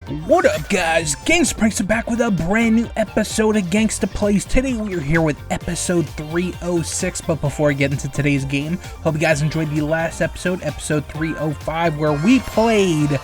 What up, guys? GangstaPranksta back with a brand new episode of Gangsta Plays. Today we are here with episode 306, but before I get into today's game, hope you guys enjoyed the last episode, episode 305, where we played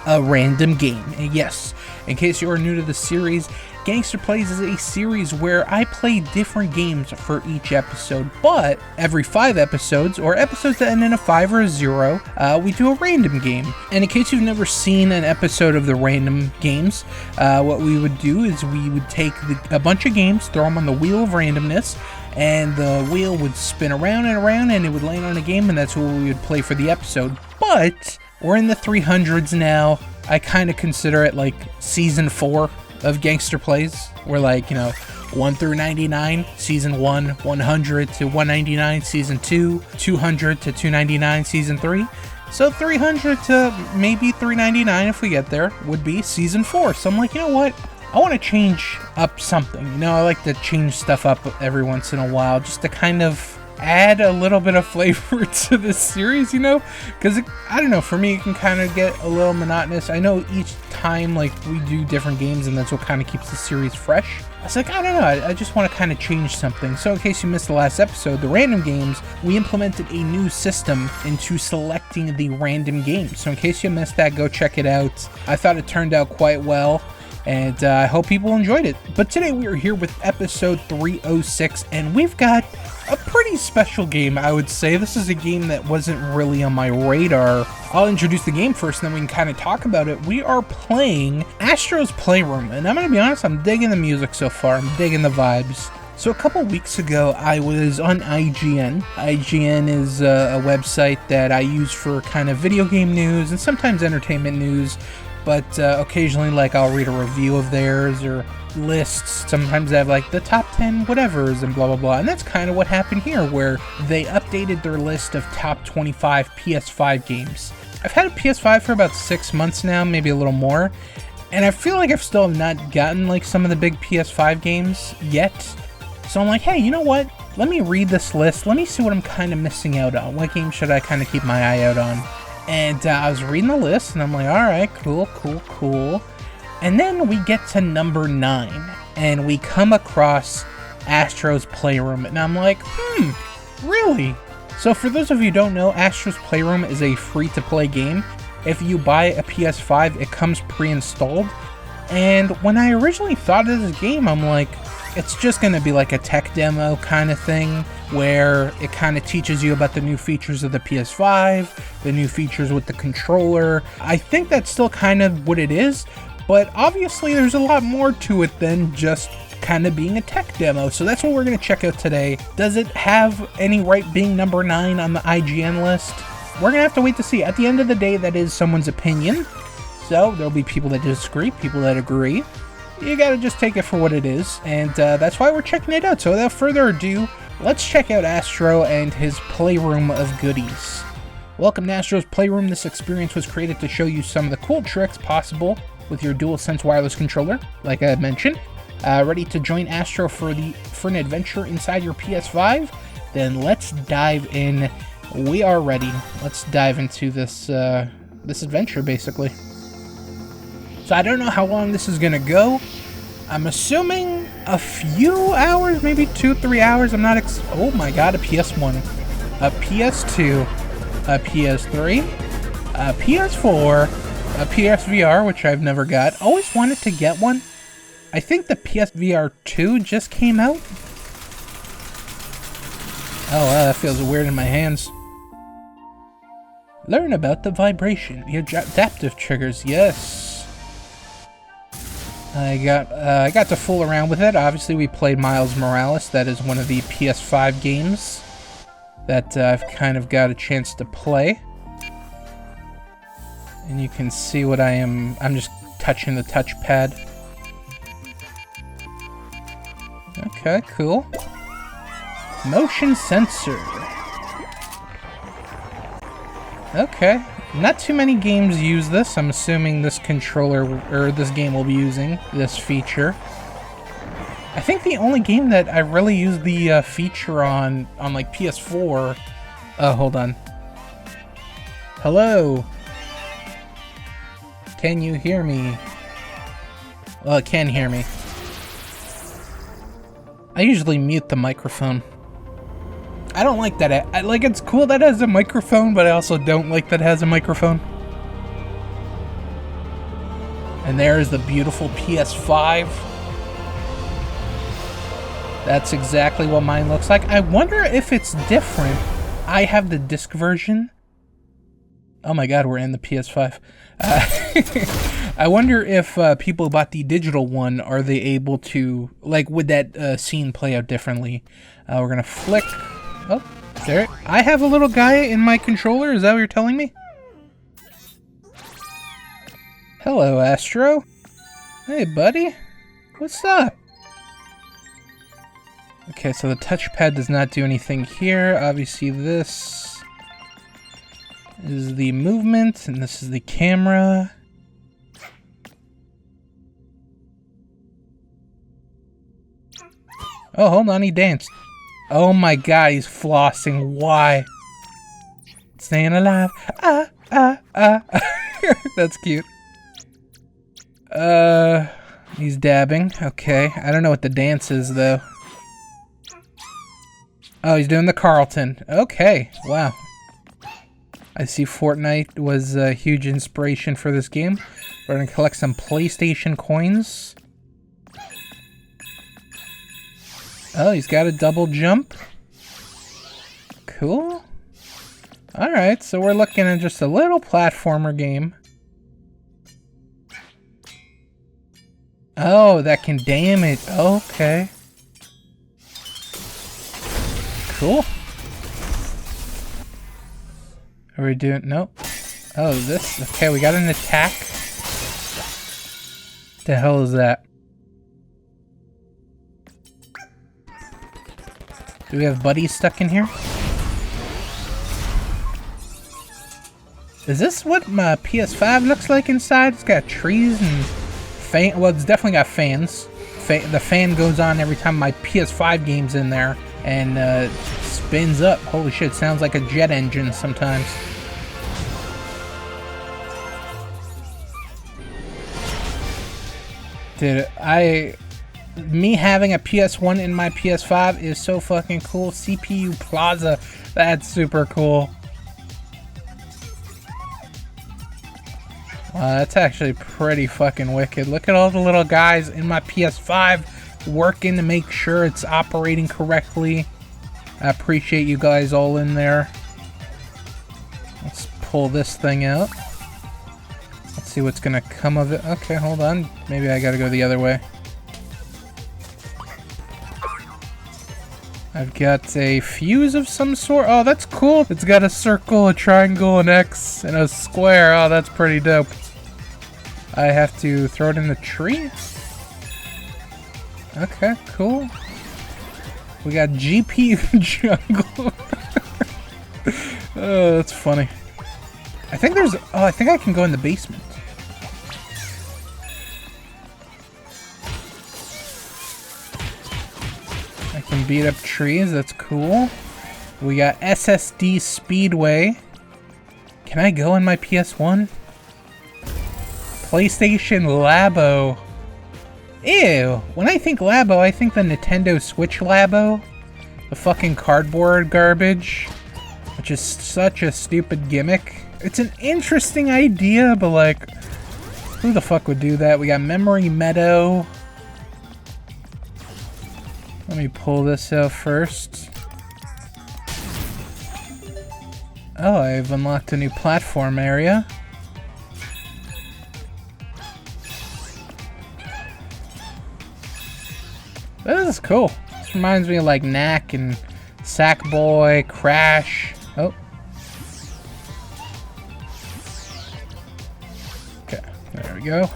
a random game. And yes, in case you are new to the series, Gangsta Plays is a series where I play different games for each episode, but every 5 episodes, or episodes that end in a 5 or a 0, we do a random game. And in case you've never seen an episode of the random games, what we would do is we would take a bunch of games, throw them on the wheel of randomness, and the wheel would spin around and around, and it would land on a game, and that's what we would play for the episode. But we're in the 300s now. I kind of consider it like season 4 of Gangsta Plays. We're like, 1 through 99, season 1, 100 to 199, season 2, 200 to 299, season 3. So 300 to maybe 399 if we get there would be season 4. So I'm like, you know what? I want to change up something. I like to change stuff up every once in a while just to kind of add a little bit of flavor to this series, because I don't know, for me it can kind of get a little monotonous. I know each time we do different games and that's what kind of keeps the series fresh. I was like, I don't know, I just want to kind of change something. So in case you missed the last episode, the random games, we implemented a new system into selecting the random games. So in case you missed that, go check it out. I thought it turned out quite well, and I hope people enjoyed it. But today we are here with episode 306, and we've got a pretty special game, I would say. This is a game that wasn't really on my radar. I'll introduce the game first, and then we can kind of talk about it. We are playing Astro's Playroom, and I'm going to be honest, I'm digging the music so far. I'm digging the vibes. So a couple weeks ago, I was on IGN. IGN is a website that I use for kind of video game news and sometimes entertainment news. But occasionally, I'll read a review of theirs or lists. Sometimes they have the top 10 whatevers and blah blah blah, and that's kind of what happened here, where they updated their list of top 25 PS5 games. I've had a PS5 for about 6 months now, maybe a little more, and I feel like I've still not gotten some of the big PS5 games yet. So I'm like, hey, you know what? Let me read this list. Let me see what I'm kind of missing out on. What game should I kind of keep my eye out on? And I was reading the list, and I'm like, alright, cool. And then we get to number 9, and we come across Astro's Playroom, and I'm like, really? So for those of you who don't know, Astro's Playroom is a free-to-play game. If you buy a PS5, it comes pre-installed. And when I originally thought of this game, I'm like, it's just going to be like a tech demo kind of thing, where it kind of teaches you about the new features of the PS5, the new features with the controller. I think that's still kind of what it is, but obviously there's a lot more to it than just kind of being a tech demo. So that's what we're going to check out today. Does it have any right being number 9 on the IGN list? We're going to have to wait to see. At the end of the day, that is someone's opinion. So there'll be people that disagree, people that agree. You gotta just take it for what it is, and that's why we're checking it out. So without further ado, let's check out Astro and his Playroom of goodies. Welcome to Astro's Playroom. This experience was created to show you some of the cool tricks possible with your DualSense wireless controller, like I mentioned. Ready to join Astro for an adventure inside your PS5? Then let's dive in. We are ready. Let's dive into this adventure, basically. So I don't know how long this is gonna go. I'm assuming a few hours, maybe 2-3 hours. I'm not oh my god, a PS1, a PS2, a PS3, a PS4, a PSVR, which I've never got. Always wanted to get one. I think the PSVR 2 just came out. Oh wow, that feels weird in my hands. Learn about the vibration, the adaptive triggers, yes. I got to fool around with it. Obviously, we played Miles Morales. That is one of the PS5 games that I've kind of got a chance to play. And you can see what I'm just touching the touchpad. Okay, cool. Motion sensor. Okay. Not too many games use this. I'm assuming this controller, or this game will be using this feature. I think the only game that I really used the feature on PS4... Oh, hold on. Hello? Can you hear me? Well, it can hear me. I usually mute the microphone. I don't like that. I like it's cool that it has a microphone, but I also don't like that it has a microphone. And there's the beautiful PS5. That's exactly what mine looks like. I wonder if it's different. I have the disc version. Oh my god, we're in the PS5. I wonder if people who bought the digital one, are they able to, like, would that scene play out differently? We're gonna flick. Oh, there. I have a little guy in my controller. Is that what you're telling me? Hello, Astro. Hey, buddy. What's up? Okay, so the touchpad does not do anything here. Obviously, this is the movement, and this is the camera. Oh, hold on, he danced. Oh my god, he's flossing. Why? Staying alive. That's cute. He's dabbing. Okay, I don't know what the dance is, though. Oh, he's doing the Carlton. Okay, wow. I see Fortnite was a huge inspiration for this game. We're gonna collect some PlayStation coins. Oh, he's got a double jump. Cool. Alright, so we're looking at just a little platformer game. Oh, that can damage. Okay. Cool. Are we doing... Nope. Oh, this... Okay, we got an attack. The hell is that? Do we have buddies stuck in here? Is this what my PS5 looks like inside? It's got trees and fan. Well, it's definitely got fans. The fan goes on every time my PS5 game's in there and spins up. Holy shit, sounds like a jet engine sometimes. Dude, me having a PS1 in my PS5 is so fucking cool. CPU Plaza, that's super cool. Wow, that's actually pretty fucking wicked. Look at all the little guys in my PS5 working to make sure it's operating correctly. I appreciate you guys all in there. Let's pull this thing out. Let's see what's gonna come of it. Okay, hold on. Maybe I gotta go the other way. I've got a fuse of some sort. Oh, that's cool. It's got a circle, a triangle, an X, and a square. Oh, that's pretty dope. I have to throw it in the tree? Okay, cool. We got GPU jungle. Oh, that's funny. I think there's... Oh, I think I can go in the basement. I can beat up trees. That's cool. We got SSD Speedway. Can I go in my PS1? PlayStation Labo. Ew. When I think Labo, I think the Nintendo Switch Labo. The fucking cardboard garbage. Which is such a stupid gimmick. It's an interesting idea, but like, who the fuck would do that? We got Memory Meadow. Let me pull this out first. Oh, I've unlocked a new platform area. This is cool. This reminds me of like Knack and Sackboy, Crash. Oh. Okay, there we go.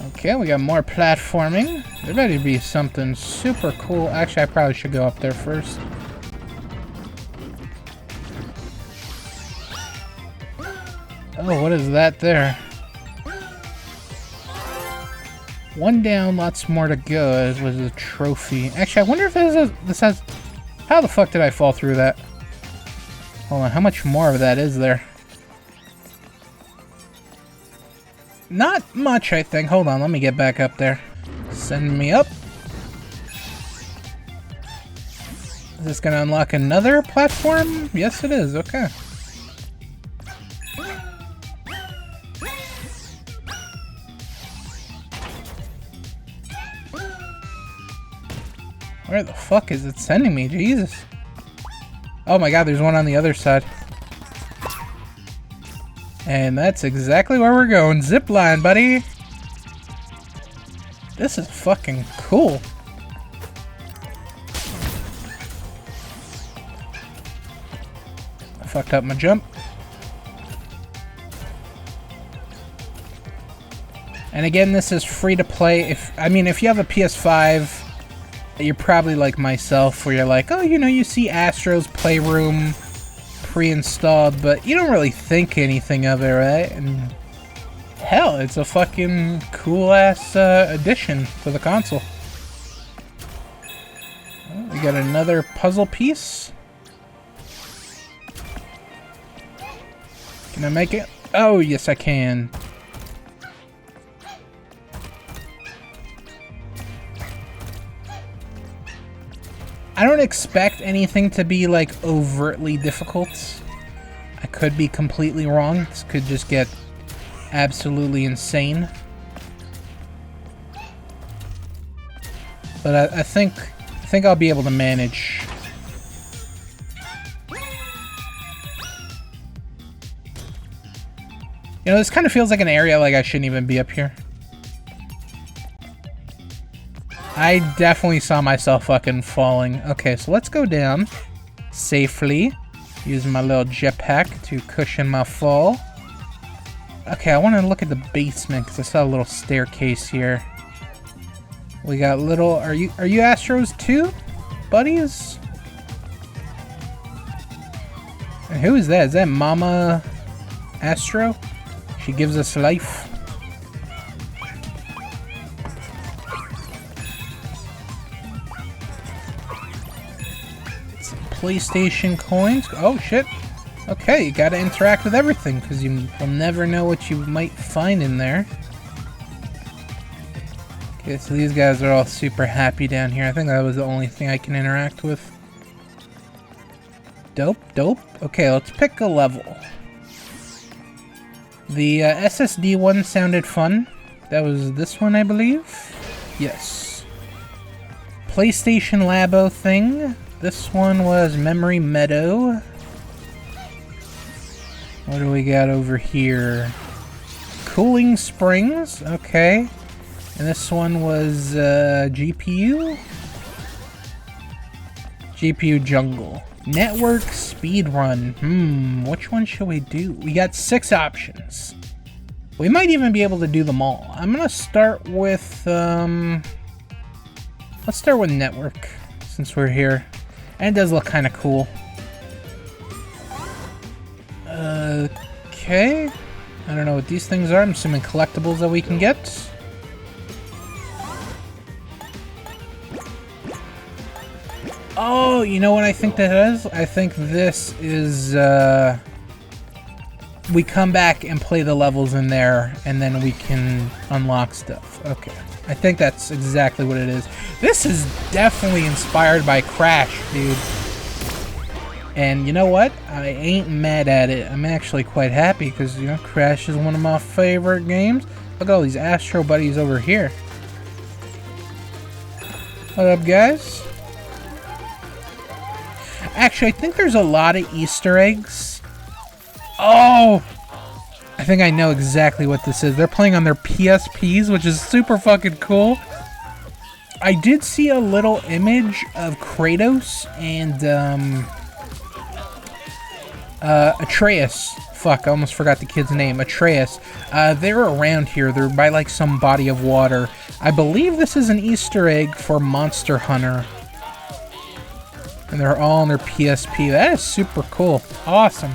Okay, we got more platforming. There better be something super cool. Actually, I probably should go up there first. Oh, what is that there? One down, lots more to go. This was a trophy. Actually, I wonder if this has... How the fuck did I fall through that? Hold on, how much more of that is there? Not much, I think. Hold on, let me get back up there. Send me up. Is this gonna unlock another platform? Yes, it is. Okay. Where the fuck is it sending me? Jesus. Oh my god, there's one on the other side. And that's exactly where we're going. Zipline, buddy. This is fucking cool. I fucked up my jump. And again, this is free to play. If you have a PS5, you're probably like myself, where you're like, oh, you know, you see Astro's Playroom pre-installed, but you don't really think anything of it, right? And hell, it's a fucking cool-ass addition to the console. Well, we got another puzzle piece. Can I make it? Oh, yes, I can. I don't expect anything to be, like, overtly difficult. I could be completely wrong. This could just get absolutely insane. But I think I'll be able to manage. You know, this kind of feels like an area like I shouldn't even be up here. I definitely saw myself fucking falling. Okay, so let's go down safely. Use my little jetpack to cushion my fall. Okay, I want to look at the basement because I saw a little staircase here. We got little... Are you Astros too, buddies? And who is that? Is that Mama Astro? She gives us life. PlayStation coins. Oh shit. Okay, you gotta interact with everything because you will never know what you might find in there. Okay, so these guys are all super happy down here. I think that was the only thing I can interact with. Dope, dope. Okay, let's pick a level. The SSD one sounded fun. That was this one, I believe. Yes. PlayStation Labo thing. This one was Memory Meadow. What do we got over here? Cooling Springs, okay. And this one was GPU? GPU Jungle. Network Speedrun. Which one should we do? We got 6 options. We might even be able to do them all. I'm gonna start with, let's start with Network, since we're here. And it does look kind of cool. Okay. I don't know what these things are. I'm assuming collectibles that we can get. Oh, you know what I think that is? I think this is, we come back and play the levels in there, and then we can unlock stuff. Okay. I think that's exactly what it is. This is definitely inspired by Crash, dude. And you know what? I ain't mad at it. I'm actually quite happy because, you know, Crash is one of my favorite games. Look at all these Astro buddies over here. What up, guys? Actually, I think there's a lot of Easter eggs. Oh! I think I know exactly what this is. They're playing on their PSPs, which is super fucking cool. I did see a little image of Kratos and, Atreus. Fuck, I almost forgot the kid's name. Atreus. They're around here. They're by, like, some body of water. I believe this is an Easter egg for Monster Hunter. And they're all on their PSP. That is super cool. Awesome.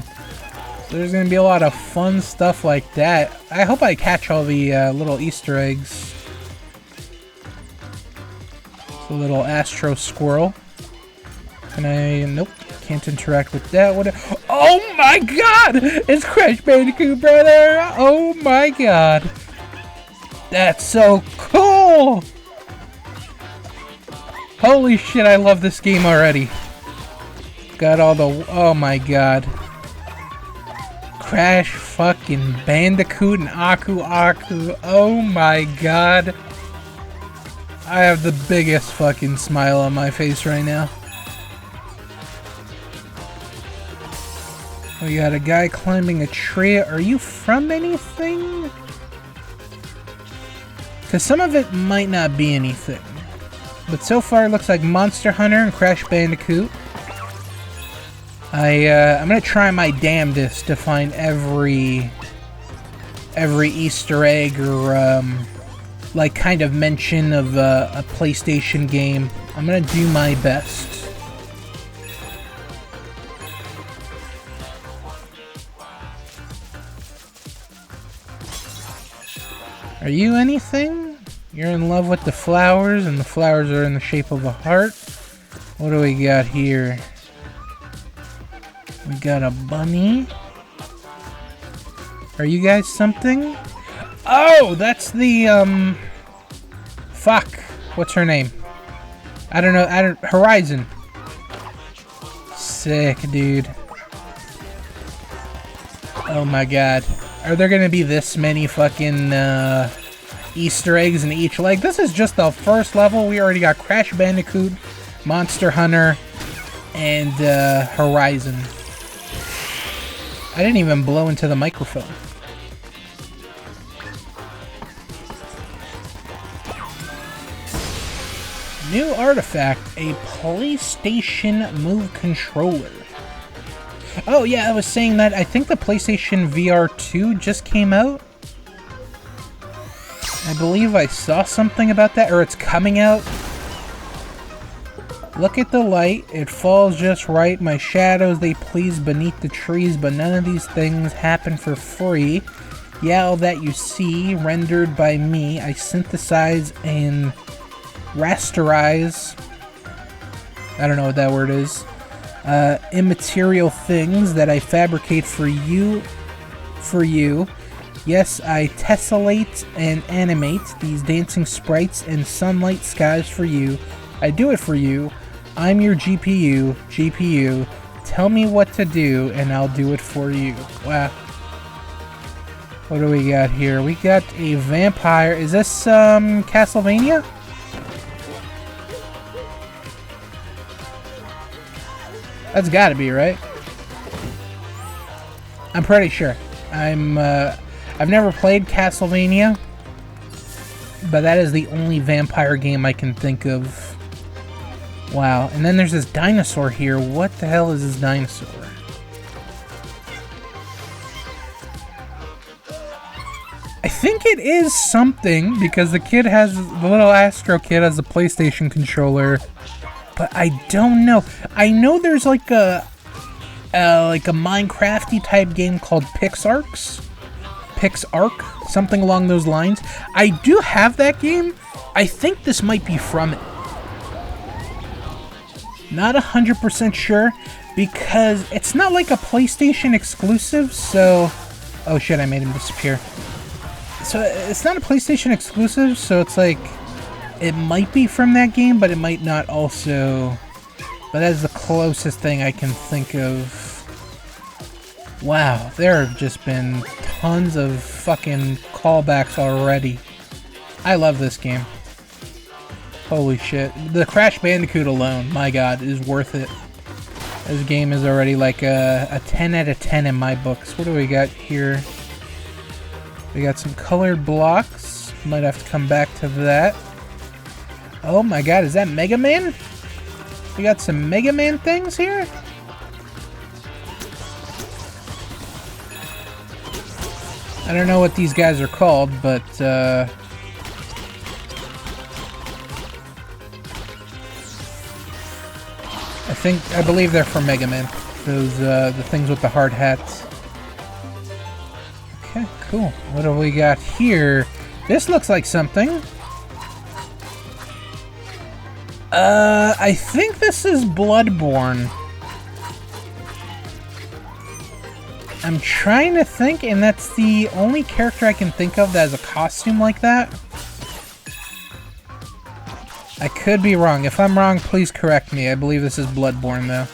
There's going to be a lot of fun stuff like that. I hope I catch all the little Easter eggs. It's a little Astro squirrel. Can I... Nope. Can't interact with that. What? Oh my god! It's Crash Bandicoot, brother! Oh my god! That's so cool! Holy shit, I love this game already. Got all the... Oh my god. Crash fucking Bandicoot and Aku Aku. Oh my god. I have the biggest fucking smile on my face right now. We got a guy climbing a tree. Are you from anything? Because some of it might not be anything. But so far it looks like Monster Hunter and Crash Bandicoot. I'm gonna try my damnedest to find every Easter egg or like kind of mention of a PlayStation game. I'm gonna do my best. Are you anything? You're in love with the flowers, and the flowers are in the shape of a heart. What do we got here? We got a bunny. Are you guys something? Oh, that's the, fuck. What's her name? I don't know. Horizon. Sick, dude. Oh my god. Are there gonna be this many fucking, Easter eggs in each leg? This is just the first level. We already got Crash Bandicoot, Monster Hunter, and Horizon. I didn't even blow into the microphone. New artifact, a PlayStation Move controller. Oh yeah, I was saying that I think the PlayStation VR 2 just came out. I believe I saw something about that, or it's coming out. Look at the light, it falls just right. My shadows, they please beneath the trees, but none of these things happen for free. Yeah, all that you see, rendered by me, I synthesize and rasterize. I don't know what that word is. Immaterial things that I fabricate for you. Yes, I tessellate and animate these dancing sprites and sunlight skies for you. I do it for you. I'm your GPU. Tell me what to do and I'll do it for you. Wow. What do we got here? We got a vampire. Is this, Castlevania? That's gotta be, right? I'm pretty sure. I've never played Castlevania, but that is the only vampire game I can think of. Wow, and then there's this dinosaur here. What the hell is this dinosaur? I think it is something, because the little Astro kid has a PlayStation controller, but I don't know. I know there's like a Minecrafty type game called Pixark, something along those lines. I do have that game. I think this might be from it. Not 100% sure, because it's not like a PlayStation exclusive, so... Oh shit, I made him disappear. So it's not a PlayStation exclusive, so it's like... It might be from that game, but it might not also... But that is the closest thing I can think of. Wow, there have just been tons of fucking callbacks already. I love this game. Holy shit. The Crash Bandicoot alone, my god, is worth it. This game is already like a 10 out of 10 in my books. What do we got here? We got some colored blocks. Might have to come back to that. Oh my god, is that Mega Man? We got some Mega Man things here? I don't know what these guys are called, but I believe they're from Mega Man. Those the things with the hard hats. Okay, cool. What do we got here? This looks like something. I think this is Bloodborne. I'm trying to think, and that's the only character I can think of that has a costume like that. I could be wrong. If I'm wrong, please correct me. I believe this is Bloodborne, though.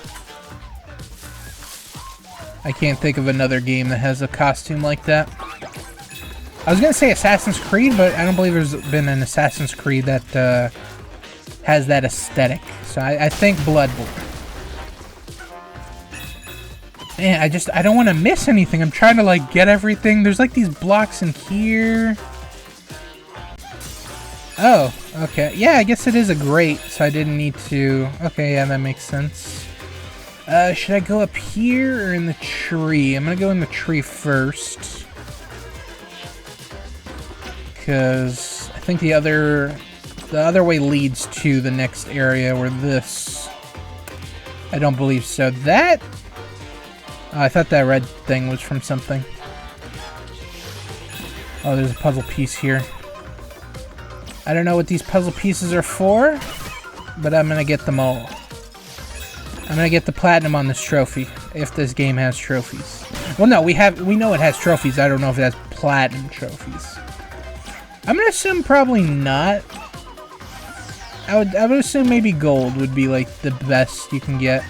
I can't think of another game that has a costume like that. I was gonna say Assassin's Creed, but I don't believe there's been an Assassin's Creed that has that aesthetic. So I think Bloodborne. Man, I don't want to miss anything. I'm trying to, like, get everything. There's, like, these blocks in here. Oh, okay. Yeah, I guess it is a grate, so I didn't need to... Okay, yeah, that makes sense. Should I go up here or in the tree? I'm gonna go in the tree first. Because I think the other way leads to the next area where this... I don't believe so. That... I thought that red thing was from something. Oh, there's a puzzle piece here. I don't know what these puzzle pieces are for, but I'm gonna get them all. I'm gonna get the platinum on this trophy, if this game has trophies. Well, no, we know it has trophies. I don't know if it has platinum trophies. I'm gonna assume probably not. I would assume maybe gold would be, like, the best you can get.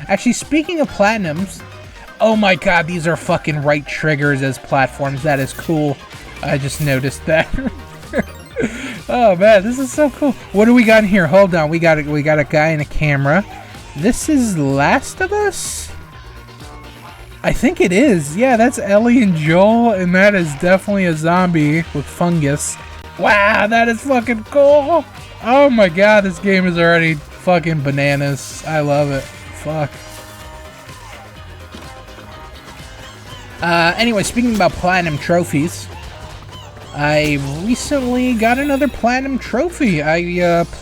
Actually, speaking of platinums, oh my god, these are fucking right triggers as platforms. That is cool. I just noticed that. Oh man, this is so cool. What do we got in here? Hold on, we got a guy in a camera. This is Last of Us? I think it is. Yeah, that's Ellie and Joel, and that is definitely a zombie with fungus. Wow, that is fucking cool. Oh my god, this game is already fucking bananas. I love it. Fuck. Anyway, speaking about platinum trophies, I recently got another platinum trophy. I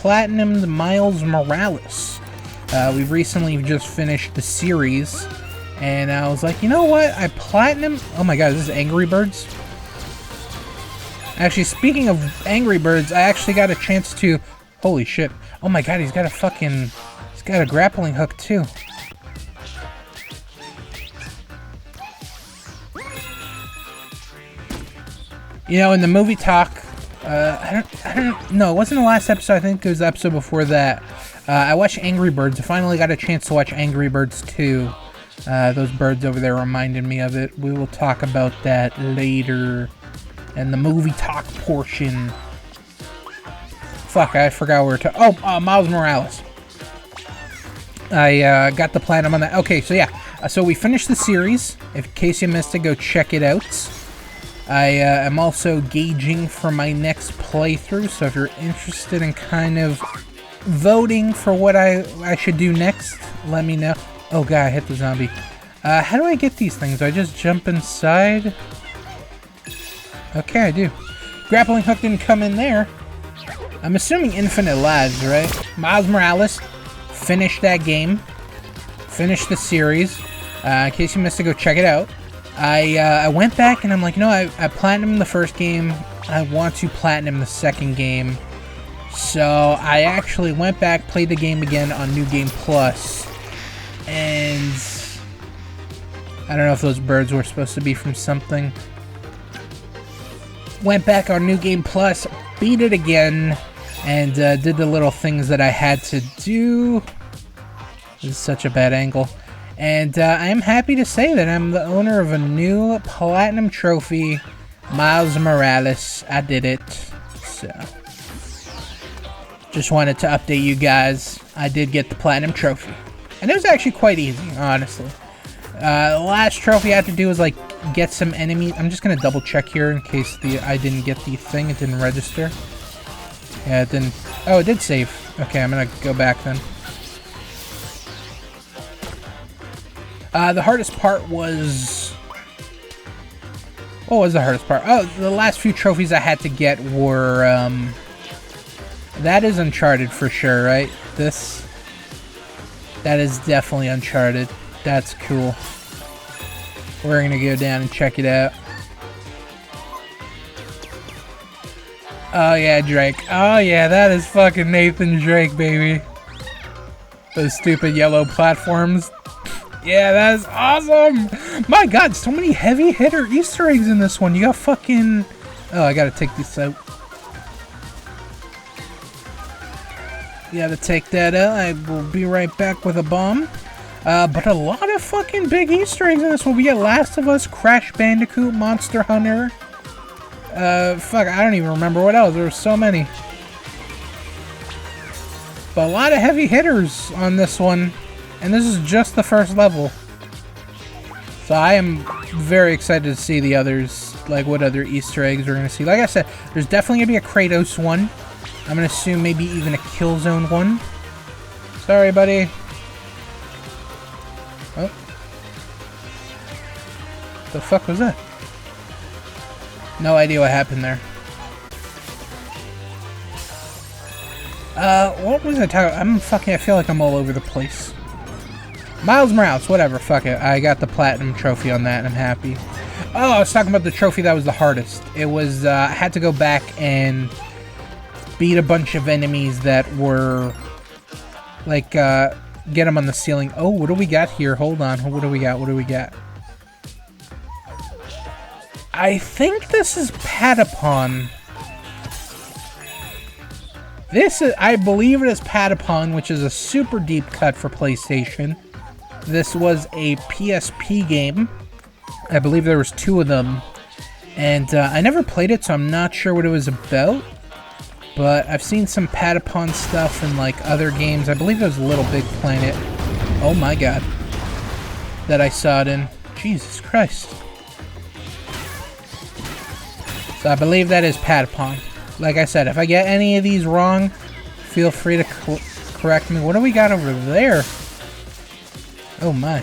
platinumed Miles Morales. We've recently just finished the series, and I was like, you know what? I platinum. Oh my god, this is Angry Birds. Actually, speaking of Angry Birds, I actually got a chance to. Holy shit! Oh my god, he's got a grappling hook too. You know, in the movie talk, I don't know, it wasn't the last episode, I think it was the episode before that. I watched Angry Birds. I finally got a chance to watch Angry Birds 2. Those birds over there reminded me of it. We will talk about that later in the movie talk portion. Fuck, I forgot where to... Oh, Miles Morales. I got the platinum on that. Okay, so yeah. So we finished the series. In case you missed it, go check it out. I am also gauging for my next playthrough, so if you're interested in kind of voting for what I should do next, let me know. Oh god, I hit the zombie. How do I get these things? Do I just jump inside? Okay, I do. Grappling hook didn't come in there. I'm assuming infinite lives, right? Miles Morales. Finished that game. Finished the series. In case you missed it, go check it out. I went back and I'm like, no, I platinumed the first game. I want to platinum the second game. So I actually went back, played the game again on New Game Plus. And I don't know if those birds were supposed to be from something. Went back on New Game Plus, beat it again, and did the little things that I had to do. This is such a bad angle. And I am happy to say that I'm the owner of a new platinum trophy, Miles Morales. I did it. So, just wanted to update you guys. I did get the platinum trophy. And it was actually quite easy, honestly. The last trophy I had to do was, like, get some enemies. I'm just going to double check here in case I didn't get the thing. It didn't register. Yeah, it didn't. Oh, it did save. Okay, I'm going to go back then. The hardest part was... What was the hardest part? Oh, the last few trophies I had to get were, That is Uncharted for sure, right? This... That is definitely Uncharted. That's cool. We're gonna go down and check it out. Oh yeah, Drake. Oh yeah, that is fucking Nathan Drake, baby. Those stupid yellow platforms. Yeah, that is awesome! My god, so many heavy hitter Easter eggs in this one. You got fucking... Oh, I gotta take this out. Gotta take that out. I will be right back with a bomb. But a lot of fucking big Easter eggs in this one. We get Last of Us, Crash Bandicoot, Monster Hunter. Fuck, I don't even remember what else. There were so many. But a lot of heavy hitters on this one. And this is just the first level. So I am very excited to see the others. Like, what other Easter eggs we're going to see. Like I said, there's definitely going to be a Kratos one. I'm going to assume maybe even a Killzone one. Sorry, buddy. Oh. The fuck was that? No idea what happened there. What was I talking about? I feel like I'm all over the place. Miles Morales, whatever, fuck it. I got the platinum trophy on that and I'm happy. Oh, I was talking about the trophy that was the hardest. It was, I had to go back and beat a bunch of enemies that were, like, get them on the ceiling. Oh, what do we got here? Hold on. What do we got? What do we got? I think this is Patapon. This is, I believe it is Patapon, which is a super deep cut for PlayStation. This was a PSP game. I believe there was 2 of them. And I never played it, so I'm not sure what it was about. But I've seen some Patapon stuff in like other games. I believe it was Little Big Planet. Oh my god. That I saw it in. Jesus Christ. So I believe that is Patapon. Like I said, if I get any of these wrong, feel free to correct me. What do we got over there? Oh my.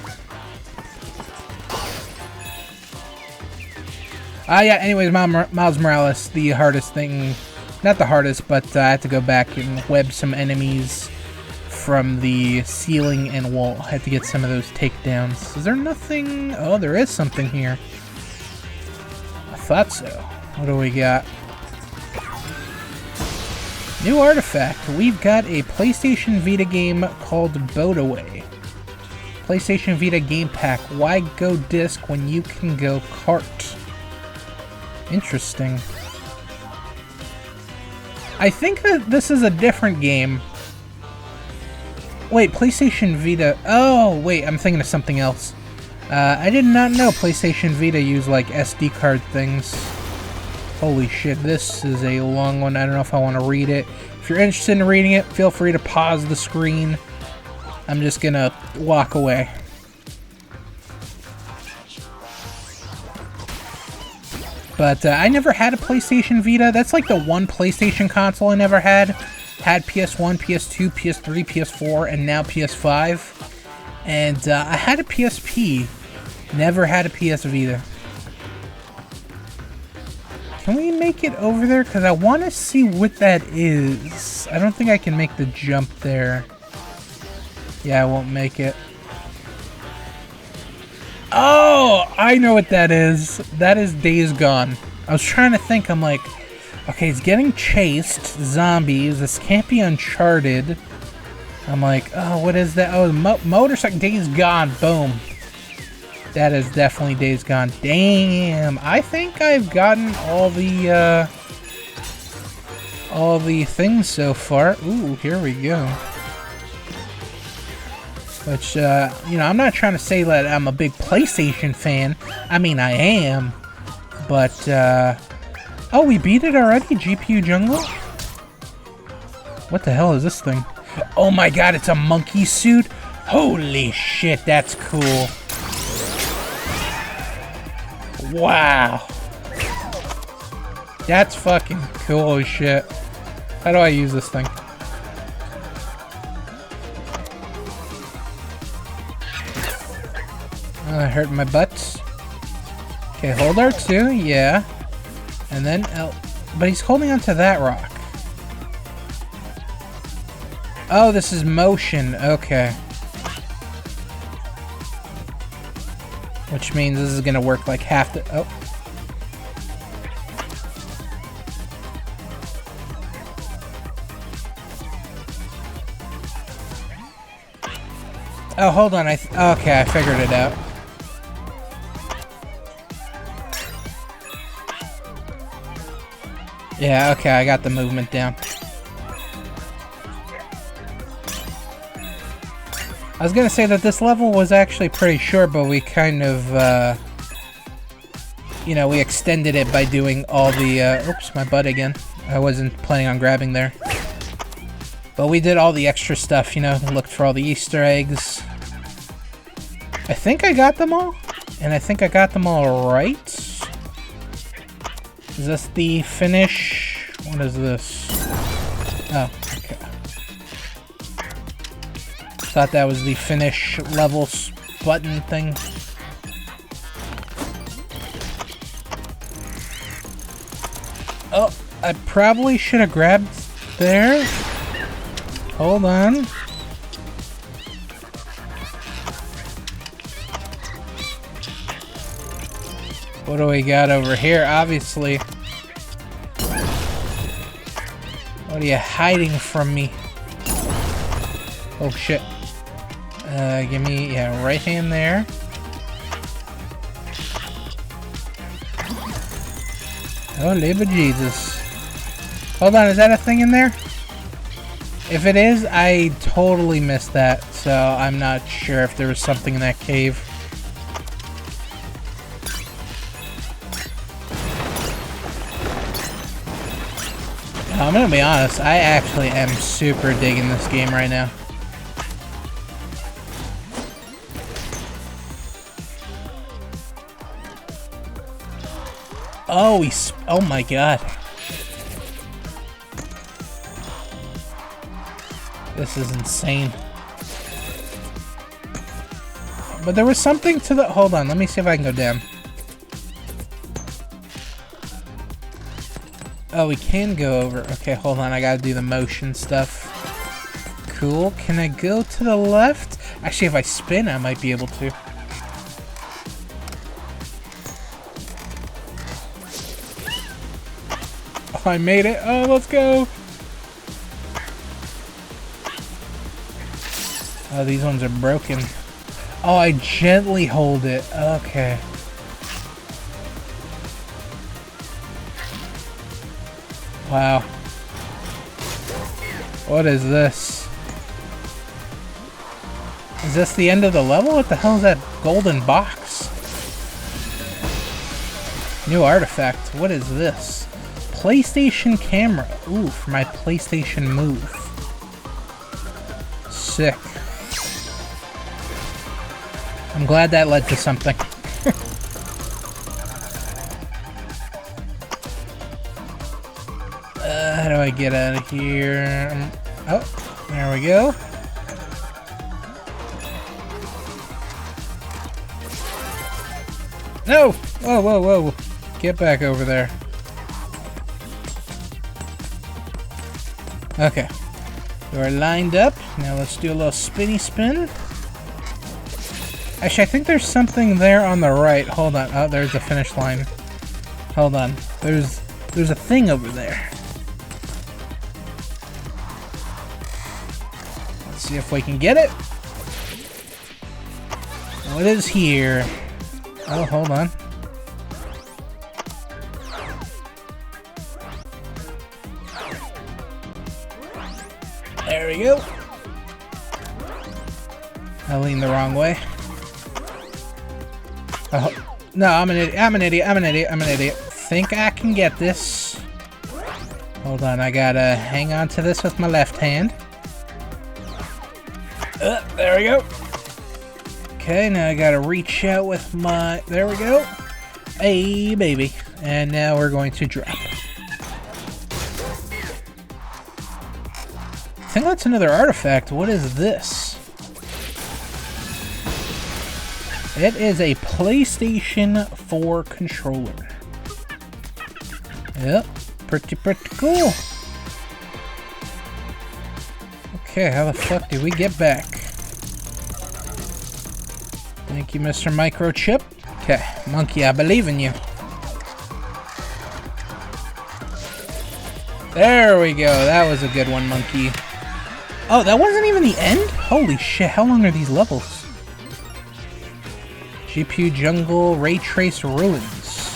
Yeah, anyways, Miles Morales, the hardest thing. Not the hardest, but I had to go back and web some enemies from the ceiling and wall. I had to get some of those takedowns. Is there nothing? Oh, there is something here. I thought so. What do we got? New artifact. We've got a PlayStation Vita game called Boat Away. PlayStation Vita game pack. Why go disc when you can go cart? Interesting. I think that this is a different game. Wait, PlayStation Vita. Oh, wait, I'm thinking of something else. I did not know PlayStation Vita used like SD card things. Holy shit, this is a long one. I don't know if I want to read it. If you're interested in reading it, feel free to pause the screen. I'm just gonna walk away. But I never had a PlayStation Vita. That's like the one PlayStation console I never had. Had PS1, PS2, PS3, PS4, and now PS5. And I had a PSP. Never had a PS Vita. Can we make it over there? Because I want to see what that is. I don't think I can make the jump there. Yeah, I won't make it. Oh, I know what that is. That is Days Gone. I was trying to think. I'm like, okay, it's getting chased. Zombies. This can't be Uncharted. I'm like, oh, what is that? Oh, motorcycle. Days Gone. Boom. That is definitely Days Gone. Damn. I think I've gotten all the things so far. Ooh, here we go. Which, you know, I'm not trying to say that I'm a big PlayStation fan. I mean, I am. But, oh, we beat it already? GPU Jungle? What the hell is this thing? Oh my god, it's a monkey suit? Holy shit, that's cool. Wow. That's fucking cool as shit. How do I use this thing? That hurt my butt. Okay, hold R2, yeah. And then L. But he's holding onto that rock. Oh, this is motion. Okay. Which means this is gonna work like half the. Oh. Oh, hold on. Okay, I figured it out. Yeah, okay, I got the movement down. I was gonna say that this level was actually pretty short, but we kind of, you know, we extended it by doing all the, oops, my butt again. I wasn't planning on grabbing there. But we did all the extra stuff, you know, looked for all the Easter eggs. I think I got them all, and I think I got them all right. Is this the finish? What is this? Oh, okay. Thought that was the finish levels button thing. Oh, I probably should have grabbed there. Hold on. What do we got over here? Obviously. What are you hiding from me? Oh shit. Give me, yeah, right hand there. Oh, labor Jesus. Hold on, is that a thing in there? If it is, I totally missed that, so I'm not sure if there was something in that cave. I'm gonna be honest, I actually am super digging this game right now. Oh, oh my god. This is insane. But there was something to the... Hold on, let me see if I can go down. Oh, we can go over. Okay, hold on, I gotta do the motion stuff. Cool. Can I go to the left? Actually, if I spin, I might be able to. Oh, I made it. Oh, let's go. Oh, these ones are broken. Oh, I gently hold it. Okay. Wow. What is this? Is this the end of the level? What the hell is that golden box? New artifact. What is this? PlayStation camera. Ooh, for my PlayStation Move. Sick. I'm glad that led to something. How do I get out of here? Oh, there we go. No! Whoa, whoa, whoa. Get back over there. Okay. We're lined up. Now let's do a little spinny spin. Actually, I think there's something there on the right. Hold on. Oh, there's the finish line. Hold on. There's a thing over there. Let's see if we can get it. What is here? Oh, hold on. There we go. I leaned the wrong way. Oh, no, I'm an idiot. I'm an idiot. I'm an idiot. I'm an idiot. Think I can get this. Hold on, I gotta hang on to this with my left hand. There we go. Okay, now I gotta reach out with my... There we go. Hey, baby. And now we're going to drop. I think that's another artifact. What is this? It is a PlayStation 4 controller. Yep, pretty cool. Okay, how the fuck do we get back? Thank you, Mr. Microchip. Okay, monkey, I believe in you. There we go. That was a good one, monkey. Oh, that wasn't even the end? Holy shit, how long are these levels? GPU Jungle, Ray Trace Ruins.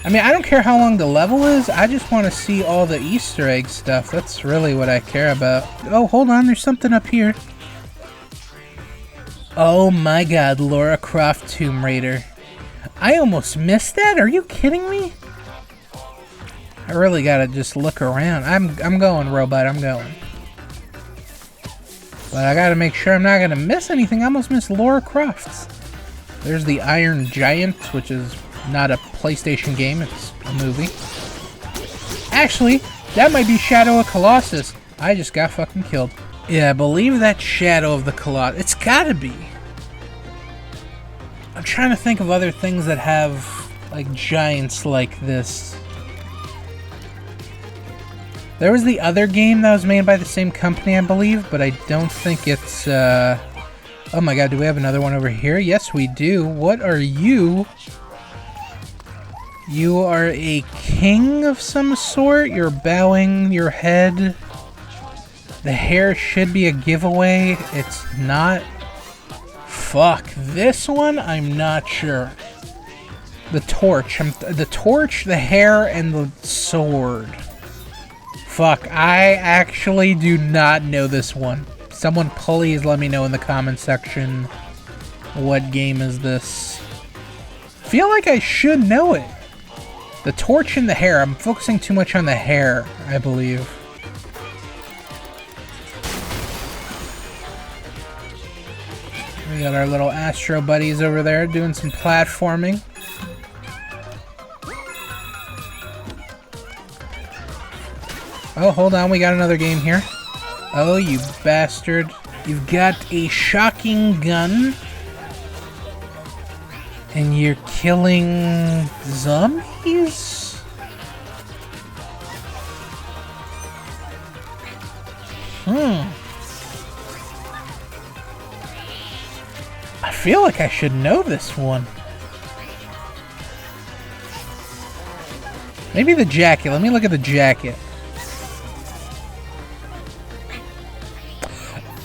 I mean, I don't care how long the level is. I just want to see all the Easter egg stuff. That's really what I care about. Oh, hold on. There's something up here. Oh my god, Lara Croft Tomb Raider. I almost missed that? Are you kidding me? I really gotta just look around. I'm going, robot. I'm going. But I gotta make sure I'm not gonna miss anything. I almost missed Lara Croft. There's the Iron Giant, which is not a PlayStation game. It's a movie. Actually, that might be Shadow of Colossus. I just got fucking killed. Yeah, I believe that's Shadow of the Colossus. It's gotta be. I'm trying to think of other things that have, like, giants like this. There was the other game that was made by the same company, I believe, but I don't think it's, Oh my god, do we have another one over here? Yes, we do. What are you? You are a king of some sort? You're bowing your head. The hair should be a giveaway. It's not. Fuck. This one, I'm not sure. The torch. The torch, the hair, and the sword. Fuck. I actually do not know this one. Someone please let me know in the comment section what game is this. Feel like I should know it. The torch and the hair. I'm focusing too much on the hair, I believe. We got our little Astro buddies over there doing some platforming. Oh, hold on. We got another game here. Oh, you bastard. You've got a shocking gun. And you're killing zombies? I feel like I should know this one. Maybe the jacket. Let me look at the jacket.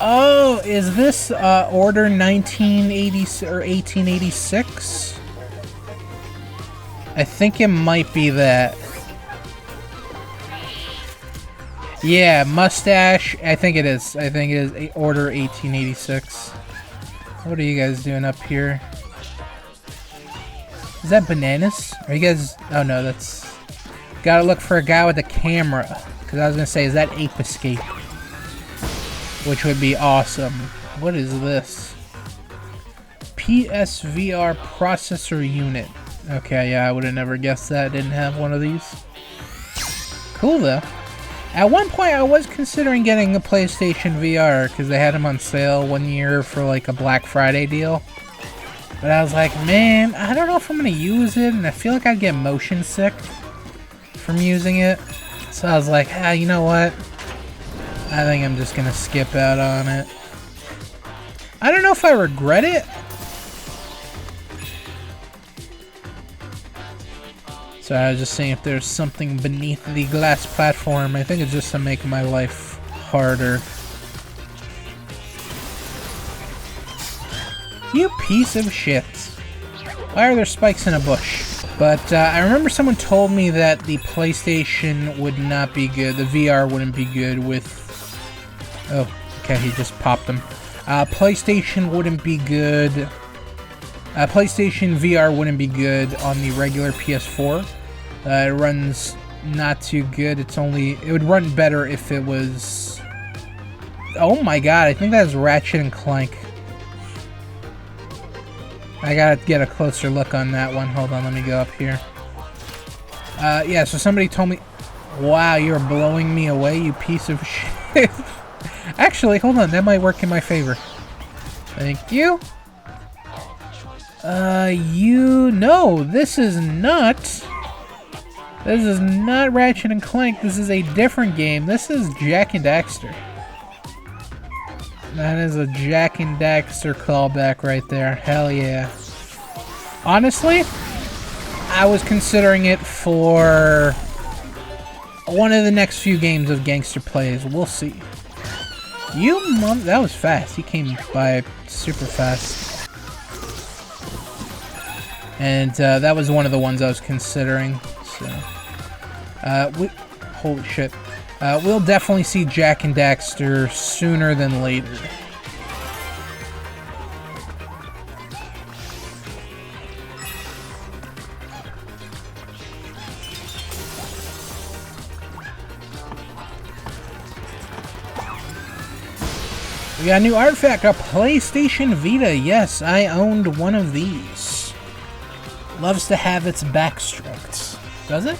Oh, is this Order 1980 or 1886? I think it might be that. Yeah, mustache. I think it is. I think it is Order 1886. What are you guys doing up here? Is that bananas? Are you guys... Oh no, that's... Gotta look for a guy with a camera. Because I was gonna say, is that Ape Escape? Which would be awesome. What is this? PSVR processor unit. Okay, yeah, I would have never guessed that. Didn't have one of these. Cool, though. At one point, I was considering getting a PlayStation VR because they had them on sale one year for like a Black Friday deal. But I was like, man, I don't know if I'm going to use it, and I feel like I'd get motion sick from using it. So I was like, ah, you know what? I think I'm just going to skip out on it. I don't know if I regret it. So I was just saying if there's something beneath the glass platform. I think it's just to make my life harder. You piece of shit. Why are there spikes in a bush? But I remember someone told me that the PlayStation would not be good. The VR wouldn't be good with... Oh, okay, he just popped them. PlayStation wouldn't be good. PlayStation VR wouldn't be good on the regular PS4. It runs not too good. It would run better if it was... Oh my god, I think that's Ratchet and Clank. I gotta get a closer look on that one. Hold on, let me go up here. Yeah, so somebody told me... Wow, you're blowing me away, you piece of shit. Actually, hold on, that might work in my favor. Thank you. No, this is not. This is not Ratchet and Clank. This is a different game. This is Jak and Daxter. That is a Jak and Daxter callback right there. Hell yeah. Honestly, I was considering it for one of the next few games of Gangster plays. We'll see. That was fast. He came by super fast. And that was one of the ones I was considering. So, holy shit. We'll definitely see Jak and Daxter sooner than later. We got a new artifact, a PlayStation Vita. Yes, I owned one of these. Loves to have its back stroked. Does it?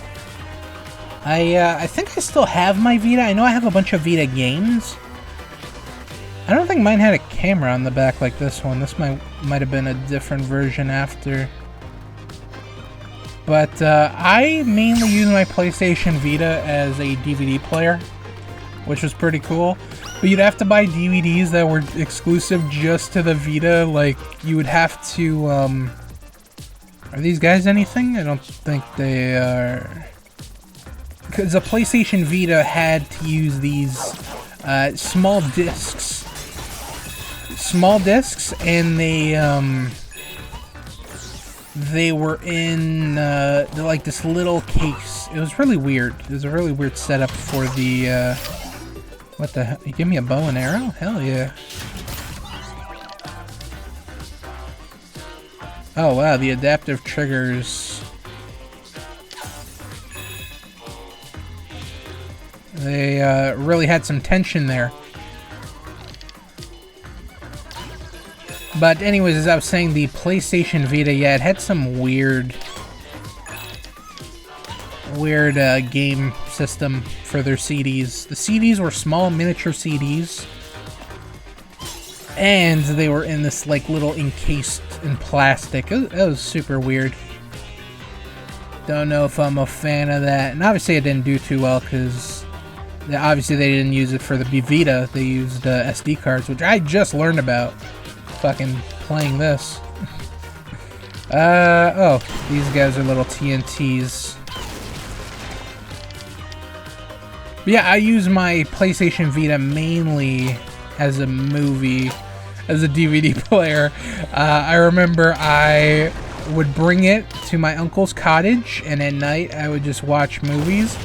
I think I still have my Vita. I know I have a bunch of Vita games. I don't think mine had a camera on the back like this one. This might have been a different version after. But I mainly use my PlayStation Vita as a DVD player, which was pretty cool. But you'd have to buy DVDs that were exclusive just to the Vita. Like, you would have to, Are these guys anything? I don't think they are. Because the PlayStation Vita had to use these small discs. Small discs, and they were in like this little case. It was really weird. It was a really weird setup for the what the hell? You give me a bow and arrow? Hell yeah. Oh wow, the adaptive triggers. They really had some tension there. But anyways, as I was saying, the PlayStation Vita, yeah, it had some weird game system for their CDs. The CDs were small miniature CDs, and they were in this like little encased in plastic. It was super weird. Don't know if I'm a fan of that. And obviously it didn't do too well because obviously they didn't use it for the Vita. They used SD cards, which I just learned about fucking playing this. Oh, these guys are little TNTs. But yeah, I use my PlayStation Vita mainly as a DVD player. I remember I would bring it to my uncle's cottage, and at night I would just watch movies.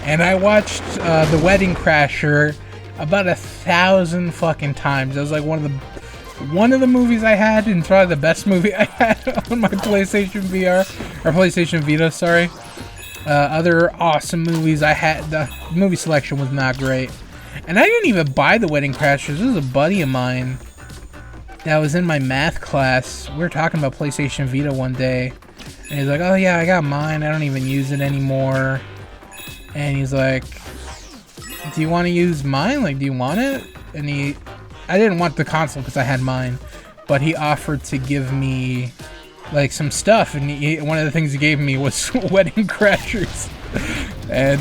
And I watched The Wedding Crasher about 1,000 fucking times. It was like one of the movies I had, and probably the best movie I had on my PlayStation PlayStation Vita, sorry. Other awesome movies I had, the movie selection was not great. And I didn't even buy The Wedding Crashers. This was a buddy of mine that was in my math class. We were talking about PlayStation Vita one day, and he's like, oh yeah, I got mine, I don't even use it anymore. And he's like, do you want to use mine? Like, do you want it? And I didn't want the console because I had mine, but he offered to give me like some stuff, and one of the things he gave me was Wedding Crashers. And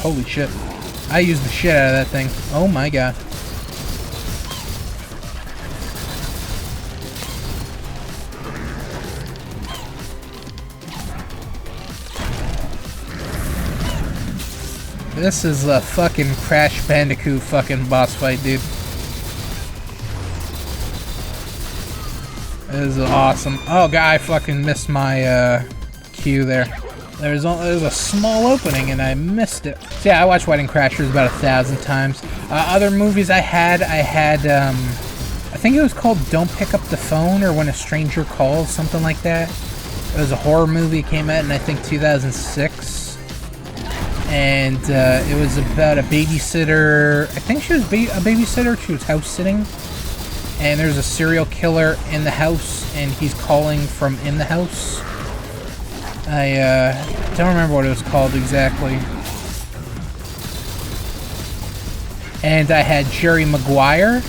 holy shit, I used the shit out of that thing. Oh my god. This is a fucking Crash Bandicoot fucking boss fight, dude. This is awesome. Oh god, I fucking missed my cue there. There's a small opening and I missed it. So yeah, I watched Wedding Crashers about 1,000 times. Other movies I had I think it was called Don't Pick Up the Phone, or When a Stranger Calls, something like that. It was a horror movie, came out in I think 2006. And it was about a babysitter. I think she was a babysitter. She was house sitting. And there's a serial killer in the house, and he's calling from in the house. I don't remember what it was called exactly. And I had Jerry Maguire.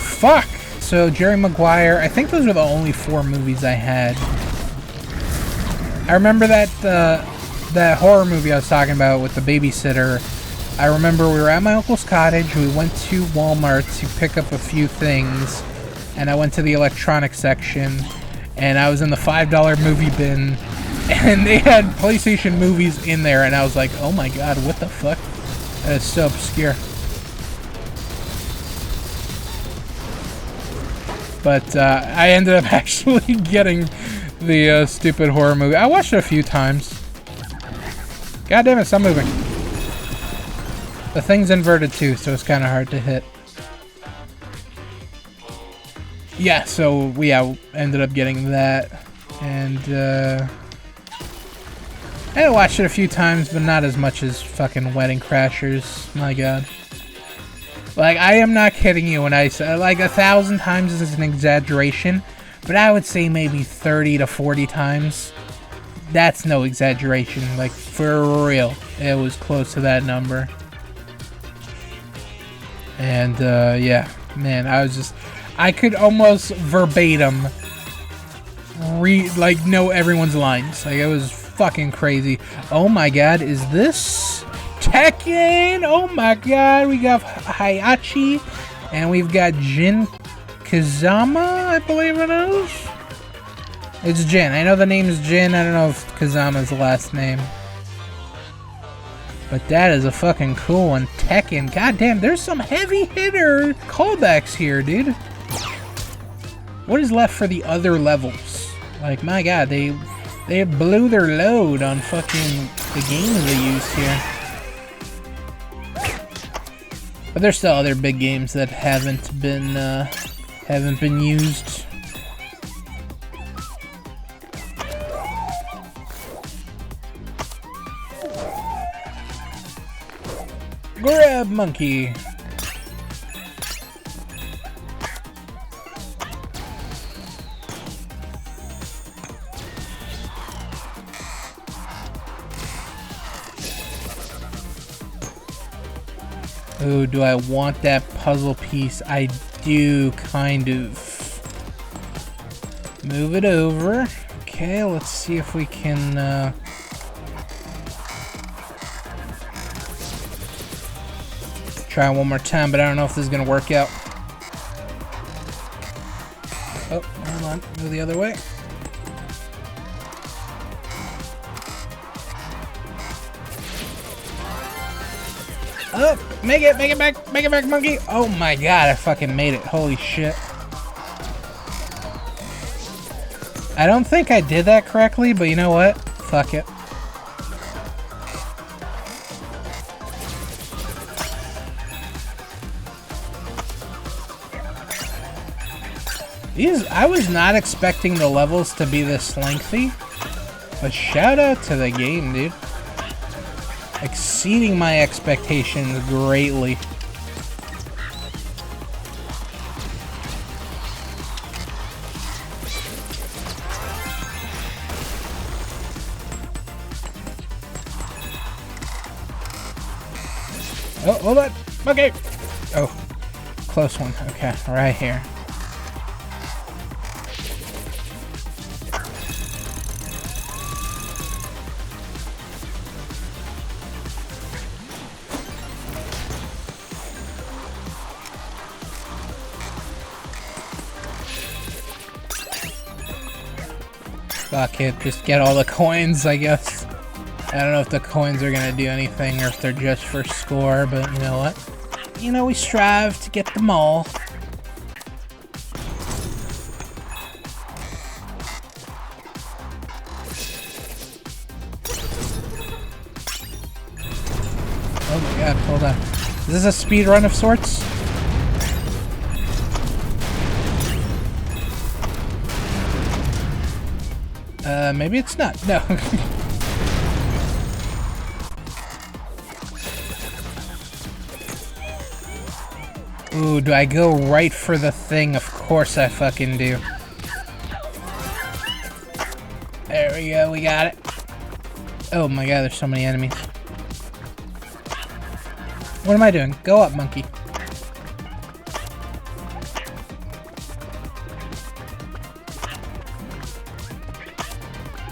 Fuck! So Jerry Maguire, I think those were the only 4 movies I had. I remember that horror movie I was talking about with the babysitter. I remember we were at my uncle's cottage, we went to Walmart to pick up a few things, and I went to the electronics section, and I was in the $5 movie bin, and they had PlayStation movies in there, and I was like, oh my god, what the fuck? That is so obscure. But I ended up actually getting the stupid horror movie. I watched it a few times. God damn it, stop moving. The thing's inverted too, so it's kind of hard to hit. Yeah, so ended up getting that. And I watched it a few times, but not as much as fucking Wedding Crashers. My god. Like, I am not kidding you when I say, like, 1,000 times is an exaggeration, but I would say maybe 30 to 40 times. That's no exaggeration. Like, for real. It was close to that number. And, yeah. Man, I could almost verbatim know everyone's lines. Like, it was fucking crazy. Oh my god, is this Tekken? Oh my god, we got Hayachi, and we've got Jin Kazama, I believe it is. It's Jin. I know the name is Jin. I don't know if Kazama's the last name. But that is a fucking cool one. Tekken. God damn, there's some heavy hitter callbacks here, dude. What is left for the other levels? Like, my god, they blew their load on fucking the games they used here. But there's still other big games that haven't been used. Grab monkey. Oh, do I want that puzzle piece? I do, kind of. Move it over. Okay, let's see if we can, try one more time, but I don't know if this is gonna work out. Oh, hold on. Go the other way. Oh, make it back, monkey. Oh my god, I fucking made it. Holy shit. I don't think I did that correctly, but you know what? Fuck it. I was not expecting the levels to be this lengthy, but shout out to the game, dude. Exceeding my expectations greatly. Oh, hold on. Okay. Oh, close one. Okay, right here. Fuck it, just get all the coins, I guess. I don't know if the coins are gonna do anything or if they're just for score, but you know what? You know, we strive to get them all. Oh my god, hold on. Is this a speed run of sorts? Maybe it's not. No. Ooh, do I go right for the thing? Of course I fucking do. There we go, we got it. Oh my god, there's so many enemies. What am I doing? Go up, monkey.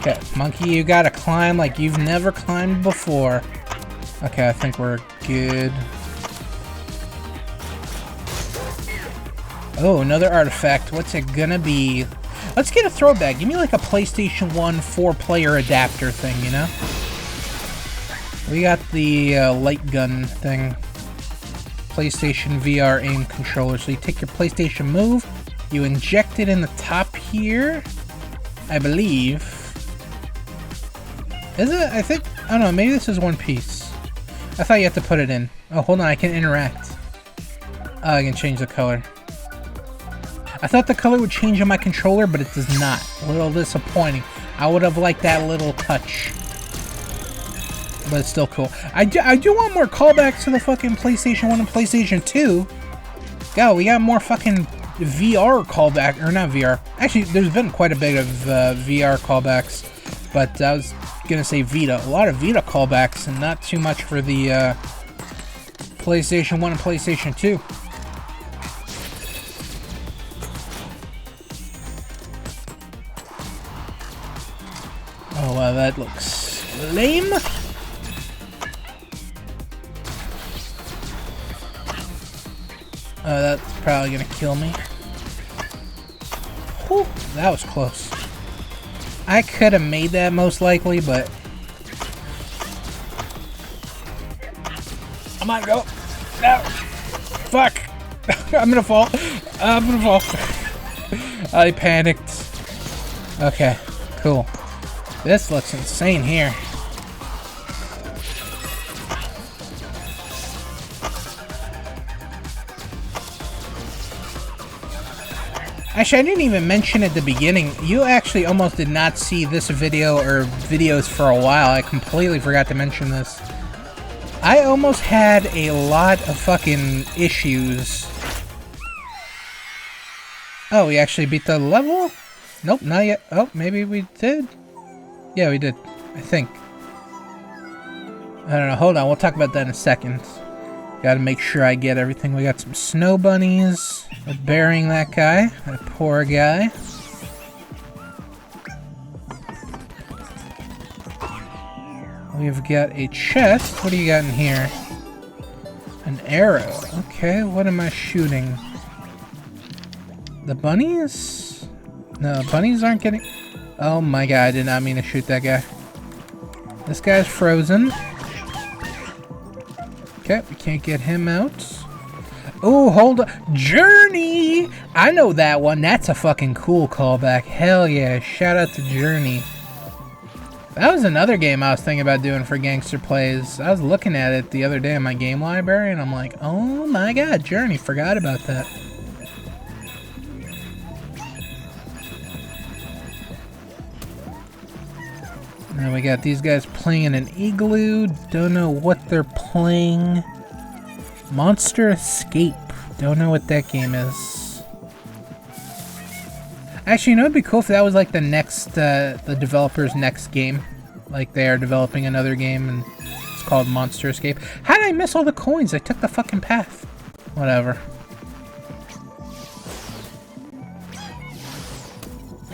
Okay, monkey, you gotta climb like you've never climbed before. Okay, I think we're good. Oh, another artifact. What's it gonna be? Let's get a throwback. Give me like a PlayStation 1 4-player adapter thing, you know? We got the light gun thing. PlayStation VR aim controller. So you take your PlayStation Move, You inject it in the top here, I believe. Is it? I think, I don't know, maybe this is one piece. I thought you had to put it in. Oh, hold on, I can interact. Oh, I can change the color. I thought the color would change on my controller, but it does not. A little disappointing. I would have liked that little touch. But it's still cool. I do want more callbacks to the fucking PlayStation 1 and PlayStation 2. Go, we got more fucking VR callback, or not VR. Actually, there's been quite a bit of VR callbacks, but I was gonna say Vita. A lot of Vita callbacks, and not too much for the PlayStation 1 and PlayStation 2. Oh wow, that looks lame. Oh, that's probably gonna kill me. Whew, that was close. I could have made that most likely, but I might go. No! Fuck! I'm gonna fall. I'm gonna fall. I panicked. Okay, cool. This looks insane here. Actually, I didn't even mention at the beginning, you actually almost did not see this video or videos for a while. I completely forgot to mention this. I almost had a lot of fucking issues. Oh, we actually beat the level? Nope, not yet. Oh, maybe we did? Yeah, we did. I think. I don't know. Hold on, we'll talk about that in a second. Gotta make sure I get everything. We got some snow bunnies. We're burying that guy. That poor guy. We've got a chest. What do you got in here? An arrow. Okay, what am I shooting? The bunnies? No, bunnies aren't getting... Oh my god, I did not mean to shoot that guy. This guy's frozen. Okay, we can't get him out. Oh, hold on. Journey! I know that one. That's a fucking cool callback. Hell yeah. Shout out to Journey. That was another game I was thinking about doing for Gangster Plays. I was looking at it the other day in my game library, and I'm like, oh my god, Journey. Forgot about that. Now we got these guys playing in an igloo. Don't know what they're playing. Monster Escape. Don't know what that game is. Actually, you know, it'd be cool if that was like the next, the developer's next game. Like they are developing another game and it's called Monster Escape. How did I miss all the coins? I took the fucking path. Whatever.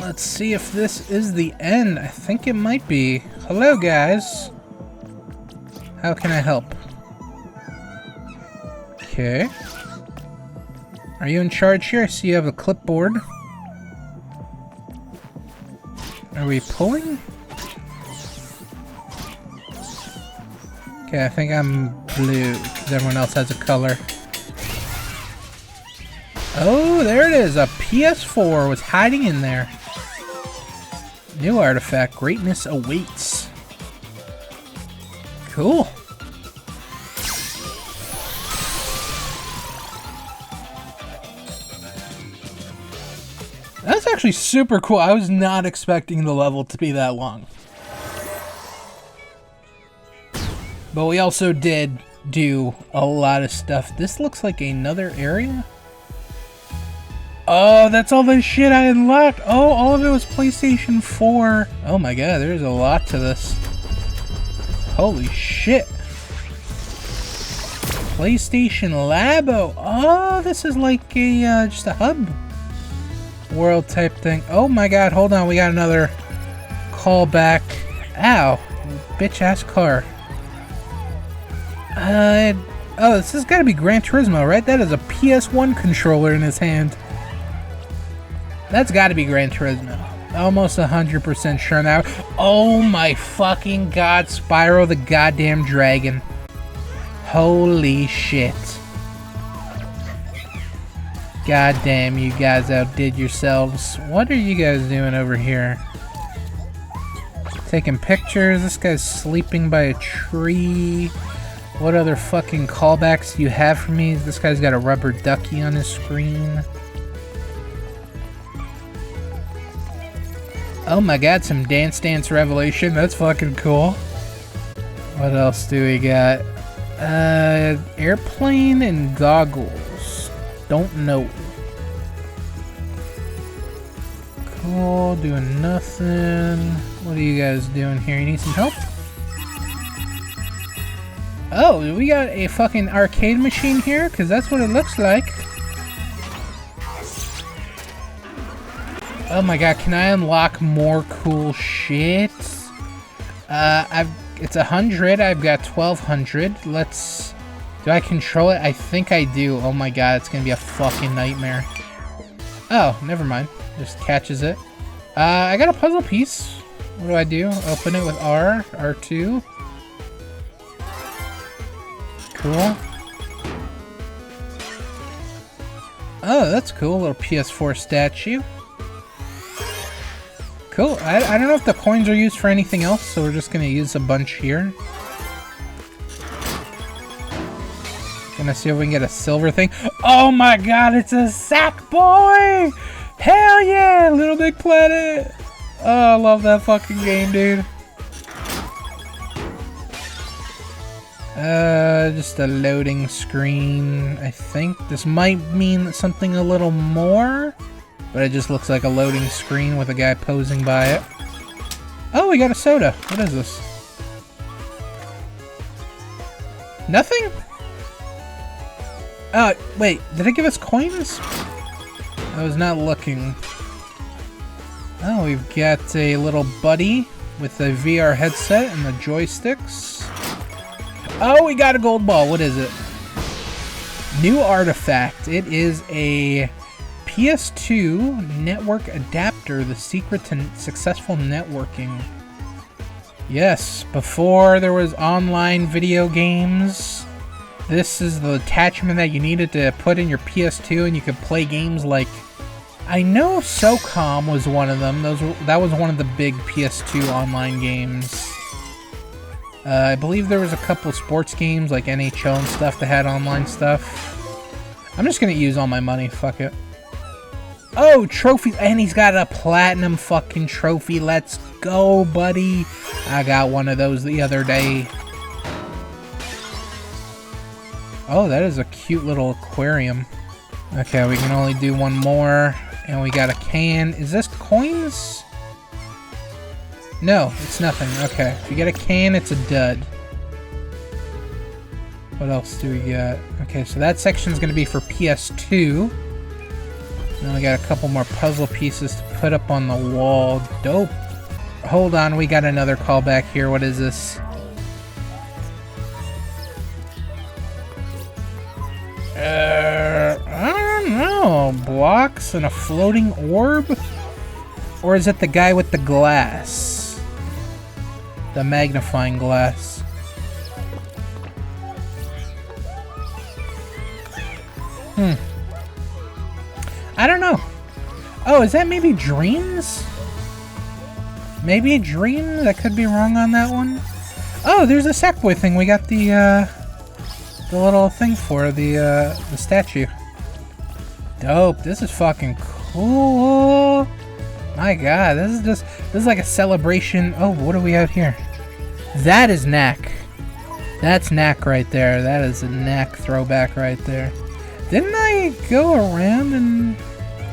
Let's see if this is the end. I think it might be. Hello, guys. How can I help? Okay. Are you in charge here? I see you have a clipboard. Are we pulling? Okay, I think I'm blue, because everyone else has a color. Oh, there it is! A PS4 was hiding in there. New artifact, greatness awaits. Cool. That's actually super cool. I was not expecting the level to be that long. But we also did do a lot of stuff. This looks like another area. Oh, that's all the shit I unlocked. Oh, all of it was PlayStation 4. Oh my god, there's a lot to this. Holy shit. PlayStation Labo. Oh, this is like a, just a hub world type thing. Oh my god, hold on. We got another callback. Ow. Bitch ass car. Oh, this has got to be Gran Turismo, right? That is a PS1 controller in his hand. That's got to be Gran Turismo. Almost 100% sure now. Oh my fucking god, Spyro the goddamn dragon. Holy shit. God damn, you guys outdid yourselves. What are you guys doing over here? Taking pictures? This guy's sleeping by a tree. What other fucking callbacks do you have for me? This guy's got a rubber ducky on his screen. Oh my god, some Dance Dance Revolution. That's fucking cool. What else do we got? Airplane and goggles. Don't know. Cool, doing nothing. What are you guys doing here? You need some help? Oh, we got a fucking arcade machine here? Because that's what it looks like. Oh my god, can I unlock more cool shit? It's 100, I've got 1200. Let's... Do I control it? I think I do. Oh my god, it's gonna be a fucking nightmare. Oh, never mind. Just catches it. I got a puzzle piece. What do? Open it with R, R2. Cool. Oh, that's cool. Little PS4 statue. Cool. I don't know if the coins are used for anything else, so we're just gonna use a bunch here. Gonna see if we can get a silver thing. Oh my god, it's a Sackboy! Hell yeah! Little Big Planet! Oh, I love that fucking game, dude. Just a loading screen, I think. This might mean something a little more, but it just looks like a loading screen with a guy posing by it. Oh, we got a soda. What is this? Nothing? Wait, did it give us coins? I was not looking. Oh, we've got a little buddy with a VR headset and the joysticks. Oh, we got a gold ball. What is it? New artifact. It is a PS2 network adapter, the secret to successful networking. Yes, before there was online video games, this is the attachment that you needed to put in your PS2 and you could play games like... I know SOCOM was one of them. That was one of the big PS2 online games. I believe there was a couple sports games like NHL and stuff that had online stuff. I'm just gonna use all my money, fuck it. Oh, trophies, and he's got a platinum fucking trophy. Let's go, buddy. I got one of those the other day. Oh, that is a cute little aquarium. Okay, we can only do one more. And we got a can. Is this coins? No, it's nothing. Okay, if you get a can, it's a dud. What else do we got? Okay, so that section's gonna be for PS2. Then we got a couple more puzzle pieces to put up on the wall. Dope. Hold on, we got another callback here. What is this? I don't know. Blocks and a floating orb? Or is it the guy with the glass? The magnifying glass. I don't know. Oh, is that maybe dreams? Maybe dreams? I could be wrong on that one. Oh, there's a Sackboy thing. We got the little thing for the statue. Dope. This is fucking cool. My god, this is like a celebration. Oh, what do we have here? That is Knack. That's Knack right there. That is a Knack throwback right there. Didn't I go around and...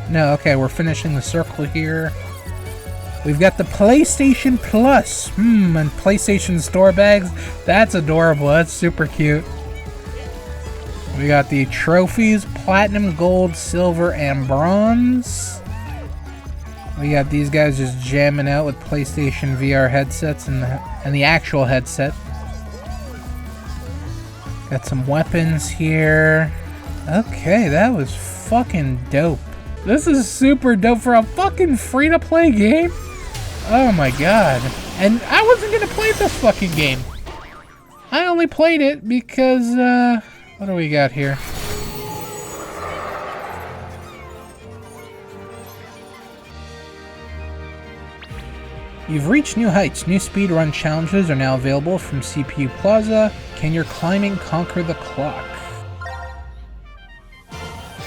No, okay, we're finishing the circle here. We've got the PlayStation Plus. And PlayStation store bags. That's adorable. That's super cute. We got the trophies, platinum, gold, silver, and bronze. We got these guys just jamming out with PlayStation VR headsets and the actual headset. Got some weapons here. Okay, that was fucking dope. This is super dope for a fucking free-to-play game. Oh my god. And I wasn't gonna play this fucking game. I only played it because, what do we got here? You've reached new heights. New speedrun challenges are now available from CPU Plaza. Can your climbing conquer the clock?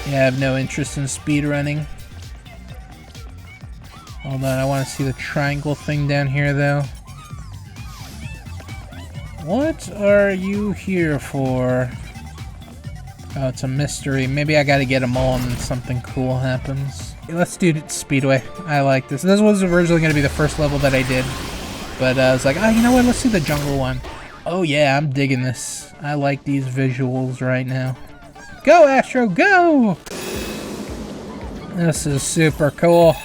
Yeah, I have no interest in speedrunning. Hold on, I want to see the triangle thing down here, though. What are you here for? Oh, it's a mystery. Maybe I gotta get them all and then something cool happens. Okay, let's do Speedway. I like this. This was originally gonna be the first level that I did. But I was like, oh, you know what? Let's do the jungle one. Oh yeah, I'm digging this. I like these visuals right now. Go, Astro, go! This is super cool.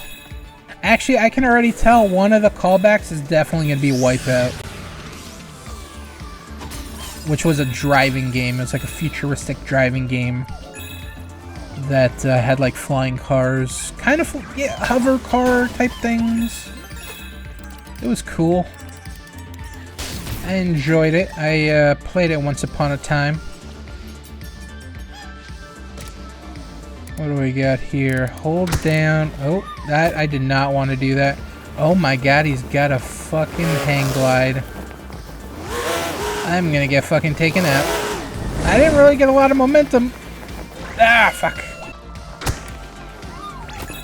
Actually, I can already tell one of the callbacks is definitely going to be Wipeout. Which was a driving game. It was like a futuristic driving game that had like flying cars. Kind of, yeah, hover car type things. It was cool. I enjoyed it. I played it once upon a time. What do we got here? Hold down. Oh, that I did not want to do that. Oh my god, he's got a fucking hang glide. I'm gonna get fucking taken out. I didn't really get a lot of momentum. Ah, fuck.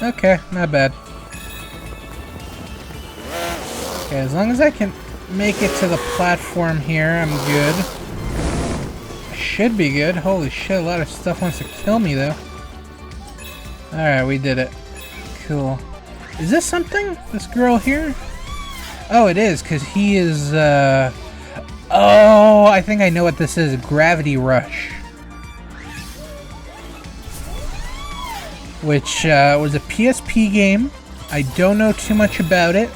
Okay, not bad. Okay, as long as I can make it to the platform here, I'm good. I should be good. Holy shit, a lot of stuff wants to kill me though. Alright, we did it. Cool. Is this something? This girl here? Oh, it is, because he is, oh, I think I know what this is. Gravity Rush. Which, was a PSP game. I don't know too much about it.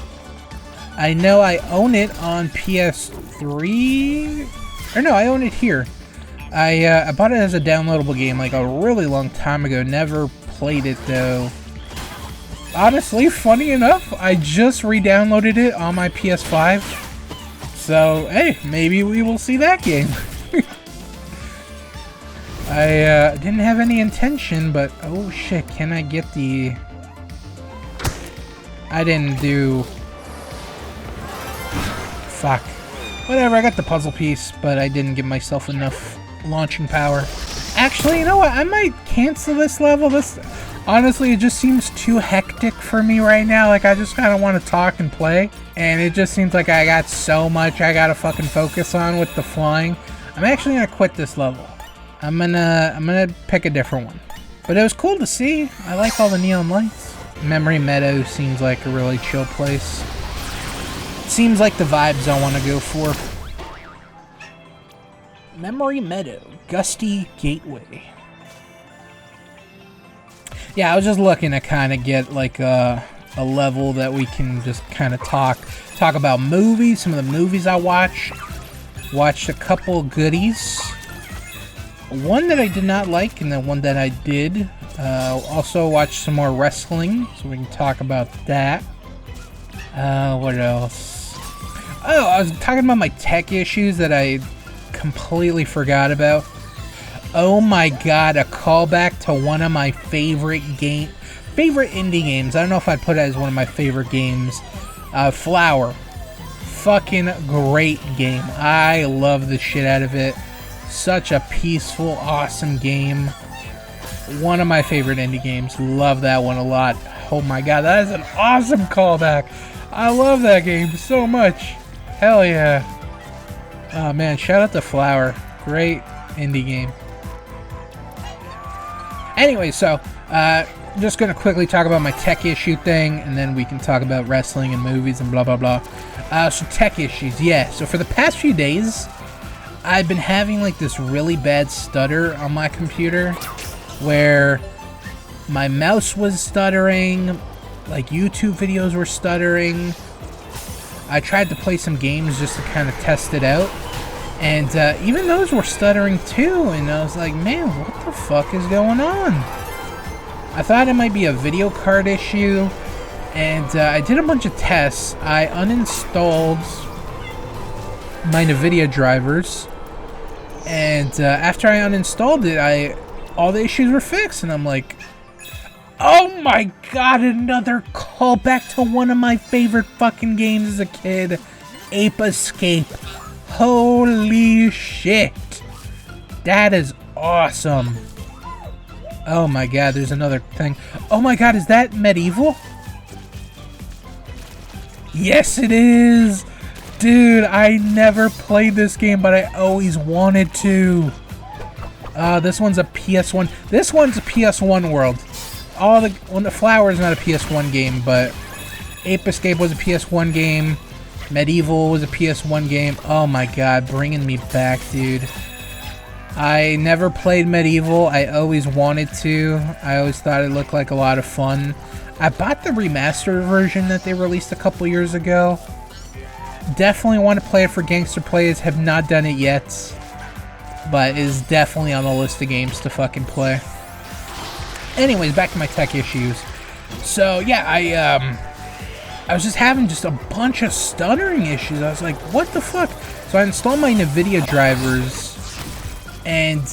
I know I own it on PS3. Or no, I own it here. I bought it as a downloadable game like a really long time ago. Never played it though. Honestly, funny enough, I just re-downloaded it on my PS5. So, hey, maybe we will see that game. I didn't have any intention, but oh shit, can I get the... I didn't do... Fuck. Whatever, I got the puzzle piece, but I didn't give myself enough launching power. Actually, you know what? I might cancel this level. Honestly, it just seems too hectic for me right now. Like, I just kind of want to talk and play. And it just seems like I got so much I gotta fucking focus on with the flying. I'm actually gonna quit this level. I'm gonna pick a different one. But it was cool to see. I like all the neon lights. Memory Meadow seems like a really chill place. It seems like the vibes I want to go for. Memory Meadow, Gusty Gateway. Yeah, I was just looking to kind of get like a level that we can just kind of talk about movies, some of the movies I watched a couple goodies, one that I did not like and then one that I did. Also watched some more wrestling, so we can talk about that. What else? Oh, I was talking about my tech issues that I completely forgot about. Oh my god, a callback to one of my favorite indie games. I don't know if I'd put it as one of my favorite games. Flower. Fucking great game. I love the shit out of it. Such a peaceful, awesome game. One of my favorite indie games. Love that one a lot. Oh my god, that is an awesome callback. I love that game so much. Hell yeah. Oh man, shout out to Flower. Great indie game. Anyway, so, just gonna quickly talk about my tech issue thing, and then we can talk about wrestling and movies and blah blah blah. So tech issues, yeah. So for the past few days, I've been having like this really bad stutter on my computer, where my mouse was stuttering, like YouTube videos were stuttering. I tried to play some games just to kind of test it out, and even those were stuttering too, and I was like, man, what the fuck is going on? I thought it might be a video card issue, and I did a bunch of tests. I uninstalled my NVIDIA drivers, and after I uninstalled it, all the issues were fixed, and I'm like, oh my god, another call back to one of my favorite fucking games as a kid, Ape Escape. Holy shit. That is awesome. Oh my god, there's another thing. Oh my god, is that medieval? Yes, it is! Dude, I never played this game, but I always wanted to. This one's a PS1. This one's a PS1 world. The Flower is not a PS1 game, but Ape Escape was a PS1 game. Medieval was a PS1 game. Oh my god, bringing me back, dude. I never played Medieval. I always wanted to. I always thought it looked like a lot of fun. I bought the remastered version that they released a couple years ago. Definitely want to play it for Gangster Plays. Have not done it yet, but is definitely on the list of games to fucking play. Anyways, back to my tech issues. So yeah, I was just having just a bunch of stuttering issues. I was like, what the fuck? So I installed my NVIDIA drivers, and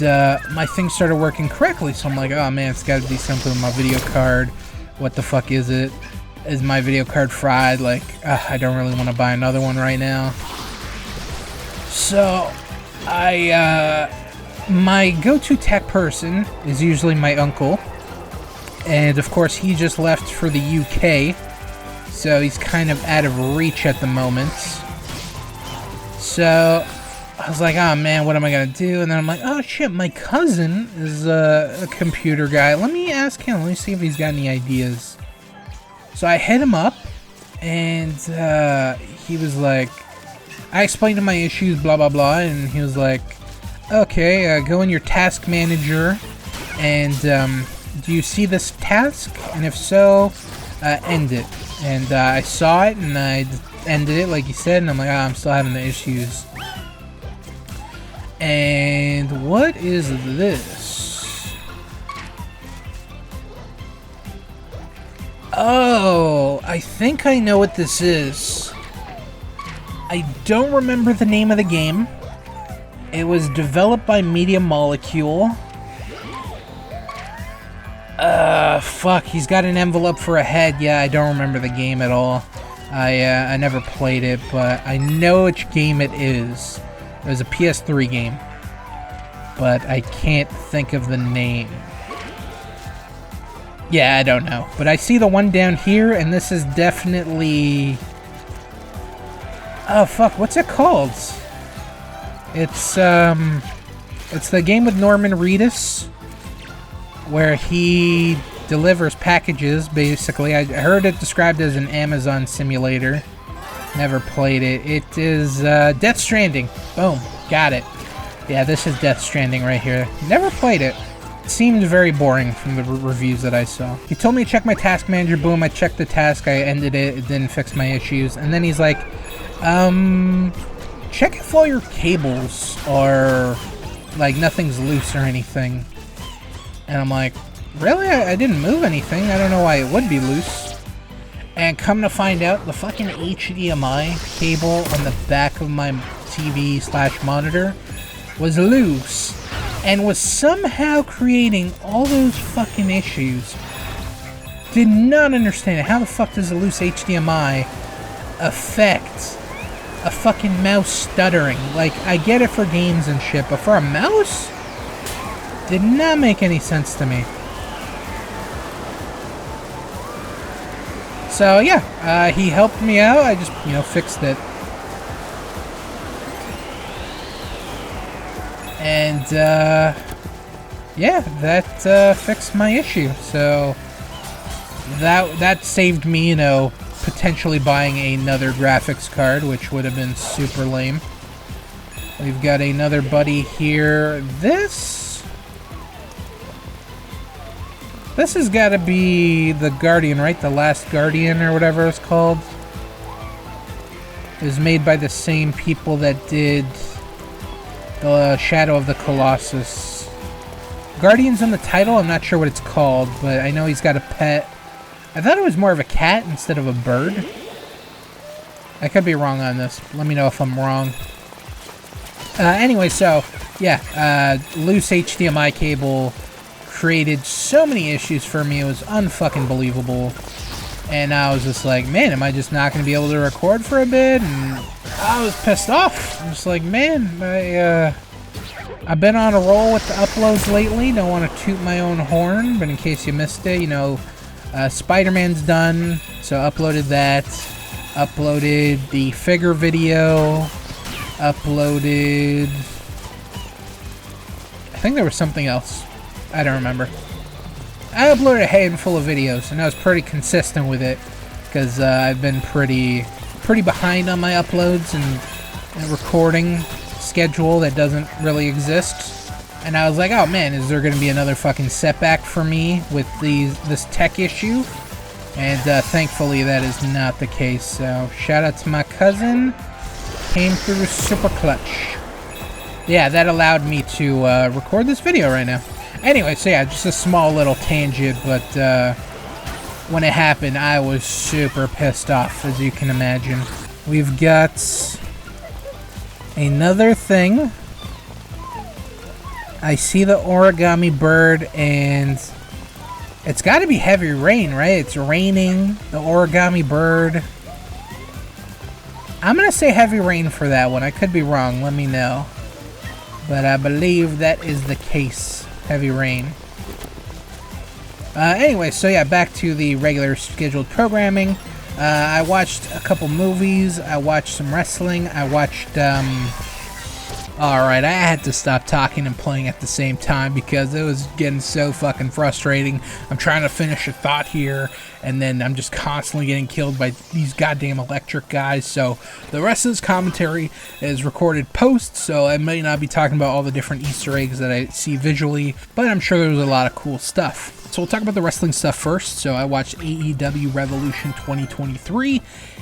my thing started working correctly. So I'm like, oh man, it's got to be something with my video card. What the fuck is it? Is my video card fried? Like, I don't really want to buy another one right now. So my go-to tech person is usually my uncle. And of course, he just left for the UK. So he's kind of out of reach at the moment. So I was like, oh man, what am I gonna do? And then I'm like, oh shit, my cousin is a computer guy. Let me ask him. Let me see if he's got any ideas. So I hit him up, and he was like, I explained him my issues, blah blah blah, and he was like, okay, go in your task manager, and do you see this task? And if so, end it. And I saw it, and I ended it like you said, and I'm like, I'm still having the issues. And what is this? Oh, I think I know what this is. I don't remember the name of the game. It was developed by Media Molecule. Fuck, he's got an envelope for a head. Yeah, I don't remember the game at all. I never played it, but I know which game it is. It was a PS3 game, but I can't think of the name. Yeah, I don't know. But I see the one down here, and this is definitely... Oh, fuck, what's it called? It's the game with Norman Reedus, where he delivers packages, basically. I heard it described as an Amazon simulator. Never played it. It is Death Stranding. Boom. Got it. Yeah, this is Death Stranding right here. Never played it. It seemed very boring from the reviews that I saw. He told me to check my task manager. Boom, I checked the task. I ended it. It didn't fix my issues. And then he's like, check if all your cables are, like, nothing's loose or anything. And I'm like, really? I didn't move anything. I don't know why it would be loose. And come to find out, the fucking HDMI cable on the back of my TV/monitor was loose and was somehow creating all those fucking issues. Did not understand it. How the fuck does a loose HDMI affect a fucking mouse stuttering? Like, I get it for games and shit, but for a mouse? Did not make any sense to me. So yeah, he helped me out. I just, fixed it. And yeah, that fixed my issue. So that saved me, potentially buying another graphics card, which would have been super lame. We've got another buddy here. This has got to be the Guardian, right? The Last Guardian or whatever it's called. It was made by the same people that did the Shadow of the Colossus. Guardian's in the title. I'm not sure what it's called, but I know he's got a pet. I thought it was more of a cat instead of a bird. I could be wrong on this. Let me know if I'm wrong. Anyway, so, yeah, loose HDMI cable created so many issues for me. It was unfucking believable. And I was just like, man, am I just not going to be able to record for a bit? And I was pissed off. I'm just like, man, I've been on a roll with the uploads lately. Don't want to toot my own horn, but in case you missed it, you know, Spider-Man's done, so uploaded that. Uploaded the figure video. Uploaded... I think there was something else. I don't remember. I uploaded a handful of videos, and I was pretty consistent with it, because I've been pretty behind on my uploads and recording schedule that doesn't really exist. And I was like, oh man, is there going to be another fucking setback for me with this tech issue? And thankfully that is not the case. So shout out to my cousin, came through super clutch. Yeah, that allowed me to record this video right now. Anyway, so yeah, just a small little tangent, but when it happened, I was super pissed off, as you can imagine. We've got another thing. I see the origami bird, and it's got to be heavy rain, right? It's raining, the origami bird. I'm going to say heavy rain for that one. I could be wrong, let me know. But I believe that is the case. Heavy rain. Anyway, so yeah, back to the regular scheduled programming. I watched a couple movies. I watched some wrestling. I watched, Alright, I had to stop talking and playing at the same time because it was getting so fucking frustrating. I'm trying to finish a thought here, and then I'm just constantly getting killed by these goddamn electric guys. So the rest of this commentary is recorded post, so I may not be talking about all the different Easter eggs that I see visually, but I'm sure there's a lot of cool stuff. So we'll talk about the wrestling stuff first. So I watched AEW Revolution 2023,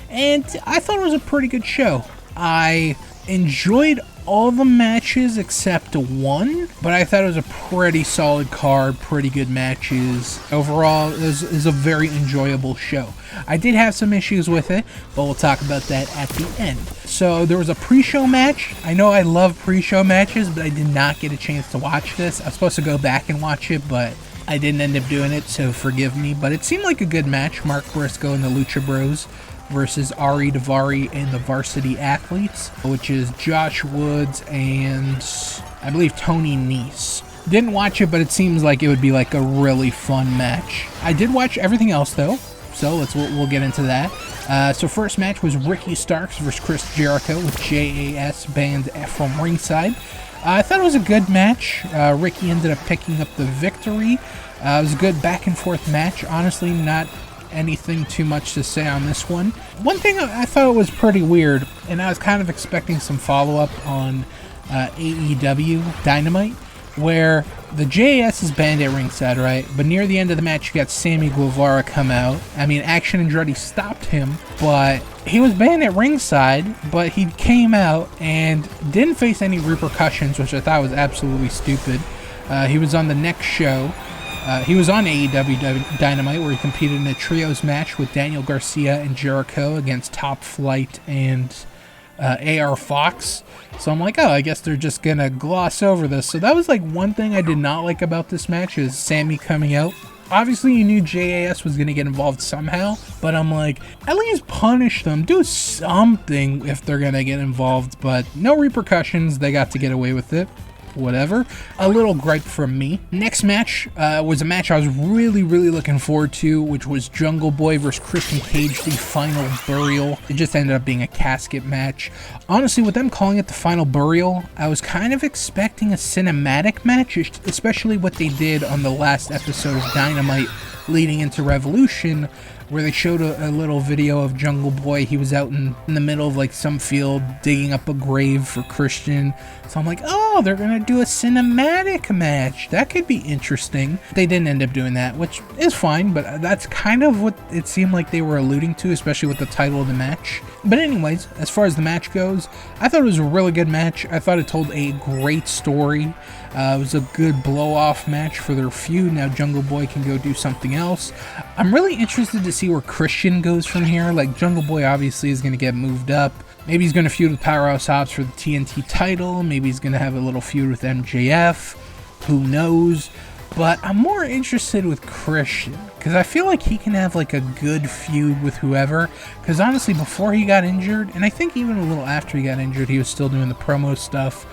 and I thought it was a pretty good show. I enjoyed all the matches except one, but I thought it was a pretty solid card, pretty good matches. Overall, it was a very enjoyable show. I did have some issues with it, but we'll talk about that at the end. So there was a pre-show match. I know I love pre-show matches, but I did not get a chance to watch this. I was supposed to go back and watch it, but I didn't end up doing it, so forgive me. But it seemed like a good match. Mark Briscoe and the Lucha Bros versus Ari Daivari and the Varsity Athletes, which is Josh Woods and I believe Tony Nese. Didn't watch it, but it seems like it would be like a really fun match. I did watch everything else though, so we'll get into that. So first match was Ricky Starks versus Chris Jericho with JAS banned from ringside. I thought it was a good match. Ricky ended up picking up the victory. It was a good back and forth match. Honestly, not anything too much to say on this one. One thing I thought was pretty weird, and I was kind of expecting some follow-up on AEW Dynamite, where the JAS is banned at ringside, right? But near the end of the match, you got Sammy Guevara come out. I mean, Action Andretti stopped him, but he was banned at ringside, but he came out and didn't face any repercussions, which I thought was absolutely stupid. He was on the next show. He was on AEW Dynamite, where he competed in a trios match with Daniel Garcia and Jericho against Top Flight and AR Fox. So I'm like, oh, I guess they're just gonna gloss over this. So that was like one thing I did not like about this match, is Sammy coming out. Obviously, you knew JAS was gonna get involved somehow, but I'm like, at least punish them, do something if they're gonna get involved. But no repercussions, they got to get away with it. Whatever. A little gripe from me. Next match was a match I was really looking forward to, which was Jungle Boy versus Christian Cage, the Final Burial. It just ended up being a casket match. Honestly, with them calling it the Final Burial, I was kind of expecting a cinematic match, especially what they did on the last episode of Dynamite leading into Revolution, where they showed a little video of Jungle Boy. He was out in the middle of like some field digging up a grave for Christian. So I'm like, oh, they're gonna do a cinematic match. That could be interesting. They didn't end up doing that, which is fine, but that's kind of what it seemed like they were alluding to, especially with the title of the match. But anyways, as far as the match goes, I thought it was a really good match. I thought it told a great story. It was a good blow-off match for their feud. Now Jungle Boy can go do something else. I'm really interested to see where Christian goes from here. Like, Jungle Boy obviously is going to get moved up. Maybe he's going to feud with Powerhouse Hobbs for the TNT title. Maybe he's going to have a little feud with MJF. Who knows? But I'm more interested with Christian, because I feel like he can have like a good feud with whoever. Because honestly, before he got injured, and I think even a little after he got injured, he was still doing the promo stuff,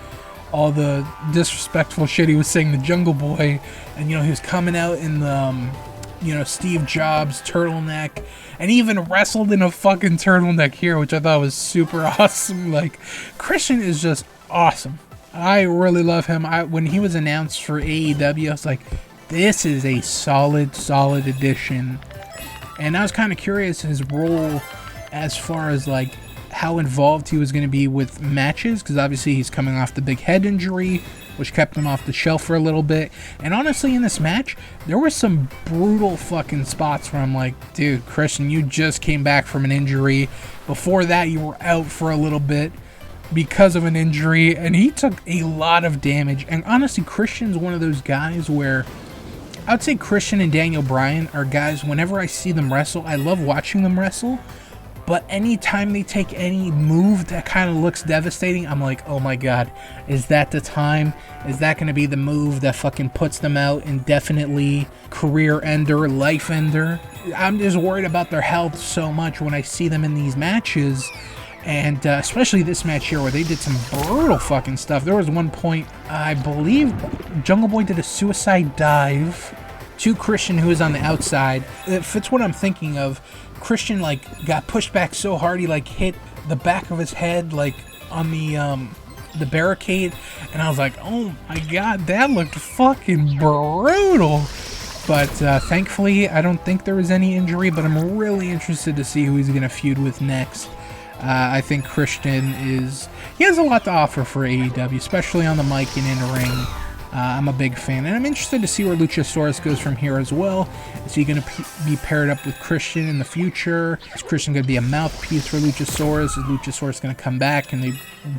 all the disrespectful shit he was saying to Jungle Boy, and he was coming out in the Steve Jobs turtleneck, and even wrestled in a fucking turtleneck here, which I thought was super awesome. Like, Christian is just awesome. I really love him. When he was announced for AEW, I was like, this is a solid addition. And I was kind of curious his role as far as like how involved he was going to be with matches, because obviously he's coming off the big head injury, which kept him off the shelf for a little bit. And honestly, in this match, there were some brutal fucking spots where I'm like, dude, Christian, you just came back from an injury. Before that, you were out for a little bit because of an injury, and he took a lot of damage. And honestly, Christian's one of those guys where I would say Christian and Daniel Bryan are guys, whenever I see them wrestle, I love watching them wrestle. But anytime they take any move that kind of looks devastating, I'm like, oh my god, is that the time? Is that going to be the move that fucking puts them out indefinitely? Career ender, life ender? I'm just worried about their health so much when I see them in these matches. And especially this match here where they did some brutal fucking stuff. There was one point, I believe Jungle Boy did a suicide dive to Christian, who was on the outside. It fits what I'm thinking of. Christian like got pushed back so hard he like hit the back of his head like on the barricade, and I was like, oh my god, that looked fucking brutal. But thankfully I don't think there was any injury, but I'm really interested to see who he's gonna feud with next. I think Christian he has a lot to offer for AEW, especially on the mic and in the ring. I'm a big fan, and I'm interested to see where Luchasaurus goes from here as well. Is he going to be paired up with Christian in the future? Is Christian going to be a mouthpiece for Luchasaurus? Is Luchasaurus going to come back and they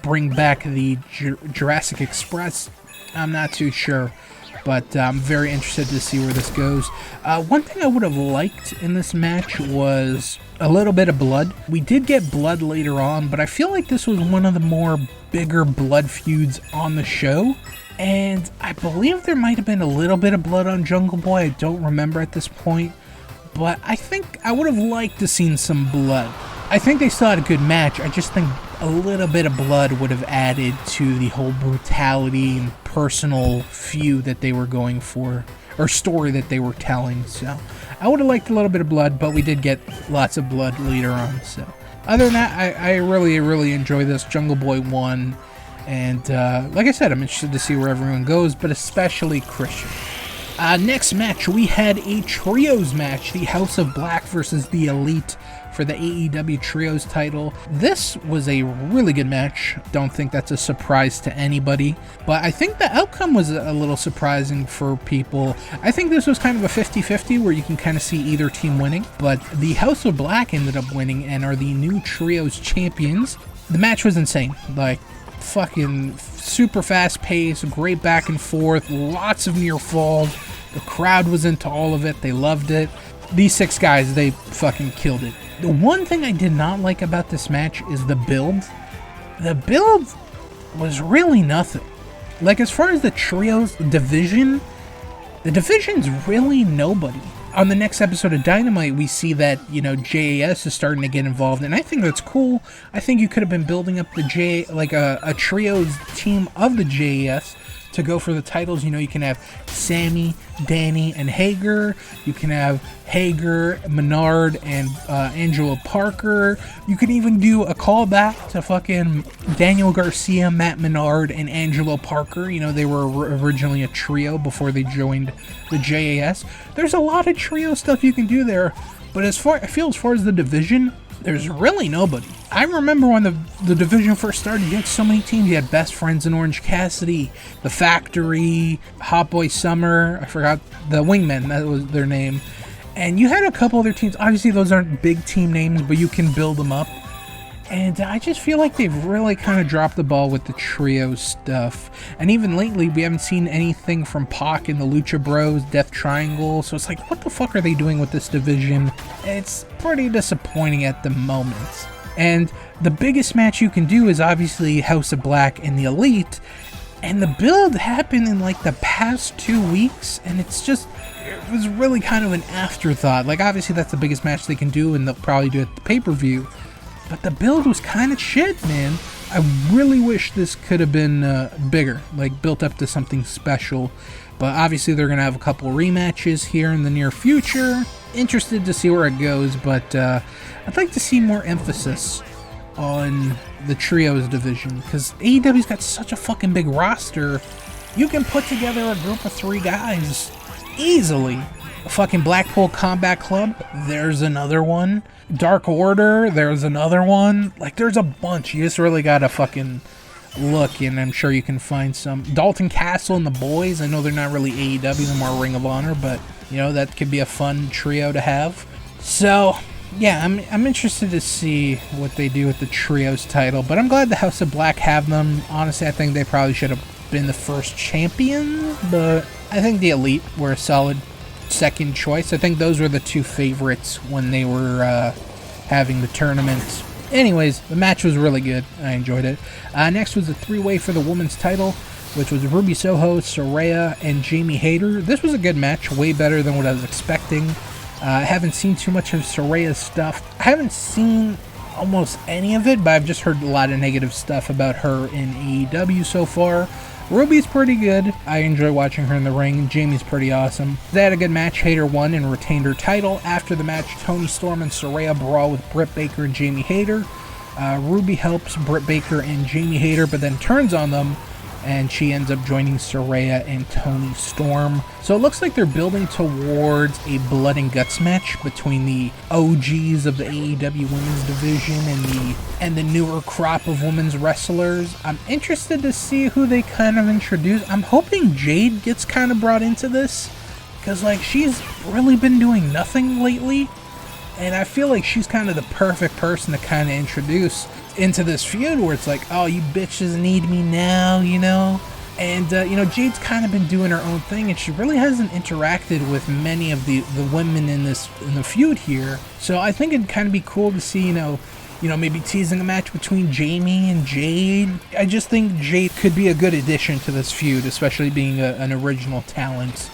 bring back the Jurassic Express? I'm not too sure, but I'm very interested to see where this goes. One thing I would have liked in this match was a little bit of blood. We did get blood later on, but I feel like this was one of the more bigger blood feuds on the show. And I believe there might have been a little bit of blood on Jungle Boy. I don't remember at this point. But I think I would have liked to seen some blood. I think they still had a good match. I just think a little bit of blood would have added to the whole brutality and personal feud that they were going for, or story that they were telling. So I would have liked a little bit of blood, but we did get lots of blood later on. So other than that, I really enjoy this. Jungle Boy won. And like I said, I'm interested to see where everyone goes, but especially Christian. Next match, we had a trios match, the House of Black versus the Elite for the AEW Trios title. This was a really good match. Don't think that's a surprise to anybody, but I think the outcome was a little surprising for people. I think this was kind of a 50-50 where you can kind of see either team winning, but the House of Black ended up winning and are the new Trios champions. The match was insane. Like, fucking super fast pace, great back and forth, lots of near falls. The crowd was into all of it. They loved it. These 6 guys, they fucking killed it. The one thing I did not like about this match is the build. The build was really nothing. Like, as far as the trios division, the division's really nobody. On the next episode of Dynamite, we see that, JAS is starting to get involved, and I think that's cool. I think you could have been building up the a trios team of the JAS to go for the titles. You can have Sammy, Danny, and Hager. You can have Hager, Menard, and Angelo Parker. You can even do a callback to fucking Daniel Garcia, Matt Menard, and Angelo Parker. They were originally a trio before they joined the JAS. There's a lot of trio stuff you can do there, but as far as the division, there's really nobody. I remember when the division first started, you had so many teams. You had Best Friends in Orange Cassidy, The Factory, Hot Boy Summer, I forgot, the Wingmen, that was their name. And you had a couple other teams. Obviously, those aren't big team names, but you can build them up. And I just feel like they've really kind of dropped the ball with the trio stuff. And even lately, we haven't seen anything from Pac and the Lucha Bros, Death Triangle. So it's like, what the fuck are they doing with this division? It's pretty disappointing at the moment. And the biggest match you can do is obviously House of Black and the Elite. And the build happened in like the past 2 weeks, and it was really kind of an afterthought. Like, obviously that's the biggest match they can do, and they'll probably do it at the pay-per-view. But the build was kind of shit, man. I really wish this could have been bigger, like built up to something special. But obviously they're going to have a couple rematches here in the near future. Interested to see where it goes, but I'd like to see more emphasis on the trios division, because AEW's got such a fucking big roster. You can put together a group of 3 guys easily. A fucking Blackpool Combat Club, there's another one. Dark Order, there's another one. Like, there's a bunch. You just really gotta fucking look, and I'm sure you can find some. Dalton Castle and the Boys, I know they're not really AEW, they're more Ring of Honor, but, you know, that could be a fun trio to have. So, yeah, I'm interested to see what they do with the trios title, but I'm glad the House of Black have them. Honestly, I think they probably should have been the first champion, but I think the Elite were a solid second choice. I think those were the 2 favorites when they were having the tournament. Anyways, the match was really good. I enjoyed it. Next was a 3-way for the women's title, which was Ruby Soho, Saraya, and Jamie Hayter. This was a good match, way better than what I was expecting. I haven't seen too much of Saraya's stuff. I haven't seen almost any of it, but I've just heard a lot of negative stuff about her in AEW so far. Ruby's pretty good. I enjoy watching her in the ring. Jamie's pretty awesome. They had a good match. Hayter won and retained her title. After the match, Toni Storm and Saraya brawl with Britt Baker and Jamie Hayter. Ruby helps Britt Baker and Jamie Hayter, but then turns on them, and she ends up joining Saraya and Toni Storm. So it looks like they're building towards a blood and guts match between the OGs of the AEW women's division and the newer crop of women's wrestlers. I'm interested to see who they kind of introduce. I'm hoping Jade gets kind of brought into this, because like she's really been doing nothing lately, and I feel like she's kind of the perfect person to kind of introduce into this feud where it's like, oh, you bitches need me now, you know? And, you know, Jade's kind of been doing her own thing, and she really hasn't interacted with many of the women in the feud here. So I think it'd kind of be cool to see, you know, maybe teasing a match between Jamie and Jade. I just think Jade could be a good addition to this feud, especially being an original talent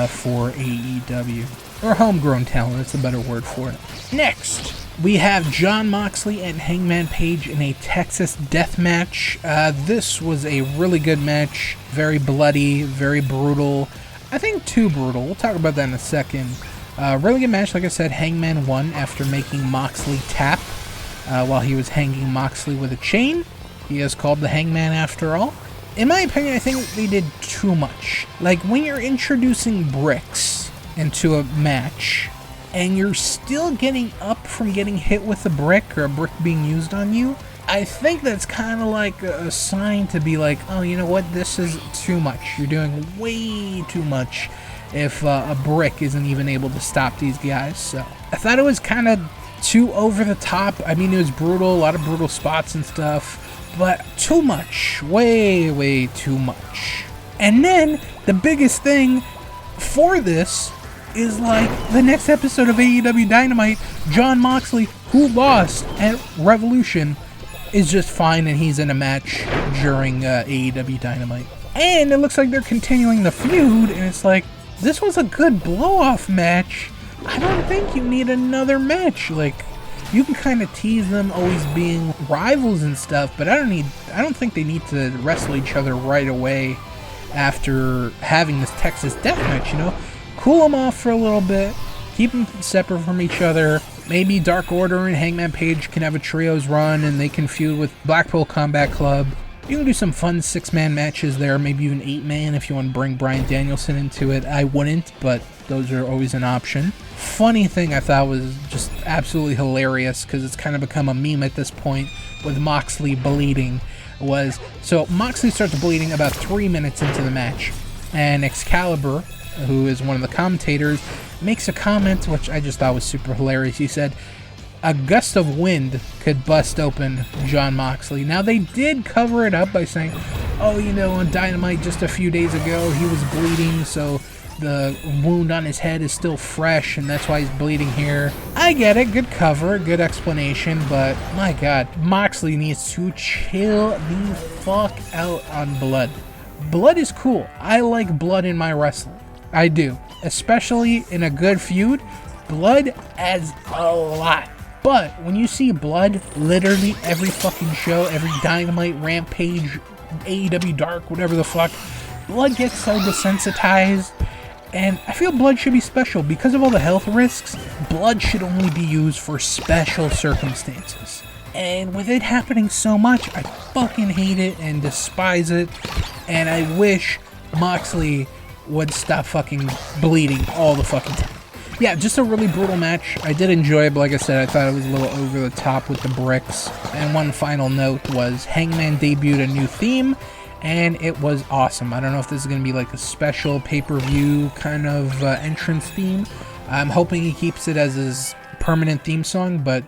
for AEW. Or homegrown talent, that's a better word for it. Next, we have Jon Moxley and Hangman Page in a Texas death match. This was a really good match. Very bloody, very brutal. I think too brutal. We'll talk about that in a second. Really good match. Like I said, Hangman won after making Moxley tap while he was hanging Moxley with a chain. He is called the Hangman after all. In my opinion, I think they did too much. Like, when you're introducing bricks into a match, and you're still getting up from getting hit with a brick or a brick being used on you, I think that's kind of like a sign to be like, oh, you know what, this is too much. You're doing way too much if a brick isn't even able to stop these guys. So I thought it was kind of too over the top. I mean, it was brutal, a lot of brutal spots and stuff, but too much, way too much. And then the biggest thing for this is like the next episode of AEW Dynamite, Jon Moxley, who lost at Revolution, is just fine, and he's in a match during AEW Dynamite. And it looks like they're continuing the feud, and it's like, this was a good blow-off match. I don't think you need another match. Like, you can kind of tease them always being rivals and stuff, but I don't think they need to wrestle each other right away after having this Texas death match, you know? Cool them off for a little bit, keep them separate from each other. Maybe Dark Order and Hangman Page can have a trios run, and they can feud with Blackpool Combat Club. You can do some fun 6-man matches there, maybe even 8-man if you want to bring Bryan Danielson into it. I wouldn't, but those are always an option. Funny thing I thought was just absolutely hilarious, because it's kind of become a meme at this point, with Moxley bleeding, was, so Moxley starts bleeding about 3 minutes into the match, and Excalibur, who is one of the commentators, makes a comment which I just thought was super hilarious. He said, a gust of wind could bust open Jon Moxley. Now, they did cover it up by saying, oh, you know, on Dynamite just a few days ago, he was bleeding, so the wound on his head is still fresh, and that's why he's bleeding here. I get it, good cover, good explanation, but my god, Moxley needs to chill the fuck out on blood. Blood is cool. I like blood in my wrestling. I do. Especially in a good feud, blood adds a lot. But when you see blood literally every fucking show, every Dynamite, Rampage, AEW Dark, whatever the fuck, blood gets so desensitized. And I feel blood should be special. Because of all the health risks, blood should only be used for special circumstances. And with it happening so much, I fucking hate it and despise it. And I wish Moxley would stop fucking bleeding all the fucking time. Yeah, just a really brutal match. I did enjoy it, but like I said, I thought it was a little over the top with the bricks. And one final note was Hangman debuted a new theme, and it was awesome. I don't know if this is going to be like a special pay-per-view kind of entrance theme. I'm hoping he keeps it as his permanent theme song, but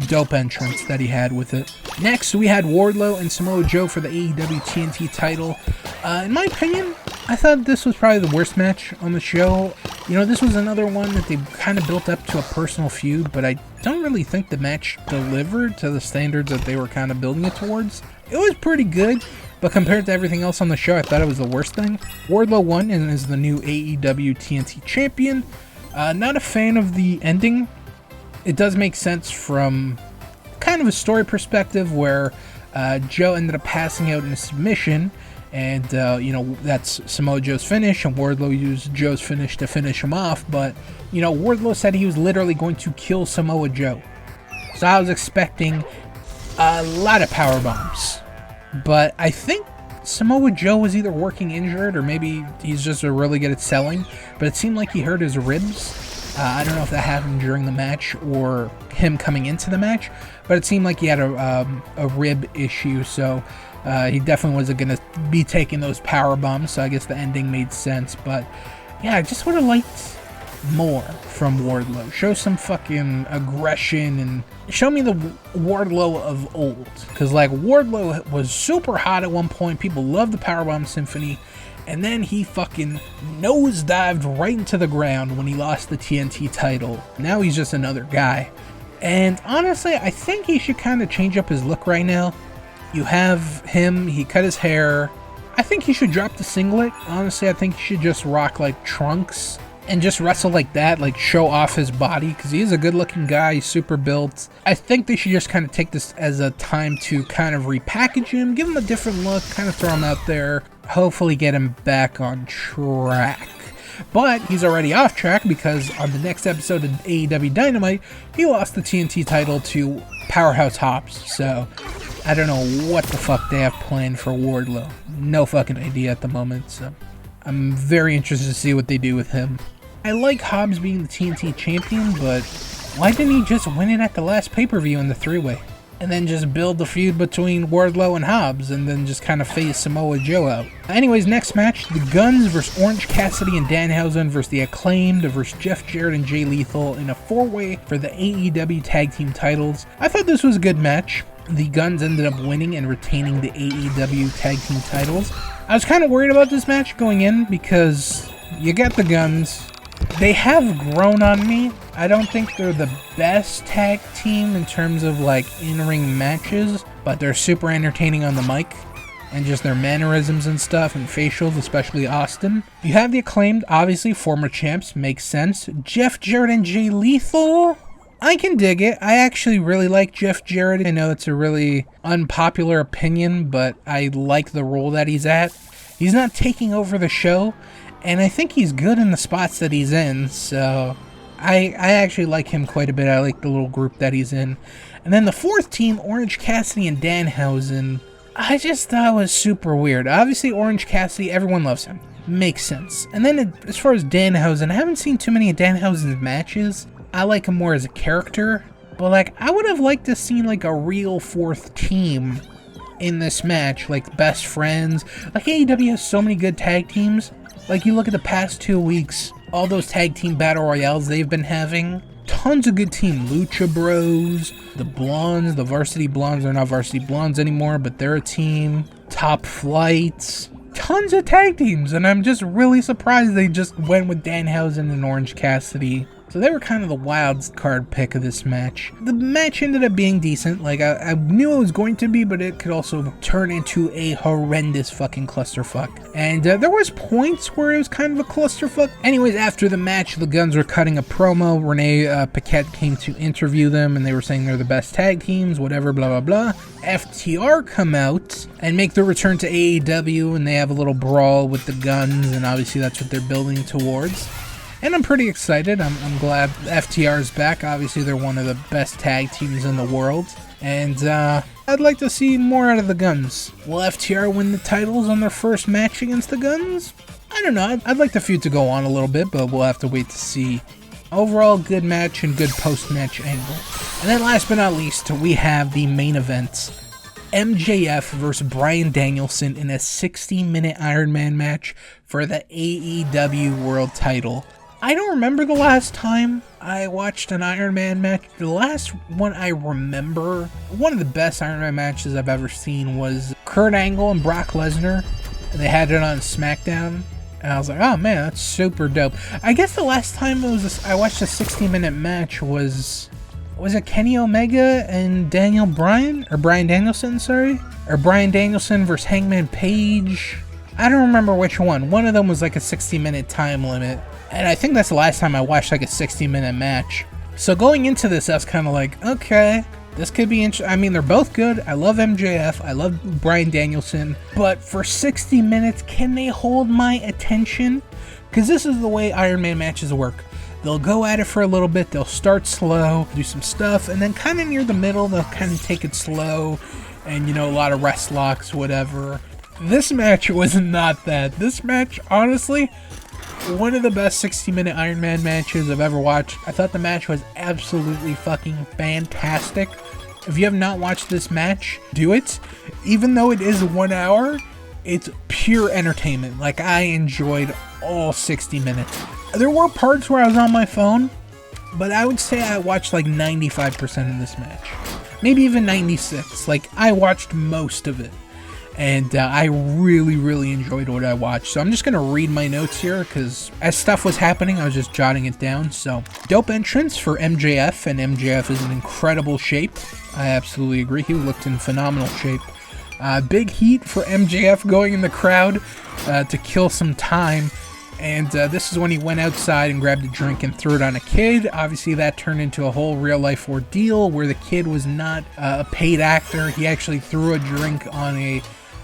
dope entrance that he had with it. Next, we had Wardlow and Samoa Joe for the AEW TNT title. In my opinion, I thought this was probably the worst match on the show. You know, this was another one that they kind of built up to a personal feud, but I don't really think the match delivered to the standards that they were kind of building it towards. It was pretty good, but compared to everything else on the show, I thought it was the worst thing. Wardlow won and is the new AEW TNT champion. Not a fan of the ending. It does make sense from kind of a story perspective where Joe ended up passing out in a submission, and that's Samoa Joe's finish, and Wardlow used Joe's finish to finish him off. But Wardlow said he was literally going to kill Samoa Joe, so I was expecting a lot of power bombs. But I think Samoa Joe was either working injured or maybe he's just really good at selling. But it seemed like he hurt his ribs. I don't know if that happened during the match or him coming into the match, but it seemed like he had a rib issue, so he definitely wasn't going to be taking those power bombs, so I guess the ending made sense. But yeah, I just would have liked more from Wardlow. Show some fucking aggression and show me the Wardlow of old, because like Wardlow was super hot at one point. People loved the Powerbomb Symphony. And then he fucking nosedived right into the ground when he lost the TNT title. Now he's just another guy. And honestly, I think he should kind of change up his look right now. You have him, he cut his hair. I think he should drop the singlet. Honestly, I think he should just rock like trunks and just wrestle like that, like show off his body, because he is a good looking guy, he's super built. I think they should just kind of take this as a time to kind of repackage him, give him a different look, kind of throw him out there, hopefully get him back on track. But he's already off track, because on the next episode of AEW Dynamite, he lost the TNT title to Powerhouse Hobbs. So I don't know what the fuck they have planned for Wardlow. No fucking idea at the moment, so I'm very interested to see what they do with him. I like Hobbs being the TNT champion, but why didn't he just win it at the last pay-per-view in the three-way? And then just build the feud between Wardlow and Hobbs, and then just kind of phase Samoa Joe out. Anyways, next match, the Guns versus Orange Cassidy and Danhausen versus the Acclaimed versus Jeff Jarrett and Jay Lethal in a four-way for the AEW Tag Team titles. I thought this was a good match. The Guns ended up winning and retaining the AEW Tag Team titles. I was kind of worried about this match going in because you got the Guns. They have grown on me. I don't think they're the best tag team in terms of like in-ring matches, but they're super entertaining on the mic and just their mannerisms and stuff and facials, especially Austin. You have the Acclaimed, obviously former champs, makes sense. Jeff Jarrett and Jay Lethal, I can dig it. I actually really like Jeff Jarrett. I know it's a really unpopular opinion, but I like the role that he's at. He's not taking over the show, and I think he's good in the spots that he's in, so I actually like him quite a bit. I like the little group that he's in. And then the fourth team, Orange Cassidy and Danhausen, I just thought was super weird. Obviously, Orange Cassidy, everyone loves him. Makes sense. And then as far as Danhausen, I haven't seen too many of Danhausen's matches. I like him more as a character, but like I would have liked to see like a real fourth team in this match, like best friends. Like AEW has so many good tag teams. Like you look at the past 2 weeks, all those tag team battle royales they've been having, tons of good team. Lucha Bros, the Blondes, the Varsity Blondes, they're not Varsity Blondes anymore, but they're a team. Top Flights, tons of tag teams, and I'm just really surprised they just went with Danhausen and Orange Cassidy. So they were kind of the wild card pick of this match. The match ended up being decent. Like, I knew it was going to be, but it could also turn into a horrendous fucking clusterfuck. And there was points where it was kind of a clusterfuck. Anyways, after the match, the Guns were cutting a promo. Renee Paquette came to interview them, and they were saying they're the best tag teams, whatever, blah, blah, blah. FTR come out and make their return to AEW, and they have a little brawl with the Guns, and obviously that's what they're building towards. And I'm pretty excited. I'm glad FTR is back. Obviously, they're one of the best tag teams in the world. And I'd like to see more out of the Guns. Will FTR win the titles on their first match against the Guns? I don't know. I'd like the feud to go on a little bit, but we'll have to wait to see. Overall, good match and good post-match angle. And then last but not least, we have the main event. MJF versus Bryan Danielson in a 60-minute Iron Man match for the AEW World Title. I don't remember the last time I watched an Iron Man match. The last one I remember, one of the best Iron Man matches I've ever seen was Kurt Angle and Brock Lesnar. And they had it on SmackDown. And I was like, oh man, that's super dope. I guess the last time I watched a 60-minute match was it Kenny Omega and Daniel Bryan? Or Bryan Danielson, sorry? Or Bryan Danielson versus Hangman Page? I don't remember which one. One of them was like a 60-minute time limit. And I think that's the last time I watched like a 60-minute match. So going into this, I was kind of like, okay, this could be interesting. I mean, they're both good. I love MJF. I love Bryan Danielson. But for 60 minutes, can they hold my attention? Because this is the way Iron Man matches work. They'll go at it for a little bit. They'll start slow, do some stuff, and then kind of near the middle, they'll kind of take it slow. And, you know, a lot of rest locks, whatever. This match was not that. This match, honestly, one of the best 60-minute Iron Man matches I've ever watched. I thought the match was absolutely fucking fantastic. If you have not watched this match, do it. Even though it is 1 hour, it's pure entertainment. Like, I enjoyed all 60 minutes. There were parts where I was on my phone, but I would say I watched like 95% of this match. Maybe even 96. Like, I watched most of it. And I really, really enjoyed what I watched. So I'm just going to read my notes here because as stuff was happening, I was just jotting it down. So, dope entrance for MJF, and MJF is in incredible shape. I absolutely agree. He looked in phenomenal shape. Big heat for MJF going in the crowd to kill some time. And this is when he went outside and grabbed a drink and threw it on a kid. Obviously, that turned into a whole real-life ordeal where the kid was not a paid actor. He actually threw a drink on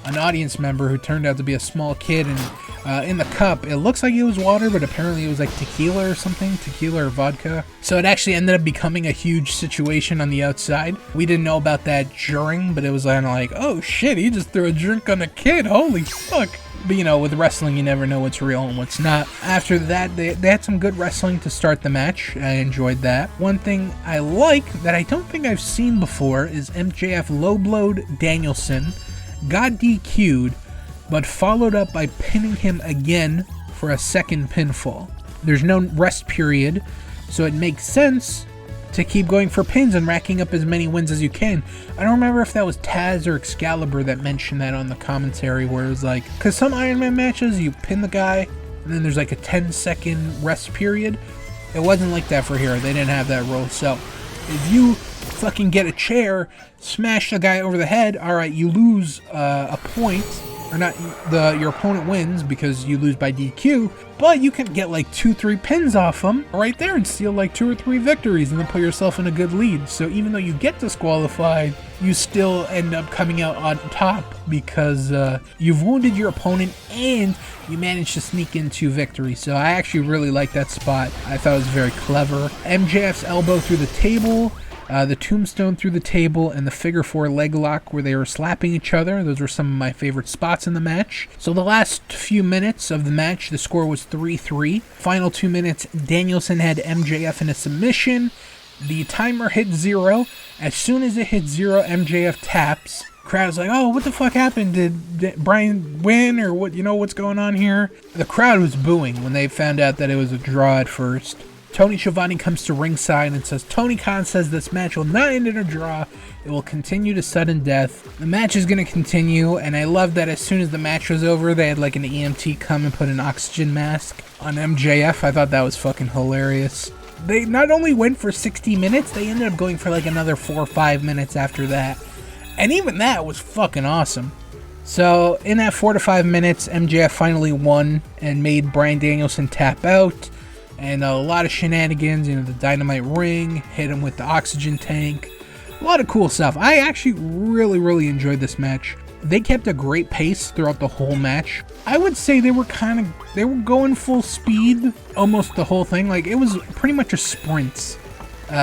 an audience member who turned out to be a small kid, and in the cup it looks like it was water, but apparently it was like tequila or something, tequila or vodka. So it actually ended up becoming a huge situation on the outside. We didn't know about that during, but it was kind of like, oh shit, he just threw a drink on a kid, holy fuck. But you know, with wrestling you never know what's real and what's not. After that, they had some good wrestling to start the match. I enjoyed that. One thing I like that I don't think I've seen before is MJF low-blowed Danielson, got DQ'd, but followed up by pinning him again for a second pinfall. There's no rest period, so it makes sense to keep going for pins and racking up as many wins as you can. I don't remember if that was Taz or Excalibur that mentioned that on the commentary, where it was like, because some Iron Man matches, you pin the guy, and then there's like a 10-second rest period. It wasn't like that for here. They didn't have that rule. So if you fucking get a chair, smash the guy over the head, alright, you lose a point, or not, your opponent wins because you lose by DQ, but you can get like 2-3 pins off them right there and steal like 2 or 3 victories and then put yourself in a good lead. So even though you get disqualified, you still end up coming out on top because you've wounded your opponent and you managed to sneak in 2 victories. So I actually really like that spot. I thought it was very clever. MJF's elbow through the table, the tombstone through the table, and the figure 4 leg lock where they were slapping each other. Those were some of my favorite spots in the match. So the last few minutes of the match, the score was 3-3. Final 2 minutes, Danielson had MJF in a submission. The timer hit 0. As soon as it hit 0, MJF taps. Crowd's like, oh, what the fuck happened? Did Bryan win, or what? You know what's going on here? The crowd was booing when they found out that it was a draw at first. Tony Schiavone comes to ringside and says, Tony Khan says this match will not end in a draw. It will continue to sudden death. The match is going to continue, and I love that as soon as the match was over, they had like an EMT come and put an oxygen mask on MJF. I thought that was fucking hilarious. they not only went for 60 minutes, they ended up going for like another 4 or 5 minutes after that. And even that was fucking awesome. So in that 4 to 5 minutes, MJF finally won and made Bryan Danielson tap out. And a lot of shenanigans, you know, the dynamite ring, hit him with the oxygen tank. A lot of cool stuff. I actually really enjoyed this match. They kept a great pace throughout the whole match. I would say they were going full speed almost the whole thing. Like, it was pretty much a sprint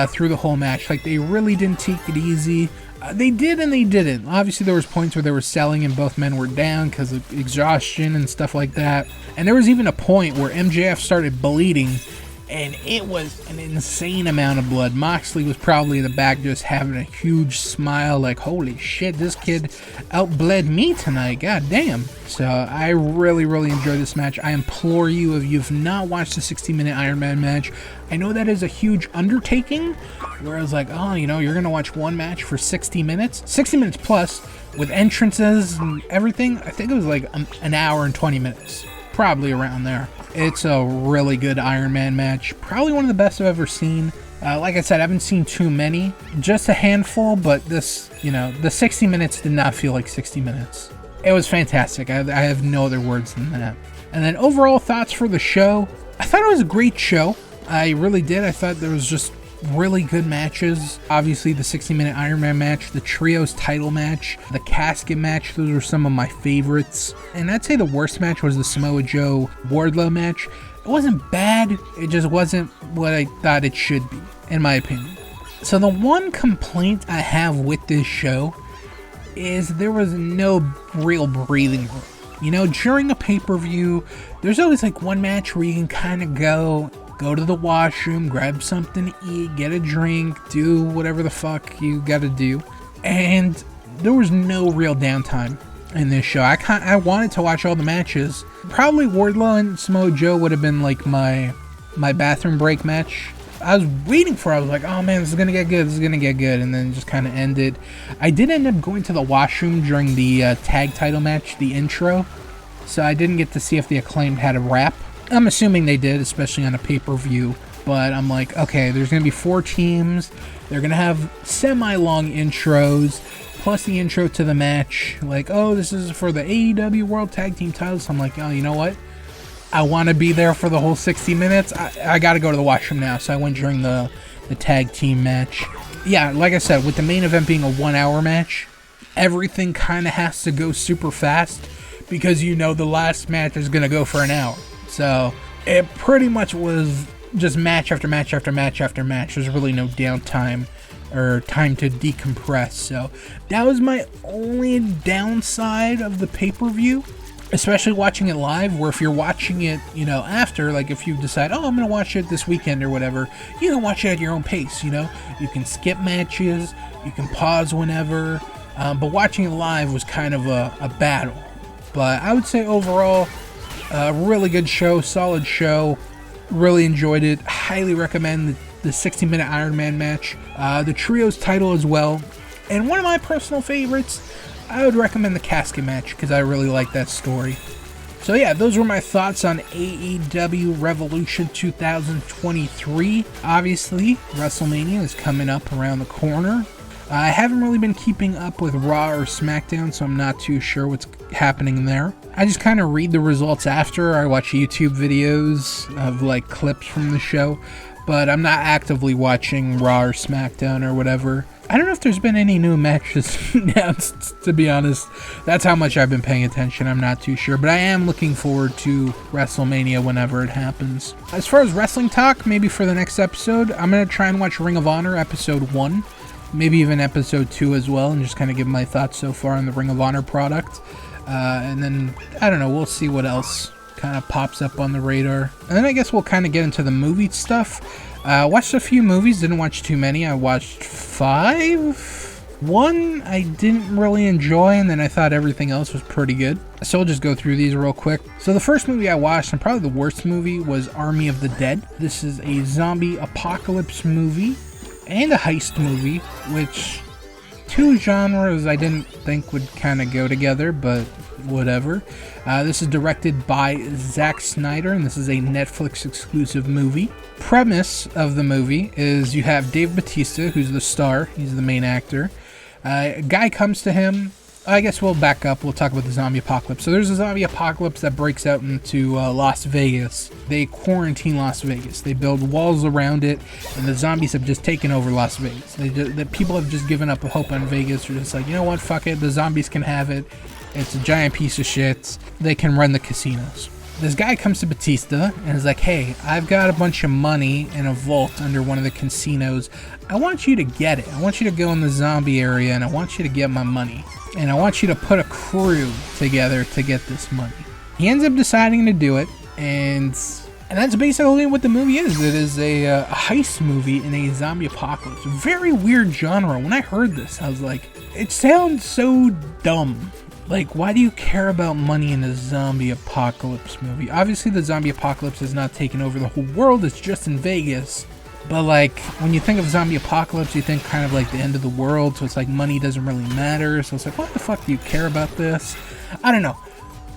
through the whole match. Like, they really didn't take it easy. They did and they didn't. Obviously, there was points where they were selling and both men were down because of exhaustion and stuff like that. And there was even a point where MJF started bleeding, and it was an insane amount of blood. Moxley was probably in the back just having a huge smile like, holy shit, this kid outbled me tonight, god damn. So I really enjoyed this match. I implore you, if you've not watched the 60-minute Iron Man match, I know that is a huge undertaking, where I was like, oh, you know, you're gonna watch one match for 60 minutes? 60 minutes plus, with entrances and everything, I think it was like an hour and 20 minutes. Probably around there. It's a really good Iron Man match. Probably one of the best I've ever seen. Like I said, I haven't seen too many. Just a handful, but this, you know, the 60 minutes did not feel like 60 minutes. It was fantastic. I have no other words than that. And then overall thoughts for the show. I thought it was a great show. I really did. I thought there was just really good matches. Obviously the 60-minute Iron Man match, the trios title match, the casket match, those were some of my favorites. And I'd say the worst match was the Samoa Joe Wardlow match. It wasn't bad, it just wasn't what I thought it should be, in my opinion. So the one complaint I have with this show is there was no real breathing room. You know, during a pay-per-view, there's always like one match where you can kind of go to the washroom, grab something to eat, get a drink, do whatever the fuck you gotta do. And there was no real downtime in this show. I wanted to watch all the matches. Probably Wardlow and Samoa Joe would have been like my bathroom break match. I was waiting for it. I was like, oh man, this is gonna get good, and then just kind of ended. I did end up going to the washroom during the tag title match, the intro, so I didn't get to see if the Acclaimed had a rap. I'm assuming they did, especially on a pay-per-view, but I'm like, okay, there's going to be 4 teams, they're going to have semi-long intros, plus the intro to the match, like, oh, this is for the AEW World Tag Team titles. So I'm like, oh, you know what, I want to be there for the whole 60 minutes, I got to go to the washroom now, so I went during the tag team match. Yeah, like I said, with the main event being a 1-hour match, everything kind of has to go super fast, because you know the last match is going to go for an hour. So it pretty much was just match after match after match after match. There's really no downtime or time to decompress. So that was my only downside of the pay-per-view, especially watching it live, where if you're watching it, you know, after, like if you decide, oh, I'm going to watch it this weekend or whatever, you can watch it at your own pace, you know. You can skip matches, you can pause whenever, but watching it live was kind of a battle. But I would say overall, really good show, solid show, really enjoyed it, highly recommend the 60-minute Iron Man match, the trios title as well, and one of my personal favorites, I would recommend the casket match, because I really like that story. So yeah, those were my thoughts on AEW Revolution 2023. Obviously, WrestleMania is coming up around the corner. I haven't really been keeping up with Raw or SmackDown, so I'm not too sure what's happening there. I just kind of read the results after. I watch YouTube videos of like clips from the show, but I'm not actively watching Raw or SmackDown or whatever. I don't know if there's been any new matches announced, to be honest. That's how much I've been paying attention. I'm not too sure, but I am looking forward to WrestleMania whenever it happens. As far as wrestling talk, maybe for the next episode, I'm going to try and watch Ring of Honor episode 1. Maybe even episode 2 as well, and just kind of give my thoughts so far on the Ring of Honor product. And then, I don't know, we'll see what else kind of pops up on the radar. And then I guess we'll kind of get into the movie stuff. Watched a few movies, didn't watch too many. I watched 5. One I didn't really enjoy, and then I thought everything else was pretty good. So I'll just go through these real quick. So the first movie I watched, and probably the worst movie, was Army of the Dead. This is a zombie apocalypse movie and a heist movie, which 2 genres I didn't think would kind of go together, but whatever. This is directed by Zack Snyder, and this is a Netflix exclusive movie. Premise of the movie is you have Dave Bautista, who's the star. He's the main actor. A guy comes to him. I guess we'll back up. We'll talk about the zombie apocalypse. So there's a zombie apocalypse that breaks out into Las Vegas. They quarantine Las Vegas. They build walls around it, and the zombies have just taken over Las Vegas. The people have just given up hope on Vegas. They're just like, you know what, fuck it. The zombies can have it. It's a giant piece of shit. They can run the casinos. This guy comes to Bautista and is like, hey, I've got a bunch of money in a vault under one of the casinos. I want you to get it. I want you to go in the zombie area, and I want you to get my money. And I want you to put a crew together to get this money. He ends up deciding to do it, and that's basically what the movie is. It is a heist movie in a zombie apocalypse. Very weird genre. When I heard this, I was like, it sounds so dumb. Like, why do you care about money in a zombie apocalypse movie? Obviously, the zombie apocalypse has not taken over the whole world. It's just in Vegas. But, like, when you think of zombie apocalypse, you think kind of like the end of the world. So it's like money doesn't really matter. So it's like, what the fuck do you care about this? I don't know.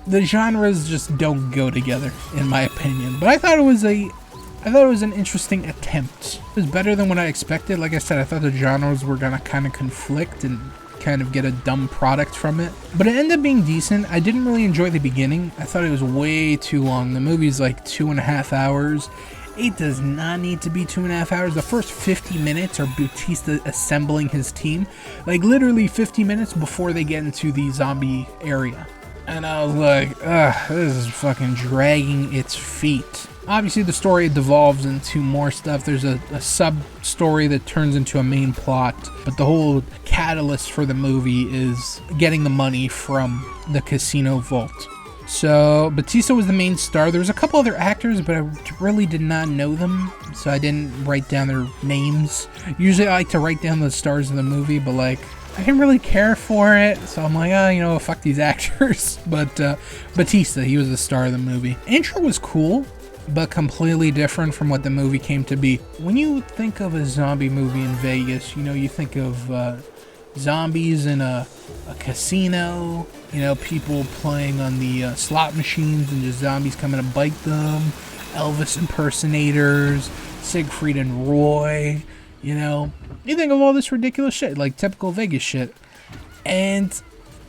The genres just don't go together, in my opinion. But I thought it was an interesting attempt. It was better than what I expected. Like I said, I thought the genres were gonna kind of conflict and kind of get a dumb product from it, but it ended up being decent. I didn't really enjoy the beginning. I thought it was way too long. The movie's like 2.5 hours. It does not need to be 2.5 hours. The first 50 minutes are Bautista assembling his team, like literally 50 minutes before they get into the zombie area. And I was like, ugh, this is fucking dragging its feet. Obviously, the story devolves into more stuff. There's a sub-story that turns into a main plot, but the whole catalyst for the movie is getting the money from the casino vault. So, Bautista was the main star. There was a couple other actors, but I really did not know them, so I didn't write down their names. Usually, I like to write down the stars of the movie, but, like, I didn't really care for it, so I'm like, oh, fuck these actors. But Bautista, he was the star of the movie. Intro was cool, but completely different from what the movie came to be. When you think of a zombie movie in Vegas, you think of zombies in a casino, people playing on the slot machines and just zombies coming to bite them, Elvis impersonators, Siegfried and Roy, You think of all this ridiculous shit, like typical Vegas shit. And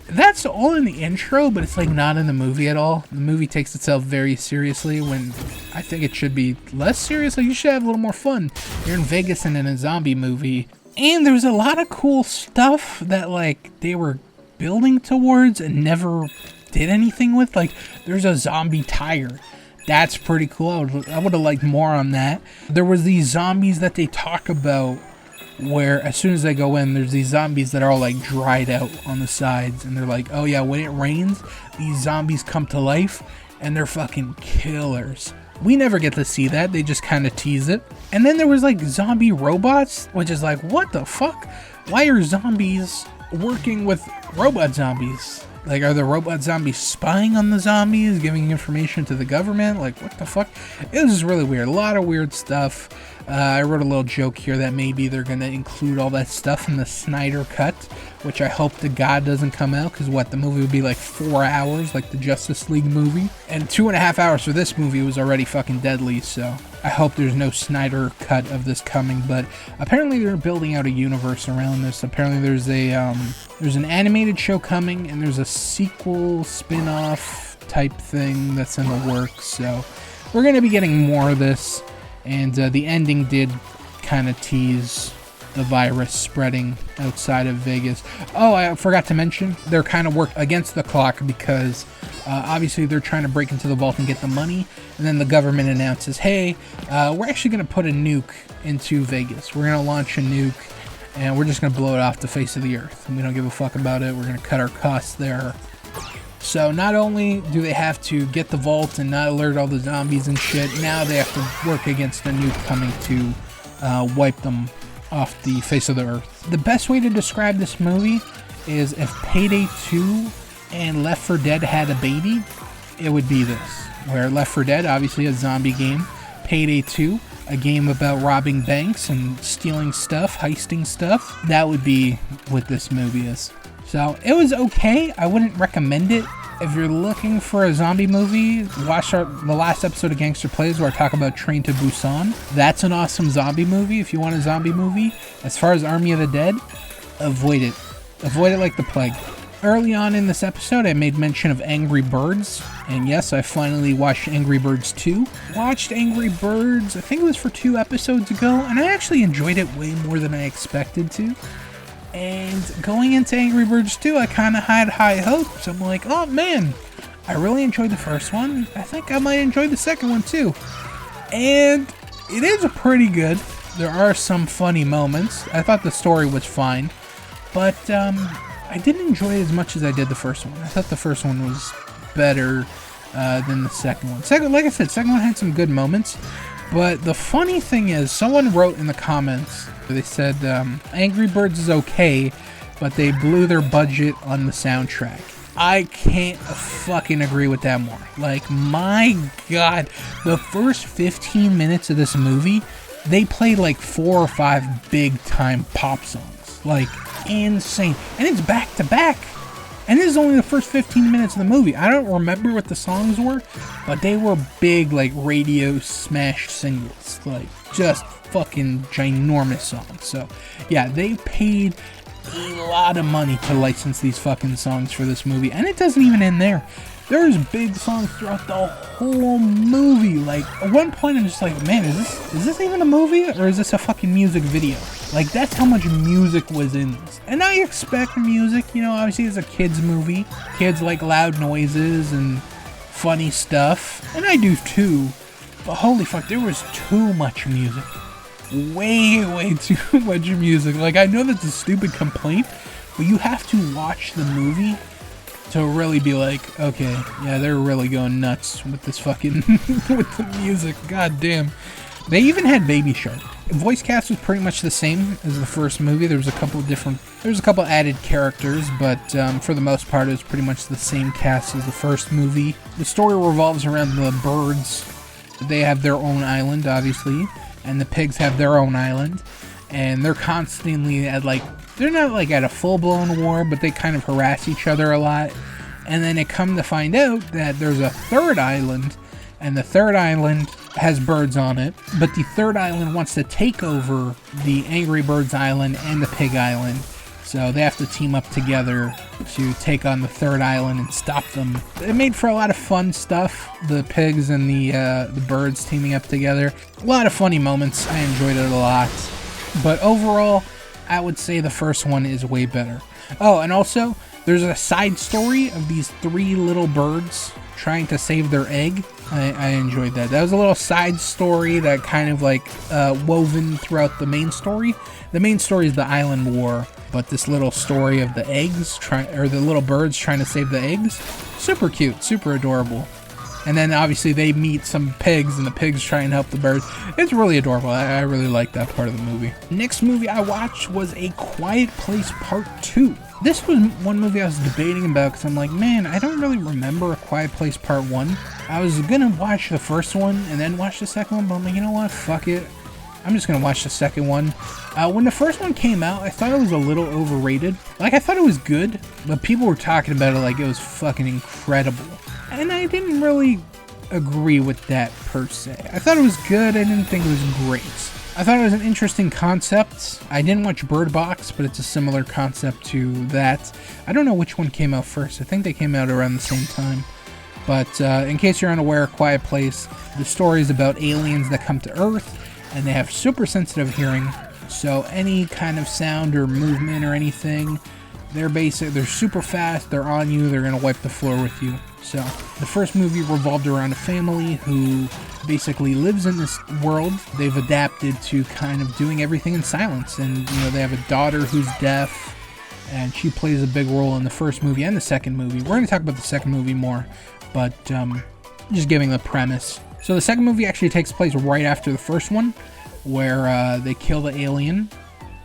that's all in the intro, but it's like not in the movie at all. The movie takes itself very seriously when I think it should be less serious. Like, you should have a little more fun. You're in Vegas and in a zombie movie. And there's a lot of cool stuff that, like, they were building towards and never did anything with. Like, there's a zombie tiger. That's pretty cool. I would have liked more on that. There was these zombies that they talk about where as soon as they go in, there's these zombies that are all like dried out on the sides, and they're like, oh yeah, when it rains, these zombies come to life, and they're fucking killers. We never get to see that. They just kind of tease it. And then there was like zombie robots, which is like, what the fuck? Why are zombies working with robot zombies? Like, are the robot zombies spying on the zombies, giving information to the government? Like, what the fuck? It was just really weird. A lot of weird stuff. I wrote a little joke here that maybe they're going to include all that stuff in the Snyder Cut, which I hope to God doesn't come out, because the movie would be like 4 hours, like the Justice League movie. And 2.5 hours for this movie was already fucking deadly, so I hope there's no Snyder Cut of this coming. But apparently they're building out a universe around this. Apparently there's an animated show coming, and there's a sequel spin-off type thing that's in the works, so we're going to be getting more of this. And the ending did kind of tease the virus spreading outside of Vegas. Oh, I forgot to mention, they're kind of work against the clock because obviously they're trying to break into the vault and get the money. And then the government announces, hey, we're actually going to put a nuke into Vegas. We're going to launch a nuke, and we're just going to blow it off the face of the earth. And we don't give a fuck about it. We're going to cut our costs there. So not only do they have to get the vault and not alert all the zombies and shit, now they have to work against a nuke coming to wipe them off the face of the earth. The best way to describe this movie is if Payday 2 and Left 4 Dead had a baby, it would be this. Where Left 4 Dead, obviously a zombie game, Payday 2, a game about robbing banks and stealing stuff, heisting stuff, that would be what this movie is. So it was okay. I wouldn't recommend it. If you're looking for a zombie movie, watch the last episode of Gangster Plays where I talk about Train to Busan. That's an awesome zombie movie if you want a zombie movie. As far as Army of the Dead, avoid it. Avoid it like the plague. Early on in this episode, I made mention of Angry Birds, and yes, I finally watched Angry Birds 2. Watched Angry Birds, I think it was for 2 episodes ago, and I actually enjoyed it way more than I expected to. And going into Angry Birds 2, I kind of had high hopes. I'm like, oh man, I really enjoyed the first one. I think I might enjoy the second one too. And it is pretty good. There are some funny moments. I thought the story was fine, but I didn't enjoy it as much as I did the first one. I thought the first one was better than the second one. Like I said, second one had some good moments. But the funny thing is, someone wrote in the comments, they said, Angry Birds is okay, but they blew their budget on the soundtrack. I can't fucking agree with that more. Like, my god, the first 15 minutes of this movie, they played like 4 or 5 big-time pop songs. Like, insane. And it's back to back. And this is only the first 15 minutes of the movie. I don't remember what the songs were, but they were big, like, radio smash singles. Like, just fucking ginormous songs. So, yeah, they paid a lot of money to license these fucking songs for this movie. And it doesn't even end there. There's big songs throughout the whole movie. Like, at one point I'm just like, man, is this even a movie? Or is this a fucking music video? Like, that's how much music was in this. And I expect music, you know, obviously it's a kid's movie. Kids like loud noises and funny stuff. And I do too. But holy fuck, there was too much music. Way too much music. Like, I know that's a stupid complaint, but you have to watch the movie to really be like, okay, yeah, they're really going nuts with this fucking, with the music, god damn. They even had Baby Shark. The voice cast was pretty much the same as the first movie. There was a couple added characters, but for the most part, it was pretty much the same cast as the first movie. The story revolves around the birds. They have their own island, obviously, and the pigs have their own island, and they're constantly at, like, they're not like at a full-blown war, but they kind of harass each other a lot. And then it come to find out that there's a third island, and the third island has birds on it, but the third island wants to take over the Angry Birds Island and the Pig Island. So they have to team up together to take on the third island and stop them. It made for a lot of fun stuff, the pigs and the birds teaming up together. A lot of funny moments. I enjoyed it a lot. But overall, I would say the first one is way better. Oh, and also, there's a side story of these 3 little birds trying to save their egg. I enjoyed that. That was a little side story that kind of like woven throughout the main story. The main story is the island war, but this little story of the eggs, the little birds trying to save the eggs, super cute, super adorable. And then obviously they meet some pigs, and the pigs try and help the birds. It's really adorable. I really like that part of the movie. Next movie I watched was A Quiet Place Part 2. This was one movie I was debating about because I'm like, man, I don't really remember A Quiet Place Part 1. I was gonna watch the first one and then watch the second one, but I'm like, you know what, fuck it. I'm just gonna watch the second one. When the first one came out, I thought it was a little overrated. Like, I thought it was good, but people were talking about it like it was fucking incredible. And I didn't really agree with that per se. I thought it was good, I didn't think it was great. I thought it was an interesting concept. I didn't watch Bird Box, but it's a similar concept to that. I don't know which one came out first. I think they came out around the same time. But in case you're unaware, Quiet Place, the story is about aliens that come to Earth, and they have super sensitive hearing. So any kind of sound or movement or anything, they're super fast, they're on you, they're gonna wipe the floor with you. So the first movie revolved around a family who basically lives in this world. They've adapted to kind of doing everything in silence, and you know, they have a daughter who's deaf, and she plays a big role in the first movie and the second movie. We're going to talk about the second movie more, but just giving the premise. So the second movie actually takes place right after the first one, where they kill the alien.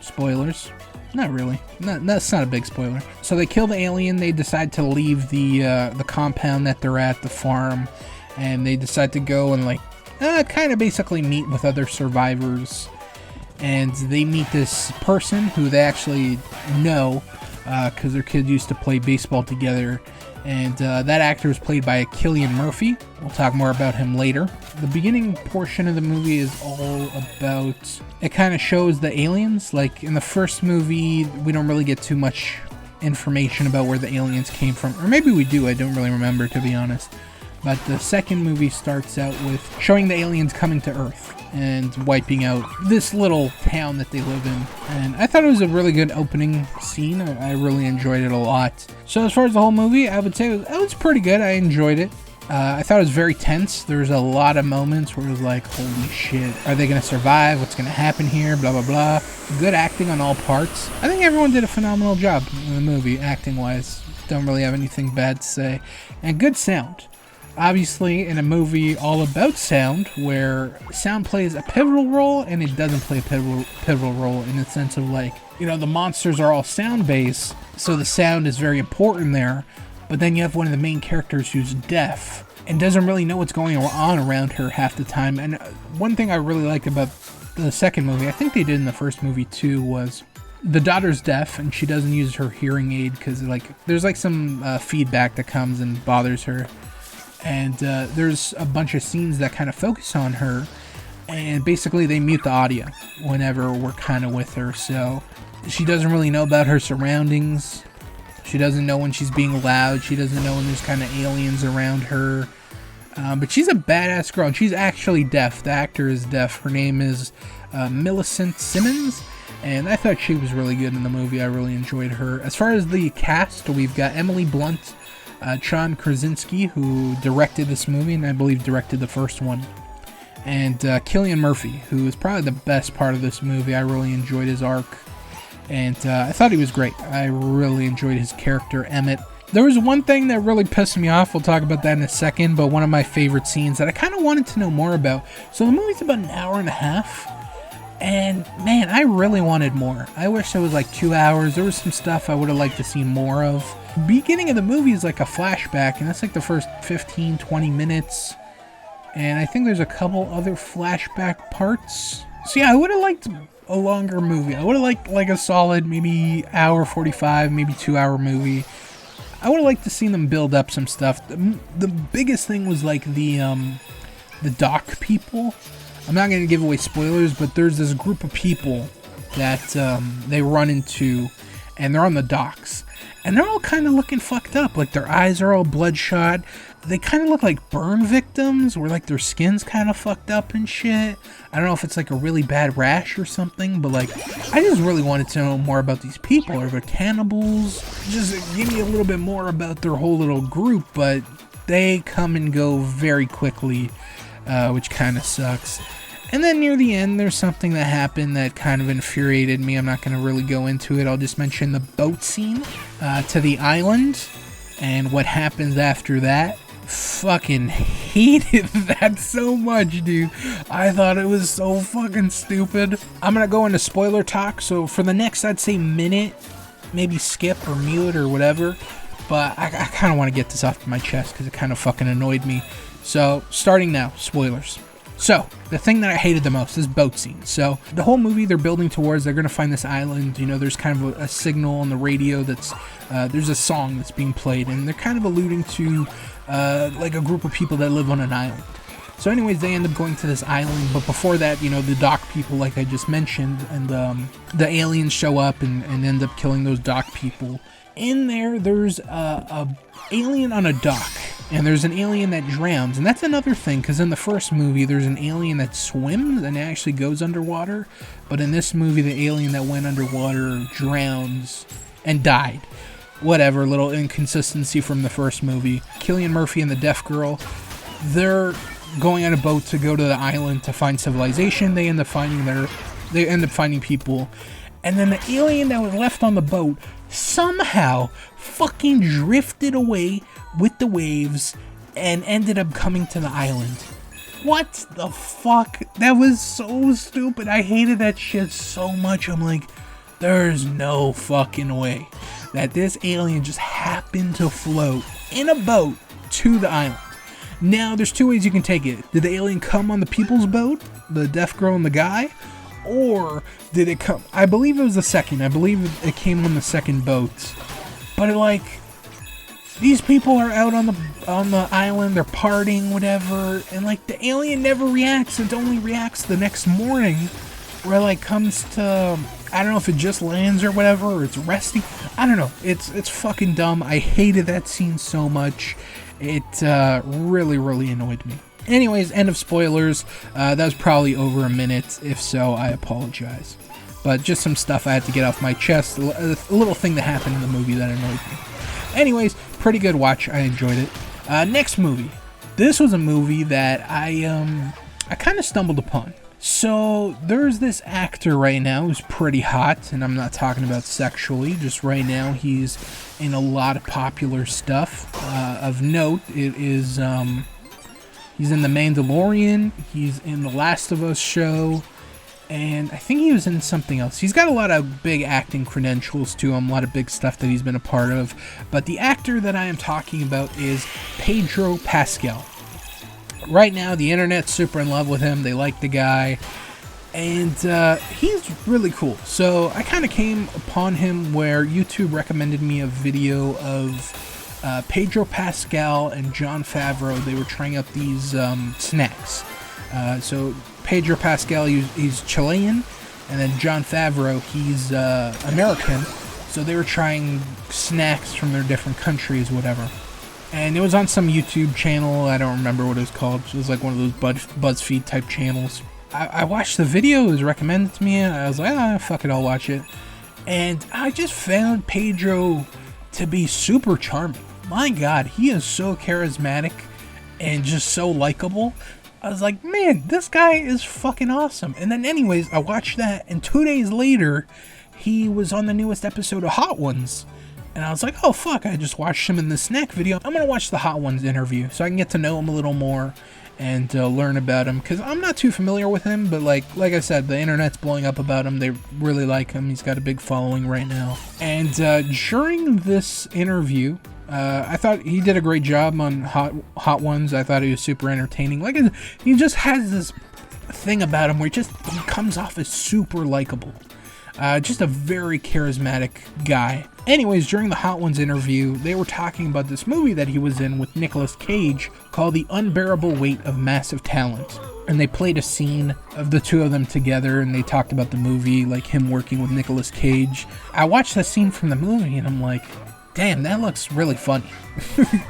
Spoilers. Not really. That's not a big spoiler. So they kill the alien. They decide to leave the compound that they're at, the farm, and they decide to go and like kind of basically meet with other survivors. And they meet this person who they actually know, because their kids used to play baseball together. And that actor is played by Cillian Murphy. We'll talk more about him later. The beginning portion of the movie is all about... It kind of shows the aliens. Like, in the first movie, we don't really get too much information about where the aliens came from. Or maybe we do, I don't really remember, to be honest. But the second movie starts out with showing the aliens coming to Earth and wiping out this little town that they live in. And I thought it was a really good opening scene. I really enjoyed it a lot. So as far as the whole movie, I would say it was pretty good. I enjoyed it. I thought it was very tense. There was a lot of moments where it was like, holy shit, are they going to survive? What's going to happen here? Blah, blah, blah. Good acting on all parts. I think everyone did a phenomenal job in the movie, acting-wise. Don't really have anything bad to say. And good sound. Obviously, in a movie all about sound, where sound plays a pivotal role and it doesn't play a pivotal role in the sense of, like, you know, the monsters are all sound-based, so the sound is very important there, but then you have one of the main characters who's deaf and doesn't really know what's going on around her half the time. And one thing I really liked about the second movie, I think they did in the first movie too, was the daughter's deaf and she doesn't use her hearing aid because, like, there's like some feedback that comes and bothers her. And there's a bunch of scenes that kind of focus on her, and basically they mute the audio whenever we're kind of with her, so she doesn't really know about her surroundings. She doesn't know when she's being loud. She doesn't know when there's kind of aliens around her. But she's a badass girl, and she's actually deaf. The actor is deaf. Her name is Millicent Simmons, and I thought she was really good in the movie. I really enjoyed her. As far as the cast, we've got Emily Blunt, John Krasinski, who directed this movie and I believe directed the first one, and Cillian Murphy, who is probably the best part of this movie. I really enjoyed his arc, and I thought he was great. I really enjoyed his character, Emmett. There was one thing that really pissed me off. We'll talk about that in a second, but one of my favorite scenes that I kind of wanted to know more about. So the movie's about an hour and a half, and man, I really wanted more. I wish it was like 2 hours. There was some stuff I would have liked to see more of. Beginning of the movie is like a flashback, and that's like the first 15-20 minutes, and I think there's a couple other flashback parts. So yeah, I would have liked a longer movie. I would have liked like a solid maybe hour 45, maybe 2 hour movie. I would have liked to see them build up some stuff. The biggest thing was like the dock people. I'm not going to give away spoilers, but there's this group of people that they run into, and they're on the docks. And they're all kind of looking fucked up. Like, their eyes are all bloodshot. They kind of look like burn victims, where, like, their skin's kind of fucked up and shit. I don't know if it's, like, a really bad rash or something, but, like, I just really wanted to know more about these people. Are they cannibals? Just give me a little bit more about their whole little group, but they come and go very quickly, which kind of sucks. And then near the end, there's something that happened that kind of infuriated me. I'm not going to really go into it. I'll just mention the boat scene to the island and what happens after that. Fucking hated that so much, dude. I thought it was so fucking stupid. I'm going to go into spoiler talk, so for the next, I'd say minute, maybe skip or mute or whatever. But I kind of want to get this off my chest because it kind of fucking annoyed me. So, starting now, spoilers. So, the thing that I hated the most is boat scene. So, the whole movie they're building towards, they're going to find this island. You know, there's kind of a signal on the radio that's, there's a song that's being played. And they're kind of alluding to, like a group of people that live on an island. So anyways, they end up going to this island. But before that, you know, the dock people, like I just mentioned, and the aliens show up and end up killing those dock people. In there's a alien on a dock. And there's an alien that drowns, and that's another thing, because in the first movie, there's an alien that swims and actually goes underwater, but in this movie, the alien that went underwater drowns and died. Whatever, little inconsistency from the first movie. Cillian Murphy and the deaf girl, they're going on a boat to go to the island to find civilization. They end up finding people, and then the alien that was left on the boat somehow fucking drifted away with the waves and ended up coming to the island. What the fuck? That was so stupid. I hated that shit so much. I'm like, there's no fucking way that this alien just happened to float in a boat to the island. Now, there's two ways you can take it. Did the alien come on the people's boat, the deaf girl and the guy? or did it come? I believe it was the second. I believe it came on the second boat. But like, these people are out on the island, they're partying, whatever, and like the alien never reacts. It only reacts the next morning, where it like comes to, I don't know if it just lands or whatever, or it's resting. I don't know. It's fucking dumb. I hated that scene so much. It really, really annoyed me. Anyways, end of spoilers. That was probably over a minute. If so, I apologize. But just some stuff I had to get off my chest. A little thing that happened in the movie that annoyed me. Anyways, pretty good watch. I enjoyed it. Next movie. This was a movie that I kind of stumbled upon. So there's this actor right now who's pretty hot, and I'm not talking about sexually. Just right now, he's in a lot of popular stuff. Of note, it is he's in The Mandalorian. He's in The Last of Us show. And I think he was in something else. He's got a lot of big acting credentials to him, a lot of big stuff that he's been a part of. But the actor that I am talking about is Pedro Pascal. Right now, the internet's super in love with him. They like the guy. And he's really cool. So I kind of came upon him where YouTube recommended me a video of Pedro Pascal and Jon Favreau. They were trying out these snacks. So Pedro Pascal, he's Chilean, and then Jon Favreau, he's American. So they were trying snacks from their different countries, whatever. And it was on some YouTube channel. I don't remember what it was called. It was like one of those BuzzFeed type channels. I watched the video. It was recommended to me. And I was like, fuck it, I'll watch it. And I just found Pedro to be super charming. My God, he is so charismatic and just so likable. I was like, man, this guy is fucking awesome. And then anyways, I watched that, and 2 days later, he was on the newest episode of Hot Ones. And I was like, oh fuck, I just watched him in the snack video. I'm gonna watch the Hot Ones interview so I can get to know him a little more and learn about him, because I'm not too familiar with him, but like I said, the internet's blowing up about him. They really like him. He's got a big following right now. And during this interview, I thought he did a great job on Hot Ones. I thought he was super entertaining. Like, he just has this thing about him where he comes off as super likable. Just a very charismatic guy. Anyways, during the Hot Ones interview, they were talking about this movie that he was in with Nicolas Cage called The Unbearable Weight of Massive Talent. And they played a scene of the two of them together, and they talked about the movie, like him working with Nicolas Cage. I watched that scene from the movie, and I'm like, damn, that looks really funny.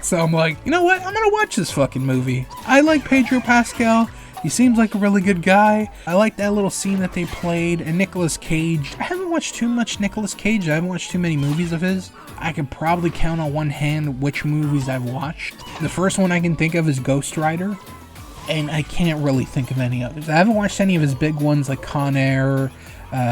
So I'm like, you know what? I'm gonna watch this fucking movie. I like Pedro Pascal. He seems like a really good guy. I like that little scene that they played. And Nicolas Cage. I haven't watched too much Nicolas Cage. I haven't watched too many movies of his. I could probably count on one hand which movies I've watched. The first one I can think of is Ghost Rider. And I can't really think of any others. I haven't watched any of his big ones like Con Air,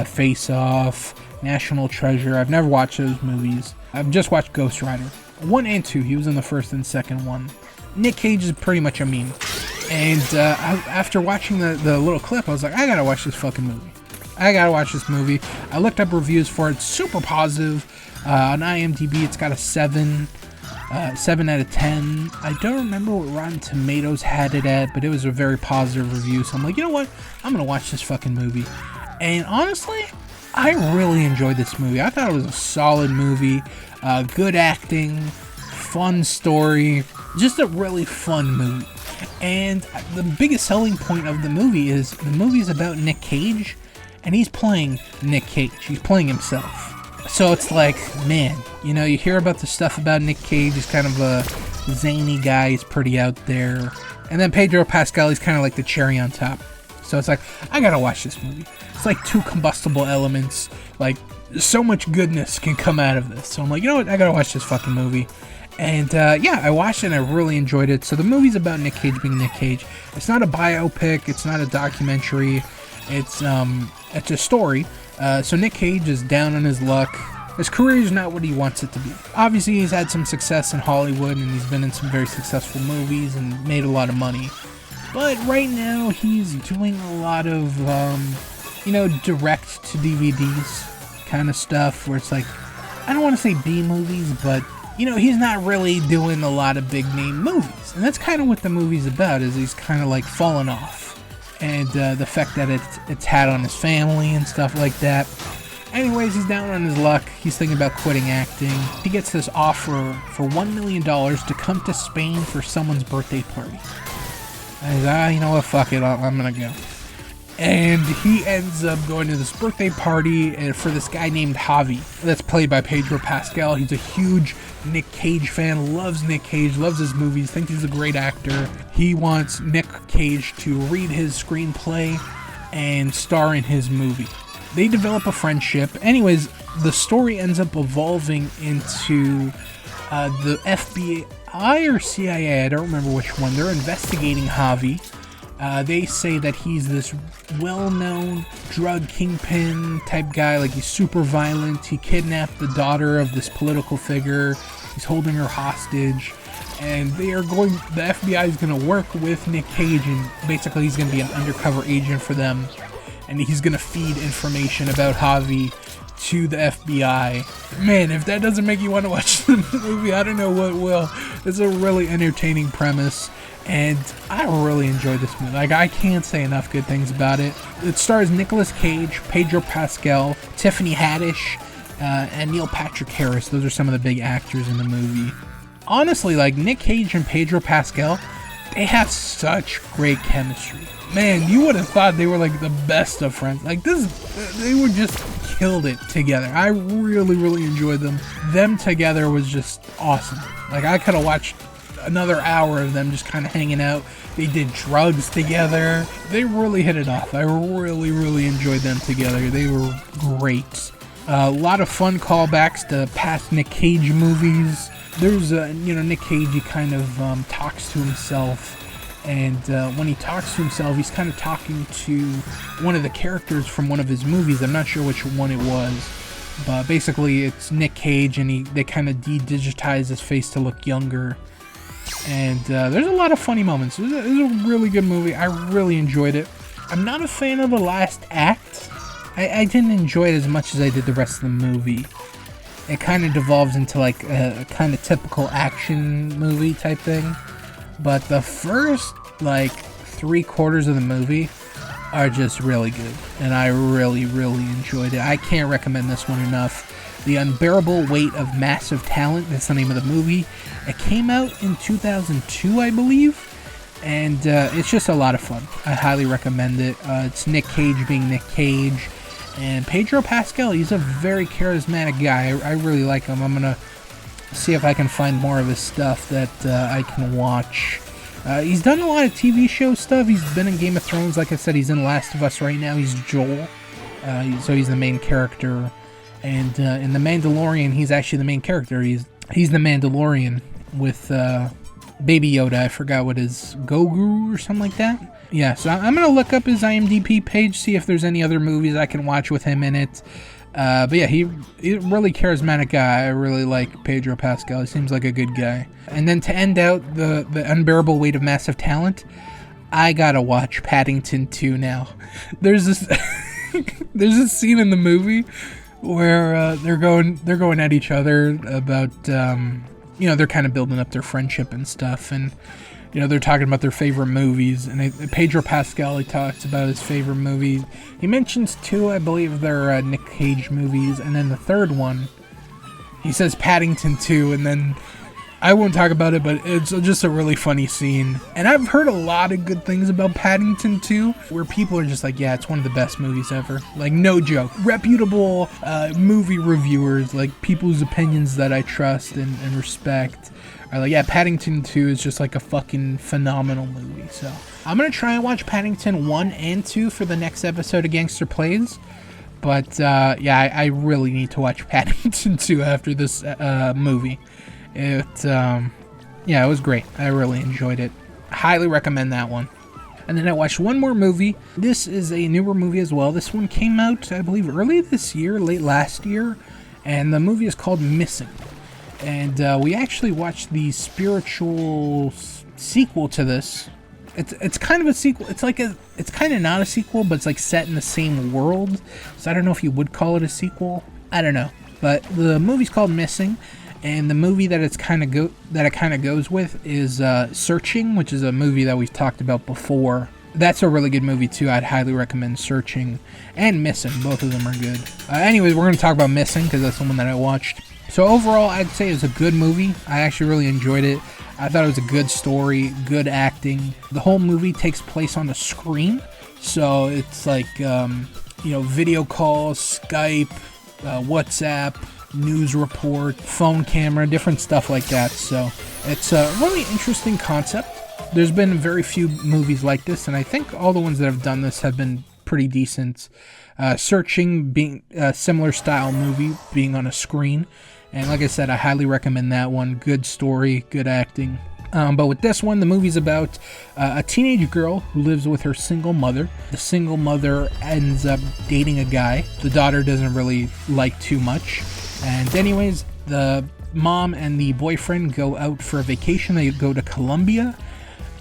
Face Off, National Treasure. I've never watched those movies. I've just watched Ghost Rider. 1 and 2. He was in the first and second one. Nick Cage is pretty much a meme. And after watching the little clip, I was like, I gotta watch this fucking movie. I gotta watch this movie. I looked up reviews for it. Super positive. On IMDb, it's got a 7 out of 10. I don't remember what Rotten Tomatoes had it at, but it was a very positive review. So I'm like, you know what? I'm gonna watch this fucking movie. And honestly, I really enjoyed this movie. I thought it was a solid movie. Good acting, fun story, just a really fun movie. And the biggest selling point of the movie is the movie's about Nick Cage, and he's playing Nick Cage. He's playing himself. So it's like, man, you know, you hear about the stuff about Nick Cage. He's kind of a zany guy. He's pretty out there. And then Pedro Pascal, he's kind of like the cherry on top. So it's like, I gotta watch this movie. It's like two combustible elements. Like, so much goodness can come out of this. So I'm like, you know what? I gotta watch this fucking movie. And yeah, I watched it and I really enjoyed it. So the movie's about Nick Cage being Nick Cage. It's not a biopic. It's not a documentary. It's a story. So Nick Cage is down on his luck. His career is not what he wants it to be. Obviously, he's had some success in Hollywood and he's been in some very successful movies and made a lot of money. But right now, he's doing a lot of, direct to DVDs kind of stuff where it's like, I don't want to say B movies, but he's not really doing a lot of big name movies. And that's kind of what the movie's about, is he's kind of like fallen off. and the fact that it's had on his family and stuff like that. Anyways, he's down on his luck. He's thinking about quitting acting. He gets this offer for $1 million to come to Spain for someone's birthday party. And he's you know what, fuck it, I'm gonna go. And he ends up going to this birthday party for this guy named Javi, that's played by Pedro Pascal. He's a huge Nick Cage fan, loves Nick Cage, loves his movies, thinks he's a great actor. He wants Nick Cage to read his screenplay and star in his movie. They develop a friendship. Anyways, the story ends up evolving into the FBI or CIA, I don't remember which one. They're investigating Javi. They say that he's this well-known drug kingpin type guy, like he's super violent. He kidnapped the daughter of this political figure. He's holding her hostage. And the FBI is going to work with Nick Cage, and basically he's going to be an undercover agent for them. And he's going to feed information about Javi to the FBI. Man, if that doesn't make you want to watch the movie, I don't know what will. It's a really entertaining premise, and I really enjoyed this movie. Like, I can't say enough good things about it. It stars Nicolas Cage, Pedro Pascal, Tiffany Haddish, and Neil Patrick Harris. Those are some of the big actors in the movie. Honestly, like, Nick Cage and Pedro Pascal, they have such great chemistry. Man, you would have thought they were like the best of friends. Like they were just killed it together. I really, really enjoyed them. Them together was just awesome. Like, I could have watched another hour of them just kind of hanging out. They did drugs together. They really hit it off. I really, really enjoyed them together. They were great. A lot of fun callbacks to past Nick Cage movies. There's, Nick Cage, he kind of talks to himself. And when he talks to himself, he's kind of talking to one of the characters from one of his movies. I'm not sure which one it was. But basically, it's Nick Cage, and they kind of de-digitize his face to look younger. And there's a lot of funny moments. It was a really good movie. I really enjoyed it. I'm not a fan of the last act. I didn't enjoy it as much as I did the rest of the movie. It kind of devolves into like a kind of typical action movie type thing. But the first, like, 3/4 of the movie are just really good. And I really, really enjoyed it. I can't recommend this one enough. The Unbearable Weight of Massive Talent, that's the name of the movie. It came out in 2002, I believe. And it's just a lot of fun. I highly recommend it. It's Nick Cage being Nick Cage. And Pedro Pascal, he's a very charismatic guy. I really like him. I'm going to see if I can find more of his stuff that I can watch. He's done a lot of TV show stuff. He's been in Game of Thrones. Like I said, he's in Last of Us right now. He's Joel. So he's the main character. And in The Mandalorian, he's actually the main character. He's the Mandalorian with Baby Yoda. I forgot what his Grogu or something like that. Yeah, so I'm going to look up his IMDb page, see if there's any other movies I can watch with him in it. But yeah, he's a really charismatic guy. I really like Pedro Pascal. He seems like a good guy. And then to end out the Unbearable Weight of Massive Talent, I gotta watch Paddington 2 now. There's this there's scene in the movie where they're going at each other about they're kind of building up their friendship and stuff, and they're talking about their favorite movies, and Pedro Pascal, he talks about his favorite movies. He mentions 2, I believe they're Nick Cage movies, and then the third one, he says Paddington 2, and then I won't talk about it, but it's just a really funny scene. And I've heard a lot of good things about Paddington 2, where people are just like, yeah, it's one of the best movies ever. Like, no joke. Reputable movie reviewers, like people whose opinions that I trust and respect, are like, yeah, Paddington 2 is just like a fucking phenomenal movie. So I'm going to try and watch Paddington 1 and 2 for the next episode of Gangster Plays. But I really need to watch Paddington 2 after this movie. It was great. I really enjoyed it. Highly recommend that one. And then I watched one more movie. This is a newer movie as well. This one came out, I believe, early this year, late last year. And the movie is called Missing. And we actually watched the spiritual sequel to this. It's kind of a sequel. It's kind of not a sequel, but it's like set in the same world. So I don't know if you would call it a sequel. I don't know. But the movie's called Missing. And the movie that it kind of goes with is Searching, which is a movie that we've talked about before. That's a really good movie too. I'd highly recommend Searching and Missing. Both of them are good. Anyways, we're going to talk about Missing because that's the one that I watched. So overall, I'd say it's a good movie. I actually really enjoyed it. I thought it was a good story, good acting. The whole movie takes place on the screen. So it's like, video calls, Skype, WhatsApp, news report, phone camera, different stuff like that. So it's a really interesting concept. There's been very few movies like this, and I think all the ones that have done this have been pretty decent. Searching being a similar style movie, being on a screen. And like I said, I highly recommend that one. Good story, good acting. But with this one, the movie's about a teenage girl who lives with her single mother. The single mother ends up dating a guy the daughter doesn't really like too much. And anyways, the mom and the boyfriend go out for a vacation. They go to Colombia,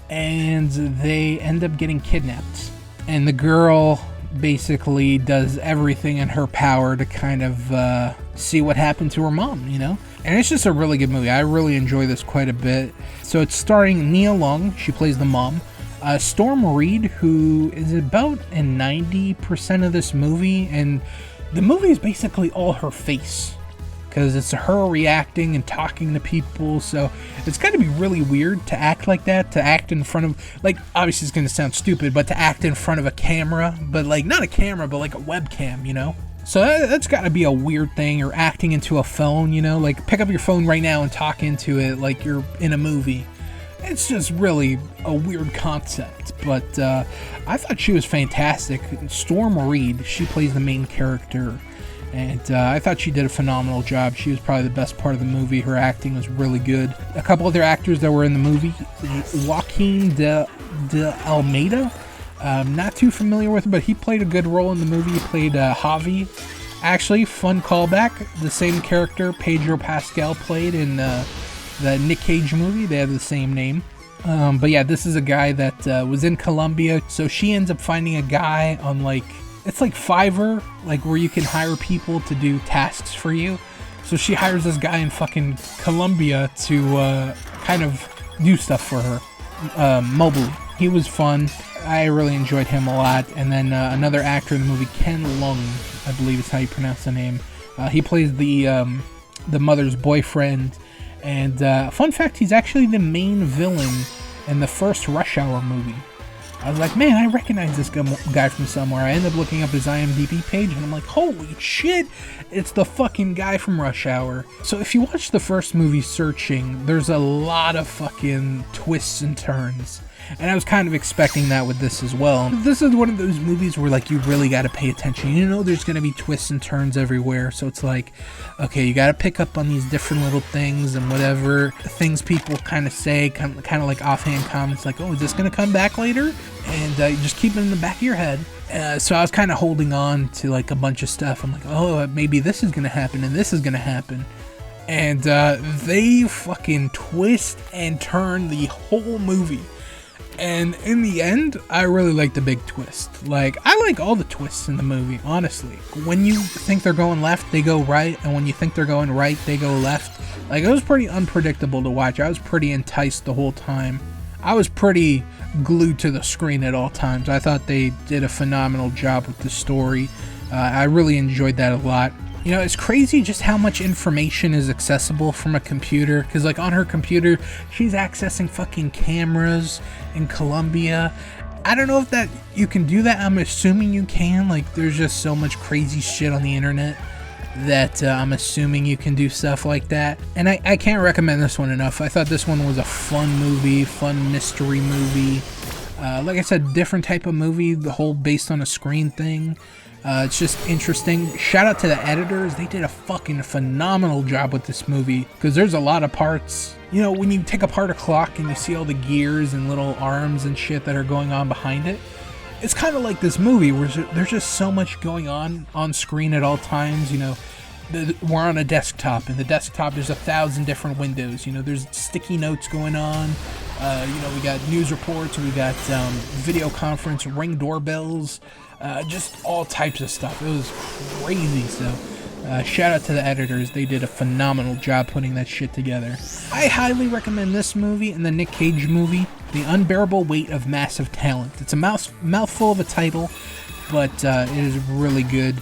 and they end up getting kidnapped. And the girl basically does everything in her power to kind of see what happened to her mom, And it's just a really good movie. I really enjoy this quite a bit. So it's starring Nia Long. She plays the mom. Storm Reid, who is about in 90% of this movie. And the movie is basically all her face, because it's her reacting and talking to people. So it's got to be really weird to act like that, to act in front of, like, obviously it's going to sound stupid, but to act in front of a camera, but like not a camera, but like a webcam, So that's got to be a weird thing. You're acting into a phone, like pick up your phone right now and talk into it like you're in a movie. It's just really a weird concept, but I thought she was fantastic. Storm Reid, she plays the main character. And I thought she did a phenomenal job. She was probably the best part of the movie. Her acting was really good. A couple other actors that were in the movie. Joaquin de Almeida. Not too familiar with him, but he played a good role in the movie. He played Javi. Actually, fun callback. The same character Pedro Pascal played in the Nick Cage movie. They have the same name. But yeah, this is a guy that was in Colombia. So she ends up finding a guy on it's like Fiverr, like where you can hire people to do tasks for you. So she hires this guy in fucking Colombia to kind of do stuff for her mobily. He was fun. I really enjoyed him a lot. And then another actor in the movie, Ken Leung, I believe is how you pronounce the name. He plays the mother's boyfriend. And fun fact, he's actually the main villain in the first Rush Hour movie. I was like, man, I recognize this guy from somewhere. I ended up looking up his IMDb page, and I'm like, holy shit, it's the fucking guy from Rush Hour. So if you watch the first movie, Searching, there's a lot of fucking twists and turns. And I was kind of expecting that with this as well. This is one of those movies where, you really got to pay attention. There's going to be twists and turns everywhere. So it's like, okay, you got to pick up on these different little things and whatever things people kind of say, kind of like offhand comments like, oh, is this going to come back later? And you just keep it in the back of your head. So I was kind of holding on to, a bunch of stuff. I'm like, oh, maybe this is going to happen and this is going to happen. And they fucking twist and turn the whole movie. And in the end, I really like the big twist. I like all the twists in the movie, honestly. When you think they're going left, they go right. And when you think they're going right, they go left. It was pretty unpredictable to watch. I was pretty enticed the whole time. I was pretty glued to the screen at all times. I thought they did a phenomenal job with the story. I really enjoyed that a lot. It's crazy just how much information is accessible from a computer. Because, on her computer, she's accessing fucking cameras in Colombia. I don't know if that you can do that. I'm assuming you can. There's just so much crazy shit on the internet that I'm assuming you can do stuff like that. And I can't recommend this one enough. I thought this one was a fun movie, fun mystery movie. Like I said, different type of movie, the whole based on a screen thing. It's just interesting. Shout out to the editors. They did a fucking phenomenal job with this movie because there's a lot of parts. When you take apart a clock and you see all the gears and little arms and shit that are going on behind it, it's kind of like this movie where there's just so much going on screen at all times. We're on a desktop, and the desktop, there's 1,000 different windows. There's sticky notes going on. We got news reports, we got video conference, Ring doorbells, just all types of stuff. It was crazy. So shout out to the editors. They did a phenomenal job putting that shit together. I highly recommend this movie and the Nick Cage movie. The Unbearable Weight of Massive Talent. It's a mouthful of a title, but it is really good.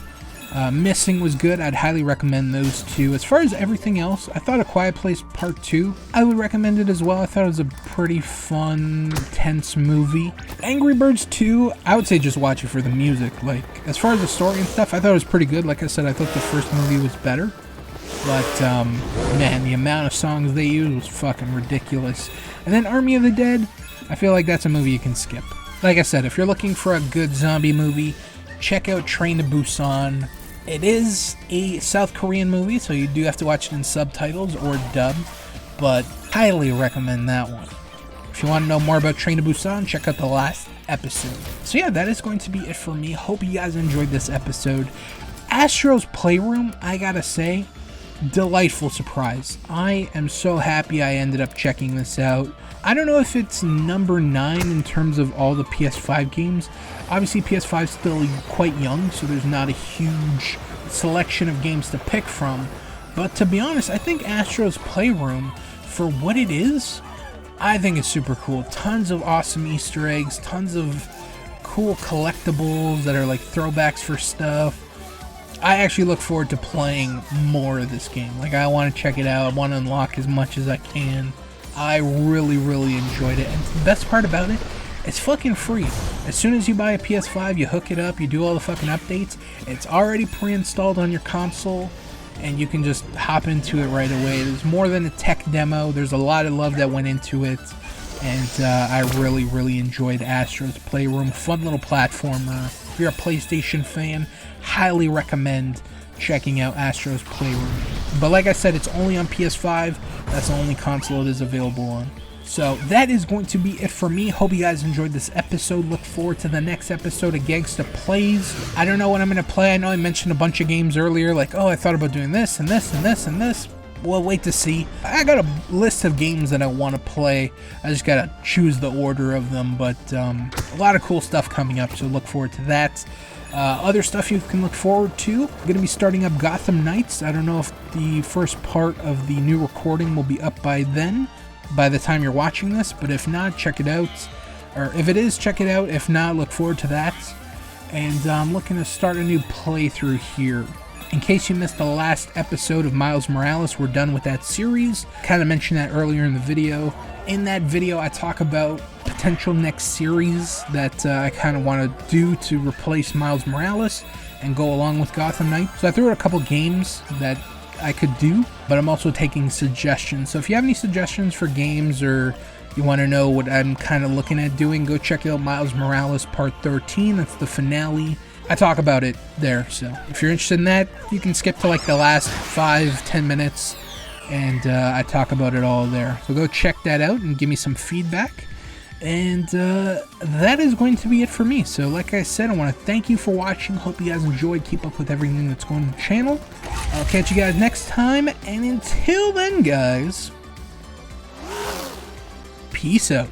Missing was good. I'd highly recommend those two. As far as everything else, I thought A Quiet Place Part 2, I would recommend it as well. I thought it was a pretty fun, tense movie. Angry Birds 2, I would say just watch it for the music. Like, as far as the story and stuff, I thought it was pretty good. Like I said, I thought the first movie was better. But, man, the amount of songs they used was fucking ridiculous. And then Army of the Dead, I feel like that's a movie you can skip. Like I said, if you're looking for a good zombie movie, check out Train to Busan. It is a South Korean movie, so you do have to watch it in subtitles or dub, but highly recommend that one. If you want to know more about Train to Busan, check out the last episode. So yeah, that is going to be it for me. Hope you guys enjoyed this episode. Astro's Playroom, I gotta say, delightful surprise. I am so happy I ended up checking this out. I don't know if it's number 9 in terms of all the PS5 games. Obviously, PS5 is still quite young, so there's not a huge selection of games to pick from. But to be honest, I think Astro's Playroom, for what it is, I think it's super cool. Tons of awesome Easter eggs, tons of cool collectibles that are like throwbacks for stuff. I actually look forward to playing more of this game. Like, I want to check it out. I want to unlock as much as I can. I really, really enjoyed it. And the best part about it, it's fucking free. As soon as you buy a PS5, you hook it up, you do all the fucking updates, it's already pre-installed on your console, and you can just hop into it right away. There's more than a tech demo. There's a lot of love that went into it, and I really, really enjoyed Astro's Playroom. Fun little platformer. If you're a PlayStation fan, highly recommend checking out Astro's Playroom. But like I said, it's only on PS5. That's the only console it is available on. So that is going to be it for me. Hope you guys enjoyed this episode. Look forward to the next episode of Gangsta Plays. I don't know what I'm going to play. I know I mentioned a bunch of games earlier, like, oh, I thought about doing this and this and this and this. We'll wait to see. I got a list of games that I want to play. I just got to choose the order of them, but a lot of cool stuff coming up, so look forward to that. Other stuff you can look forward to. I'm going to be starting up Gotham Knights. I don't know if the first part of the new recording will be up by then, by the time you're watching this, but if not, check it out. Or if it is, check it out. If not, look forward to that. And I'm looking to start a new playthrough here. In case you missed the last episode of Miles Morales, we're done with that series. Kind of mentioned that earlier in the video. In that video, I talk about potential next series that I kind of want to do to replace Miles Morales and go along with Gotham Knights. So I threw out a couple games that I could do, but I'm also taking suggestions. So if you have any suggestions for games, or you want to know what I'm kind of looking at doing, go check out Miles Morales Part 13. That's the finale. I talk about it there, so if you're interested in that, you can skip to like the last 5-10 minutes, and I talk about it all there. So go check that out and give me some feedback. And that is going to be it for me. So like I said, I want to thank you for watching. Hope you guys enjoyed. Keep up with everything that's going on the channel. I'll catch you guys next time, and until then, guys, peace out.